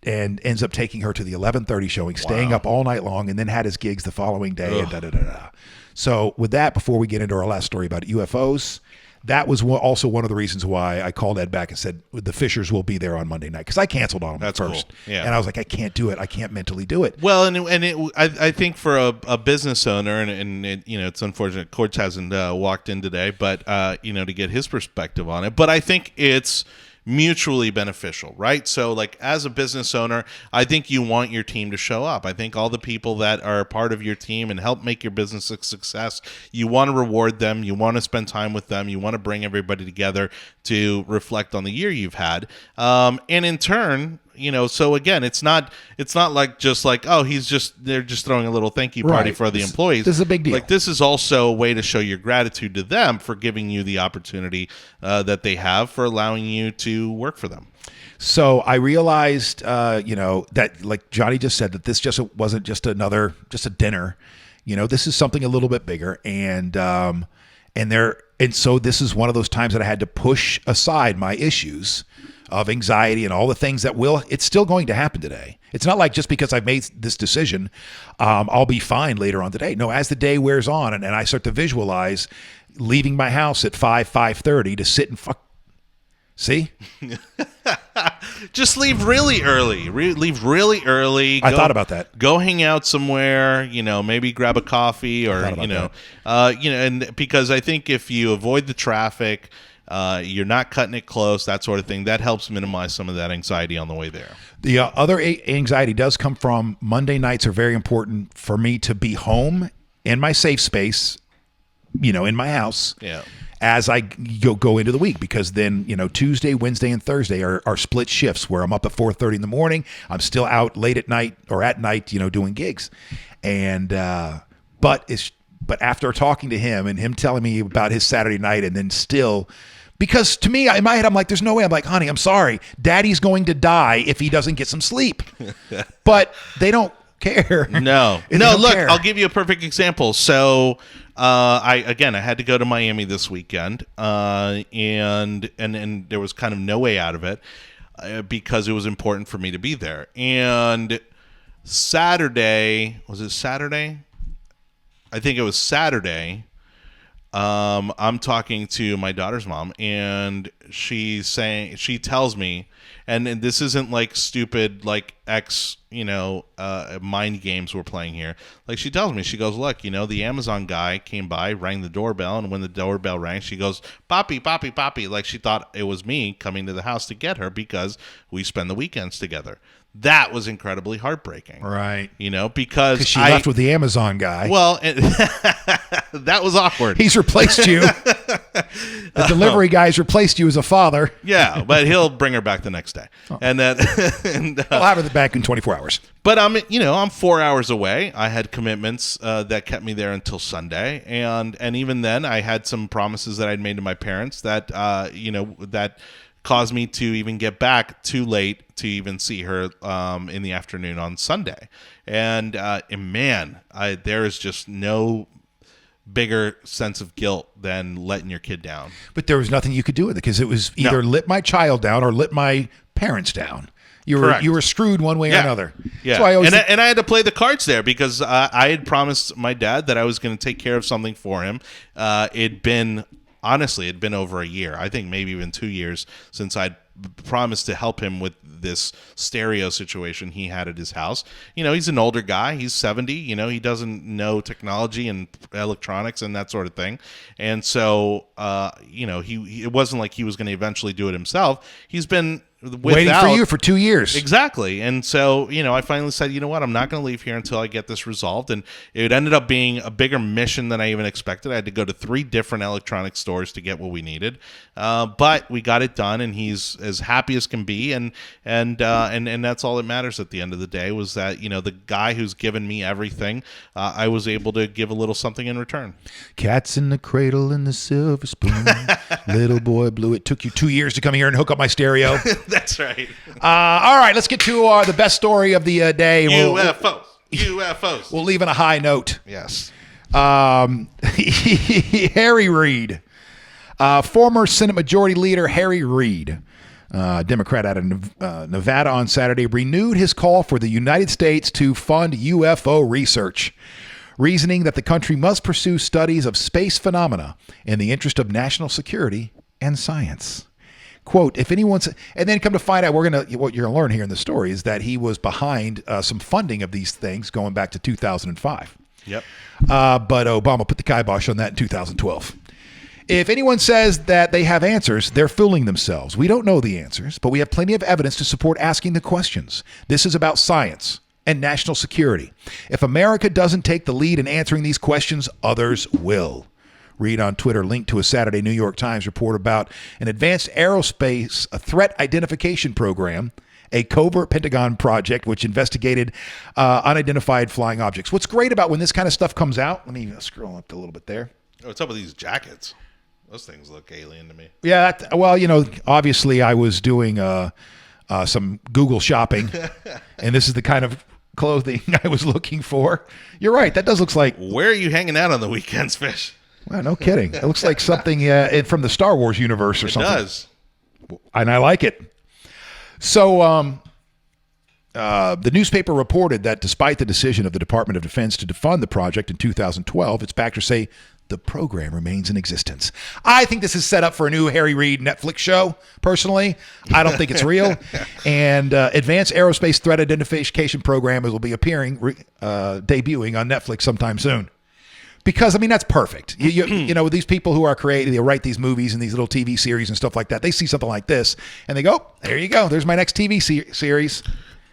and ends up taking her to the 11:30 showing, staying up all night long, and then had his gigs the following day. And So with that, before we get into our last story about UFOs, that was also one of the reasons why I called Ed back and said the Fishers will be there on Monday night, because I canceled on them That's first. Cool. Yeah. And I was like, I can't do it. I can't mentally do it. Well, I think for a business owner, and it's unfortunate Coach hasn't walked in today, but to get his perspective on it. But I think it's mutually beneficial, right? So like as a business owner, I think you want your team to show up. I think all the people that are part of your team and help make your business a success, you want to reward them, you want to spend time with them, you want to bring everybody together to reflect on the year you've had. And in turn, so again, it's not like just like, oh, they're just throwing a little thank you party for the employees. This is a big deal. Like this is also a way to show your gratitude to them for giving you the opportunity that they have for allowing you to work for them. So I realized, that like Johnny just said, that this just wasn't just a dinner. This is something a little bit bigger, and so this is one of those times that I had to push aside my issues of anxiety and all the things that it's still going to happen today. It's not like just because I've made this decision, I'll be fine later on today. No, as the day wears on and I start to visualize leaving my house at 5:30 to sit and see? Just leave really early. Leave really early. I thought about that. Go hang out somewhere, maybe grab a coffee or, and because I think if you avoid the traffic, you're not cutting it close, that sort of thing. That helps minimize some of that anxiety on the way there. The other anxiety does come from Monday nights are very important for me to be home in my safe space, in my house. Yeah. As I go into the week, because then, Tuesday, Wednesday, and Thursday are split shifts where I'm up at 4:30 in the morning. I'm still out late at night or at night, doing gigs. And, but after talking to him and him telling me about his Saturday night, and then still, because to me, in my head, I'm like, there's no way. I'm like, honey, I'm sorry. Daddy's going to die if he doesn't get some sleep. But they don't care. No, look, care. I'll give you a perfect example. So, I had to go to Miami this weekend, and there was kind of no way out of it because it was important for me to be there. And Saturday, was it Saturday? I think it was Saturday. I'm talking to my daughter's mom, and she tells me, and this isn't like stupid like mind games we're playing here. Like, she tells me, she goes, look, the Amazon guy came by, rang the doorbell, and when the doorbell rang, she goes, Papi, Papi, Papi, like she thought it was me coming to the house to get her because we spend the weekends together. That was incredibly heartbreaking. Right. Because she left with the Amazon guy. Well, that was awkward. He's replaced you. The delivery guy's replaced you as a father. Yeah, but he'll bring her back the next day. Oh. And then I'll have her back in 24 hours. But I'm 4 hours away. I had commitments that kept me there until Sunday, and even then, I had some promises that I'd made to my parents that that caused me to even get back too late to even see her in the afternoon on Sunday. And man, there is just no bigger sense of guilt than letting your kid down. But there was nothing you could do with it because it was either let my child down or let my parents down. You were screwed one way or another. Yeah, and I had to play the cards there because I had promised my dad that I was going to take care of something for him. It'd been over a year. I think maybe even 2 years since I'd promised to help him with this stereo situation he had at his house. He's an older guy. He's 70. He doesn't know technology and electronics and that sort of thing. And so, it wasn't like he was going to eventually do it himself. He's been waiting for you for 2 years. Exactly. And so, I finally said, you know what, I'm not going to leave here until I get this resolved. And it ended up being a bigger mission than I even expected. I had to go to 3 different electronic stores to get what we needed. But we got it done, and he's as happy as can be. And that's all that matters at the end of the day, was that, the guy who's given me everything, I was able to give a little something in return. Cats in the cradle and the silver spoon. Little boy blue. It took you 2 years to come here and hook up my stereo. That's right. All right, let's get to the best story of the day. UFOs. We'll leave on a high note. Yes. Harry Reid. Former Senate Majority Leader Harry Reid, Democrat out of Nevada, on Saturday renewed his call for the United States to fund UFO research, reasoning that the country must pursue studies of space phenomena in the interest of national security and science. Quote, if anyone's, and then come to find out, what you're going to learn here in the story is that he was behind some funding of these things going back to 2005. Yep. But Obama put the kibosh on that in 2012. If anyone says that they have answers, they're fooling themselves. We don't know the answers, but we have plenty of evidence to support asking the questions. This is about science and national security. If America doesn't take the lead in answering these questions, others will. Read on Twitter, linked to a Saturday New York Times report about an advanced aerospace threat identification program, a covert Pentagon project which investigated unidentified flying objects. What's great about when this kind of stuff comes out, let me scroll up a little bit there. Oh, what's up with these jackets? Those things look alien to me. Yeah, obviously I was doing some Google shopping, and this is the kind of clothing I was looking for. You're right, that does look like... Where are you hanging out on the weekends, Fish? Well, no kidding. It looks like something from the Star Wars universe or something. It does. And I like it. So the newspaper reported that despite the decision of the Department of Defense to defund the project in 2012, its backers say the program remains in existence. I think this is set up for a new Harry Reid Netflix show, personally. I don't think it's real. And Advanced Aerospace Threat Identification Program will be debuting on Netflix sometime soon. Because, that's perfect. With these people who are creating, they write these movies and these little TV series and stuff like that. They see something like this and they go, there you go. There's my next TV series.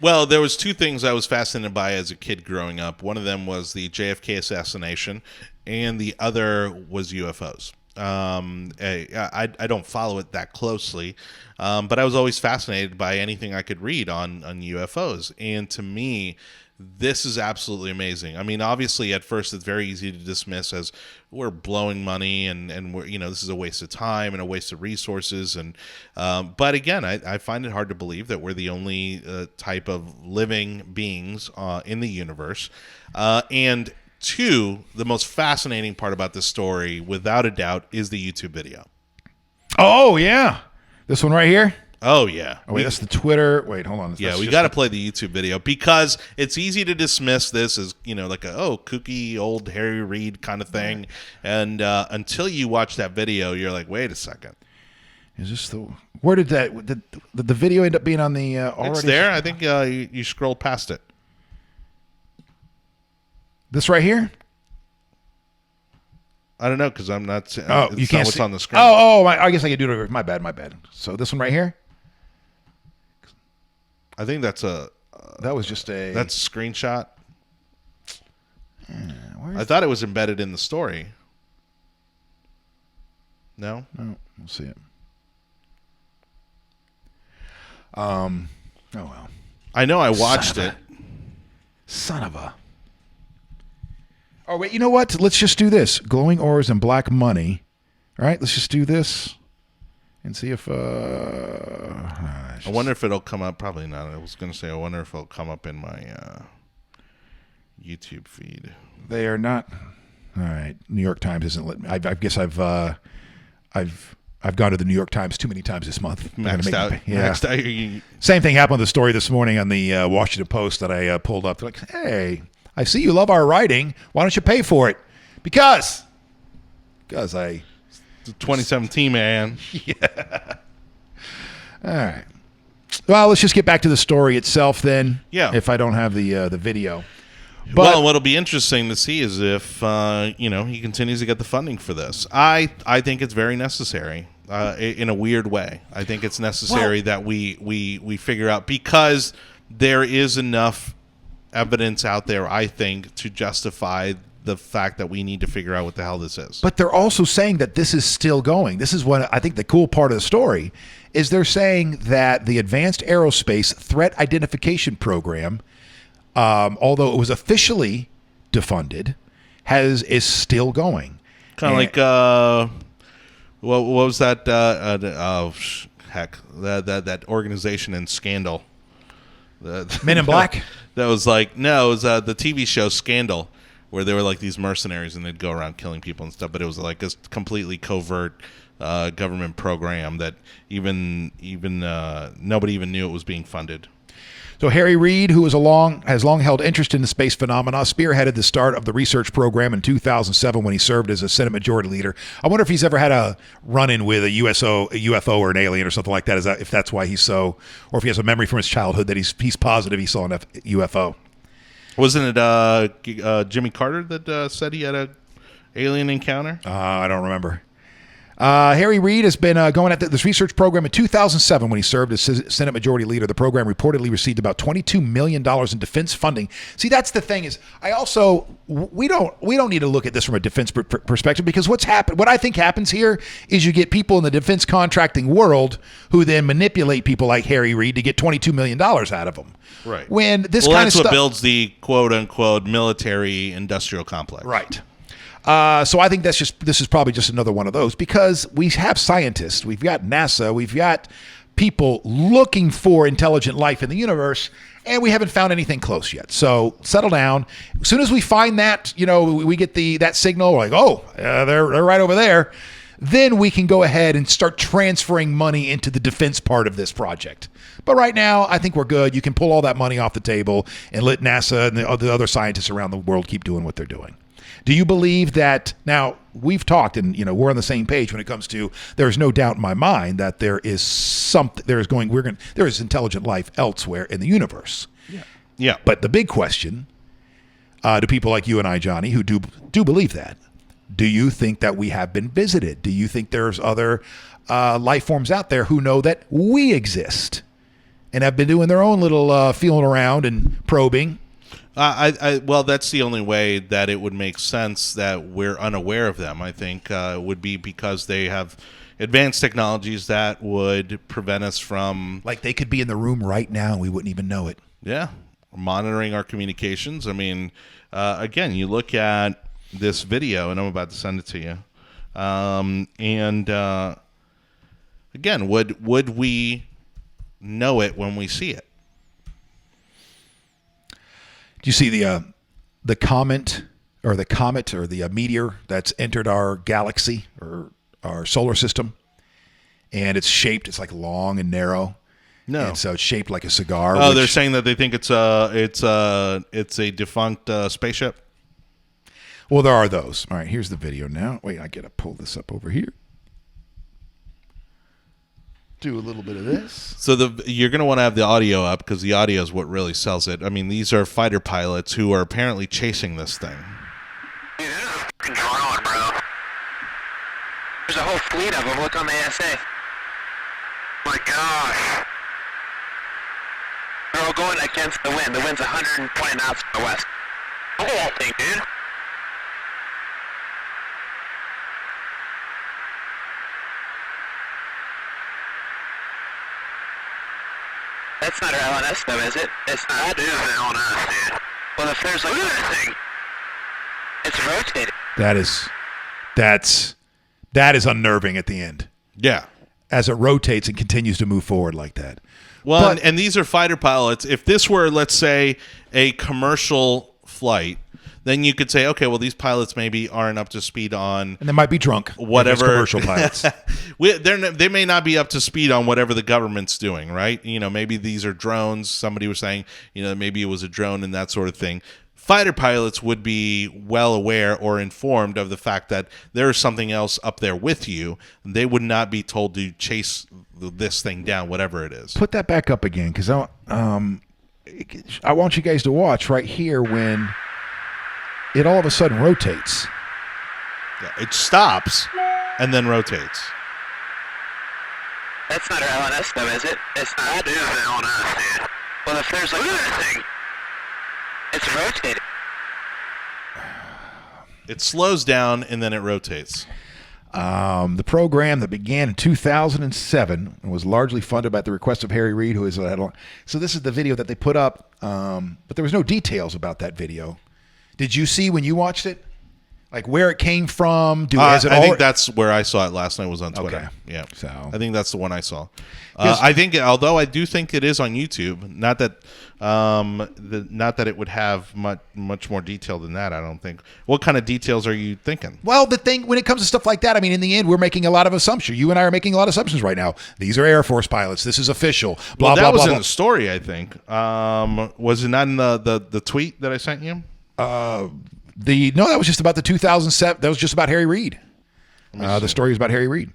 Well, there was 2 things I was fascinated by as a kid growing up. One of them was the JFK assassination, and the other was UFOs. I don't follow it that closely, but I was always fascinated by anything I could read on UFOs. And to me, this is absolutely amazing. Obviously, at first, it's very easy to dismiss as we're blowing money and we're, this is a waste of time and a waste of resources. And but again, I find it hard to believe that we're the only type of living beings in the universe. And 2, the most fascinating part about this story, without a doubt, is the YouTube video. Oh, yeah. This one right here? Oh, yeah. Oh, wait, that's the Twitter. Wait, hold on. Yeah, we got to play the YouTube video because it's easy to dismiss this as, like a, kooky old Harry Reid kind of thing. And until you watch that video, you're like, wait a second. Is this where did the video end up being on the already? It's there. I think you scrolled past it. This right here? I don't know because I'm not. You can't what's see on the screen. I guess I can do it. My bad. So this one right here. I think that's a. That was just a. That's a screenshot. I thought it was embedded in the story. No, we'll see it. Oh well. I know I watched it. Son of a. Oh wait, you know what? Let's just do this. Glowing auras and black money. All right, let's just do this and see if. I wonder if it'll come up. Probably not. I was going to say I wonder if it'll come up in my YouTube feed. They are not. All right, New York Times isn't letting me. I guess I've gone to the New York Times too many times this month. Maxed out. Same thing happened with the story this morning on the Washington Post that I pulled up. They're like, hey, I see you love our writing. Why don't you pay for it? Because I. It's 2017, man. Yeah. All right. Well, let's just get back to the story itself then. Yeah. If I don't have the video. But what'll be interesting to see is if he continues to get the funding for this. I think it's very necessary in a weird way. I think it's necessary that we figure out because there is enough evidence out there, I think, to justify the fact that we need to figure out what the hell this is. But they're also saying that this is still going. This is what I think the cool part of the story is. They're saying that the Advanced Aerospace Threat Identification Program, although it was officially defunded, is still going. Kind of like what was that? That organization in Scandal. Men in Black? That was like, no, it was the TV show Scandal, where they were like these mercenaries and they'd go around killing people and stuff. But it was like a completely covert government program that even nobody even knew it was being funded. So Harry Reid, who has long held interest in the space phenomena, spearheaded the start of the research program in 2007 when he served as a Senate Majority Leader. I wonder if he's ever had a run-in with a UFO or an alien or something like that. If that's why he's so, or if he has a memory from his childhood that he's positive he saw an UFO. Wasn't it Jimmy Carter that said he had a alien encounter? I don't remember. Harry Reid has been going at this research program in 2007 when he served as Senate Majority Leader. The program reportedly received about $22 million in defense funding. See, that's the thing is, we don't need to look at this from a defense perspective because what I think happens here is you get people in the defense contracting world who then manipulate people like Harry Reid to get $22 million out of them. Right. When this kind of that's stuff what builds the quote unquote military industrial complex. Right. So I think this is probably just another one of those because we have scientists, we've got NASA, we've got people looking for intelligent life in the universe, and we haven't found anything close yet. So settle down. As soon as we find that, we get that signal, we're like, they're right over there. Then we can go ahead and start transferring money into the defense part of this project. But right now, I think we're good. You can pull all that money off the table and let NASA and the other scientists around the world keep doing what they're doing. Do you believe that now we've talked and we're on the same page when it comes to there's no doubt in my mind that there is something there is intelligent life elsewhere in the universe. Yeah. But the big question to people like you and I, Johnny, who do believe that, do you think that we have been visited? Do you think there's other life forms out there who know that we exist and have been doing their own little feeling around and probing? Well, that's the only way that it would make sense that we're unaware of them. I think would be because they have advanced technologies that would prevent us from... Like they could be in the room right now and we wouldn't even know it. Yeah. Monitoring our communications. I mean, again, you look at this video, and I'm about to send it to you. Again, would we know it when we see it? Do you see the comet or the meteor that's entered our galaxy or our solar system? and it's shaped. It's like long and narrow. No. And so it's shaped like a cigar. Oh, they're saying that they think it's a defunct spaceship. Well, there are those. All right, here's the video now. Wait, I gotta pull this up over here. Do a little bit of this. So you're going to want to have the audio up because the audio is what really sells it. I mean, these are fighter pilots who are apparently chasing this thing. Dude, this is a fucking drone, bro. There's a whole fleet of them. Look on the ASA. My gosh. They're all going against the wind. The wind's 120 knots to the west. Look at that thing, dude. That's not our LNS though, is it? It's not. That is an LNS, dude. Well, if there's like look at that thing. It's rotating. That is unnerving at the end. Yeah. As it rotates and continues to move forward like that. Well, and these are fighter pilots. If this were, let's say, a commercial flight, then you could say, okay, well, these pilots maybe aren't up to speed on... And they might be drunk. Whatever. Commercial pilots. They may not be up to speed on whatever the government's doing, right? You know, maybe these are drones. Somebody was saying, you know, maybe it was a drone and that sort of thing. Fighter pilots would be well aware or informed of the fact that there is something else up there with you. They would not be told to chase this thing down, whatever it is. Put that back up again, because I want you guys to watch right here when it all of a sudden rotates. Yeah, it stops and then rotates. That's not our LNS though, is it? It's not. That is an LNS, dude. Well, if there's like look at that thing. It's rotating. It slows down and then it rotates. The program that began in 2007 and was largely funded by the request of Harry Reid, who is so this is the video that they put up, but there was no details about that video. Did you see when you watched it, like where it came from? I think that's where I saw it last night was on Twitter. Okay. Yeah, so I think that's the one I saw. I think, although I do think it is on YouTube, not that it would have much more detail than that. I don't think. What kind of details are you thinking? Well, the thing when it comes to stuff like that, I mean, in the end, we're making a lot of assumptions. You and I are making a lot of assumptions right now. These are Air Force pilots. This is official. Blah that blah was blah. in the story, I think. Was it not in the tweet that I sent you? No, that was just about the 2007. That was just about Harry Reid. The story was about Harry Reid.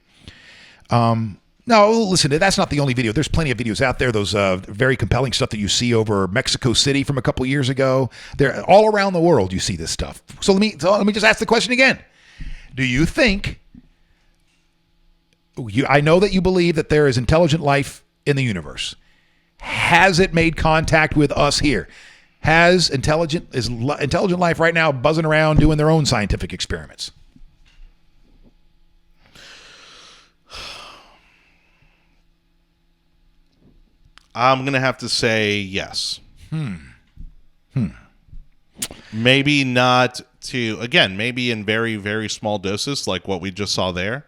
No, listen, that's not the only video. There's plenty of videos out there. Those very compelling stuff that you see over Mexico City from a couple of years ago. They're all around the world. You see this stuff. So let me just ask the question again. Do you think? I know that you believe that there is intelligent life in the universe. Has it made contact with us here? Is intelligent life right now buzzing around doing their own scientific experiments? I'm going to have to say yes. Maybe not maybe in very, very small doses like what we just saw there,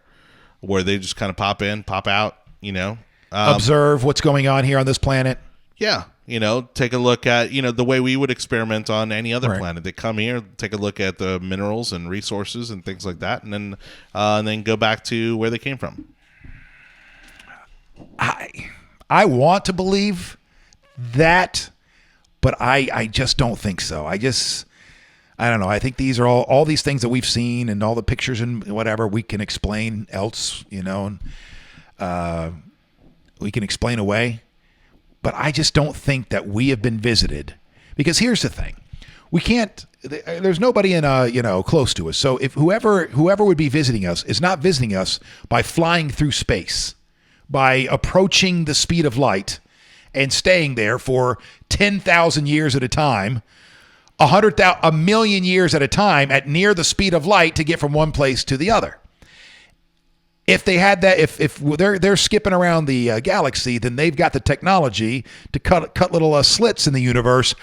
where they just kind of pop in, pop out, you know. Observe what's going on here on this planet. Yeah. You know, take a look at, the way we would experiment on any other planet. They come here, take a look at the minerals and resources and things like that, and then go back to where they came from. I want to believe that, but I just don't think so. I don't know. I think these are all these things that we've seen and all the pictures and whatever we can explain else, and we can explain away. But I just don't think that we have been visited, because here's the thing: we can't. There's nobody close to us. So if whoever would be visiting us is not visiting us by flying through space, by approaching the speed of light and staying there for 10,000 years at a time, 100,000, a million years at a time at near the speed of light to get from one place to the other. If they had that, if they're skipping around the galaxy, then they've got the technology to cut little slits in the universe,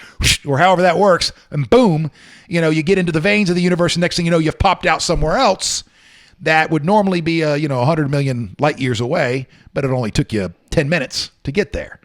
or however that works, and boom, you get into the veins of the universe, and next thing you know, you've popped out somewhere else that would normally be 100 million light years away, but it only took you 10 minutes to get there.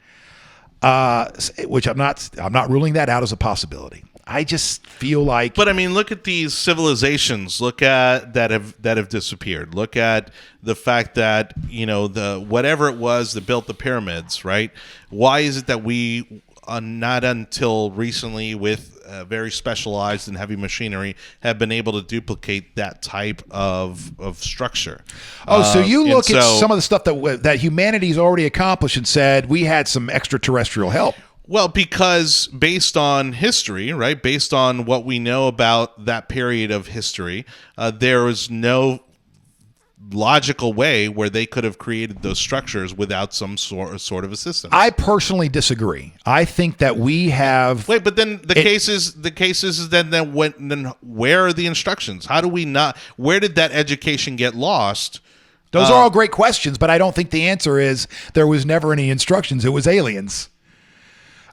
Which I'm not ruling that out as a possibility. I just feel like. But I mean, look at these civilizations. Look at that have disappeared. Look at the fact that the whatever it was that built the pyramids, right? Why is it that we not until recently with very specialized and heavy machinery have been able to duplicate that type of structure? So you look at some of the stuff that humanity's already accomplished and said we had some extraterrestrial help. Well, because based on history, right, based on what we know about that period of history, there was no logical way where they could have created those structures without some sort of assistance. I personally disagree. I think that we have. Wait, but then the case is then where are the instructions? How do we not? Where did that education get lost? Those are all great questions, but I don't think the answer is there was never any instructions. It was aliens.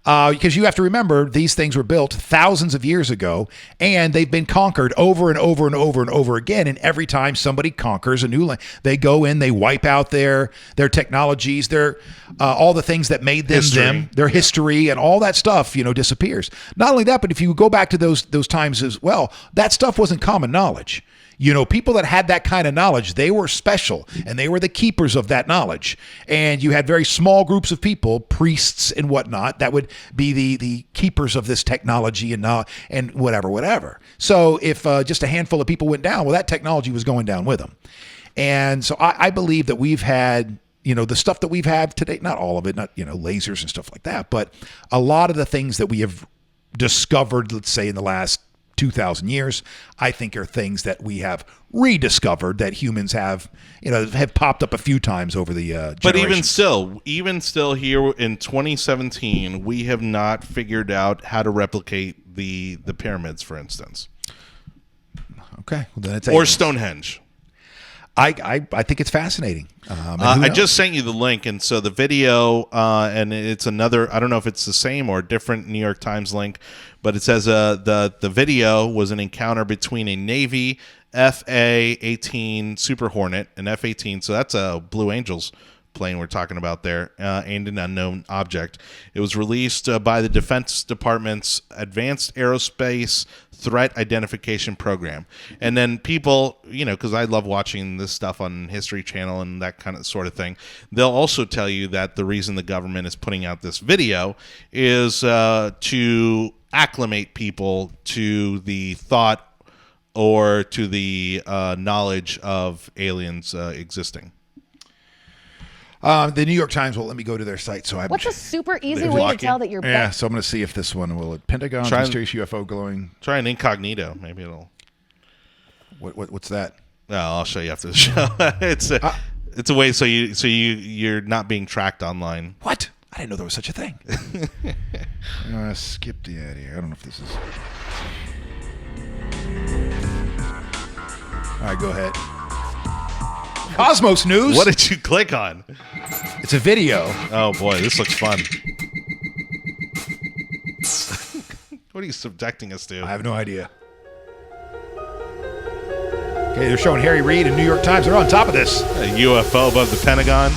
Because you have to remember, these things were built thousands of years ago, and they've been conquered over and over and over and over again. And every time somebody conquers a new land, they go in, they wipe out their technologies, their all the things that made them, their history, and all that stuff, disappears. Not only that, but if you go back to those times as well, that stuff wasn't common knowledge. People that had that kind of knowledge, they were special, and they were the keepers of that knowledge. And you had very small groups of people, priests and whatnot, that would be the keepers of this technology and whatever. So if just a handful of people went down, well, that technology was going down with them. And so I believe that we've had, the stuff that we've had today, not all of it, not, lasers and stuff like that, but a lot of the things that we have discovered, let's say in the last 2,000 years, I think are things that we have rediscovered that humans have popped up a few times over the generations. But even still here in 2017, we have not figured out how to replicate the pyramids, for instance. Okay. Well, then it's or Stonehenge. I think it's fascinating. I just sent you the link, and so the video, and it's another. I don't know if it's the same or a different New York Times link, but it says the video was an encounter between a Navy FA-18 Super Hornet, an F-18. So that's a Blue Angels plane we're talking about there, and an unknown object. It was released by the Defense Department's Advanced Aerospace Threat Identification Program. And then people, because I love watching this stuff on History Channel and that kind of sort of thing, they'll also tell you that the reason the government is putting out this video is to acclimate people to the thought or to the knowledge of aliens existing. The New York Times won't let me go to their site, so What's a super easy way to tell that you're Yeah, so I'm going to see if this one will. Pentagon, mysterious UFO glowing. Try an incognito. Maybe it'll. What's that? No, I'll show you after the show. It's a way so you're not being tracked online. What? I didn't know there was such a thing. Skip the ad here. I don't know if this is. All right, go ahead. Cosmos News. What did you click on? It's a video. Oh boy, this looks fun. What are you subjecting us to? I have no idea. Okay, they're showing Harry Reid and New York Times. They're on top of this. A UFO above the Pentagon.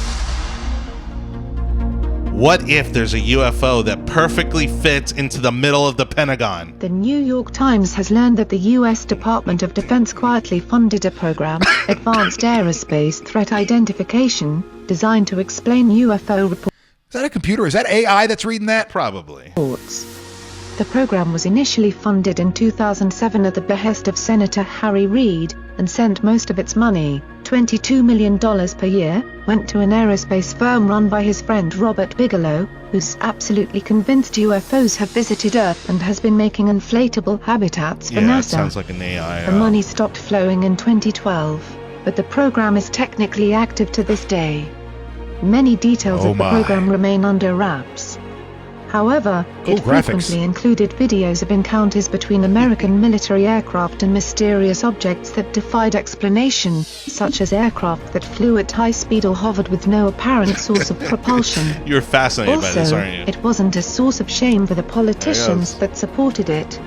What if there's a UFO that perfectly fits into the middle of the Pentagon? The New York Times has learned that the U.S. Department of Defense quietly funded a program, Advanced Aerospace Threat Identification, designed to explain UFO reports. Is that a computer? Is that AI that's reading that? Probably. The program was initially funded in 2007 at the behest of Senator Harry Reid, and sent most of its money, $22 million per year, went to an aerospace firm run by his friend Robert Bigelow, who's absolutely convinced UFOs have visited Earth and has been making inflatable habitats for NASA. It sounds like an AI. The money stopped flowing in 2012, but the program is technically active to this day. Many details of the program remain under wraps. However, it frequently included videos of encounters between American military aircraft and mysterious objects that defied explanation, such as aircraft that flew at high speed or hovered with no apparent source of propulsion. You're fascinated by this, aren't you? It wasn't a source of shame for the politicians that supported it.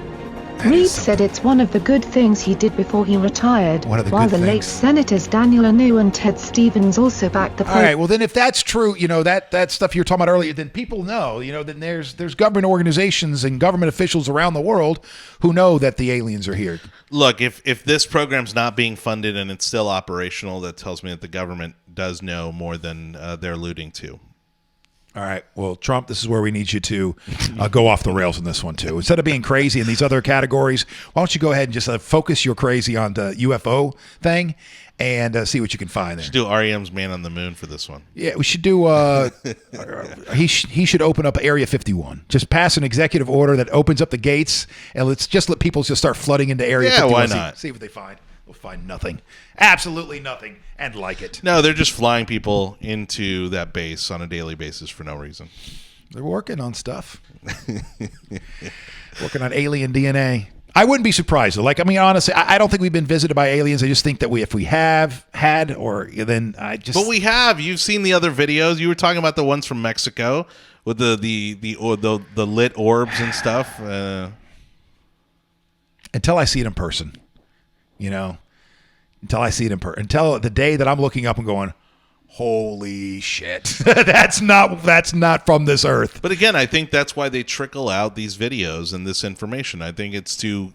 Reid said it's one of the good things he did before he retired, One of the while good the late things. Senators Daniel Anu and Ted Stevens also backed the All right, well then if that's true, that stuff you were talking about earlier, then people know, then there's government organizations and government officials around the world who know that the aliens are here. Look, if this program's not being funded and it's still operational, that tells me that the government does know more than they're alluding to. All right. Well, Trump, this is where we need you to go off the rails in this one, too. Instead of being crazy in these other categories, why don't you go ahead and just focus your crazy on the UFO thing and see what you can find there. Should do REM's Man on the Moon for this one. Yeah, we should do he should open up Area 51. Just pass an executive order that opens up the gates, and let's just let people just start flooding into Area 51. Why not? See what they find. We'll find nothing. Absolutely nothing. And like it. No, they're just flying people into that base on a daily basis for no reason. They're working on stuff. Working on alien DNA. I wouldn't be surprised, though. Honestly, I don't think we've been visited by aliens. I just think that if we have had, then I just... But we have. You've seen the other videos. You were talking about the ones from Mexico with the lit orbs and stuff. Until I see it in person. Until I see it in person. Until the day that I'm looking up and going, holy shit, that's not from this earth. But again, I think that's why they trickle out these videos and this information. I think it's to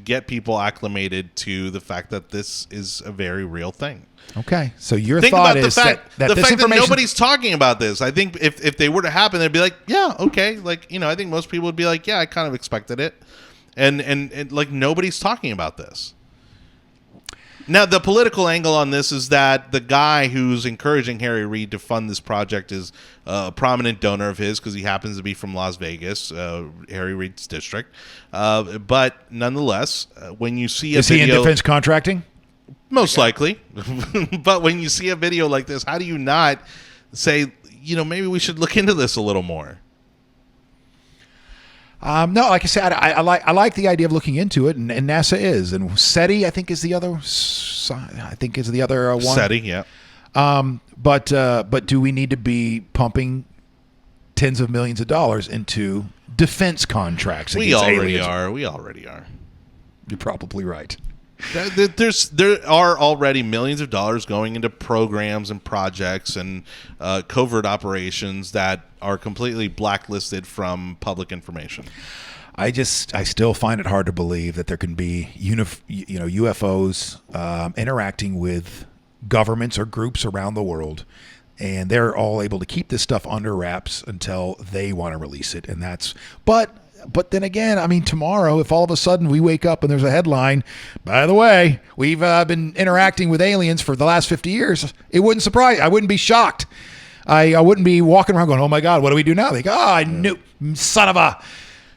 get people acclimated to the fact that this is a very real thing. Okay, so your think thought about is the fact that the this fact that information... nobody's talking about this. I think if they were to happen, they'd be like, yeah, okay, I think most people would be like, yeah, I kind of expected it, and like nobody's talking about this. Now, the political angle on this is that the guy who's encouraging Harry Reid to fund this project is a prominent donor of his because he happens to be from Las Vegas, Harry Reid's district. But nonetheless, when you see Is he in defense contracting? Most likely. But when you see a video like this, how do you not say, maybe we should look into this a little more? No, like I said, I like the idea of looking into it, and NASA is, and SETI I think is the other. I think is the other one. SETI, yeah. But do we need to be pumping tens of millions of dollars into defense contracts? We already are. You're probably right. There are already millions of dollars going into programs and projects and covert operations that are completely blacklisted from public information. I still find it hard to believe that there can be UFOs interacting with governments or groups around the world, and they're all able to keep this stuff under wraps until they want to release it. And But then again, tomorrow, if all of a sudden we wake up and there's a headline, by the way, we've been interacting with aliens for the last 50 years, it wouldn't surprise. I wouldn't be shocked. I wouldn't be walking around going, oh my God, what do we do now? They go, I knew, son of a...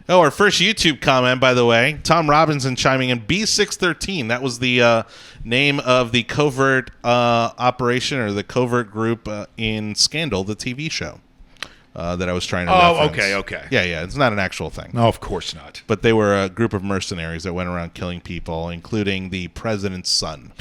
Oh, our first YouTube comment, by the way, Tom Robinson chiming in, B613. That was the name of the covert operation or the covert group in Scandal, the TV show. That I was trying to reference. Okay. Yeah. It's not an actual thing. No, of course not. But they were a group of mercenaries that went around killing people, including the president's son.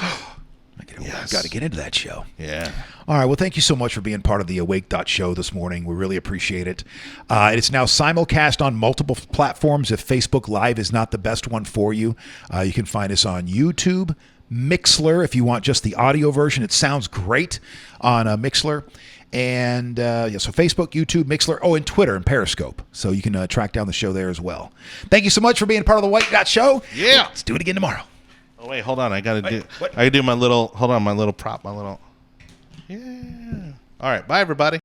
I've got to get into that show. Yeah. All right. Well, thank you so much for being part of the Wake.Show this morning. We really appreciate it. It's now simulcast on multiple platforms. If Facebook Live is not the best one for you, you can find us on YouTube, Mixler. If you want just the audio version, it sounds great on Mixler. And so Facebook, YouTube, Mixler, and Twitter and Periscope. So you can track down the show there as well. Thank you so much for being part of the Wake.Show. Yeah. Let's do it again tomorrow. Oh, wait, hold on. I got to do my little prop, Yeah. All right. Bye, everybody.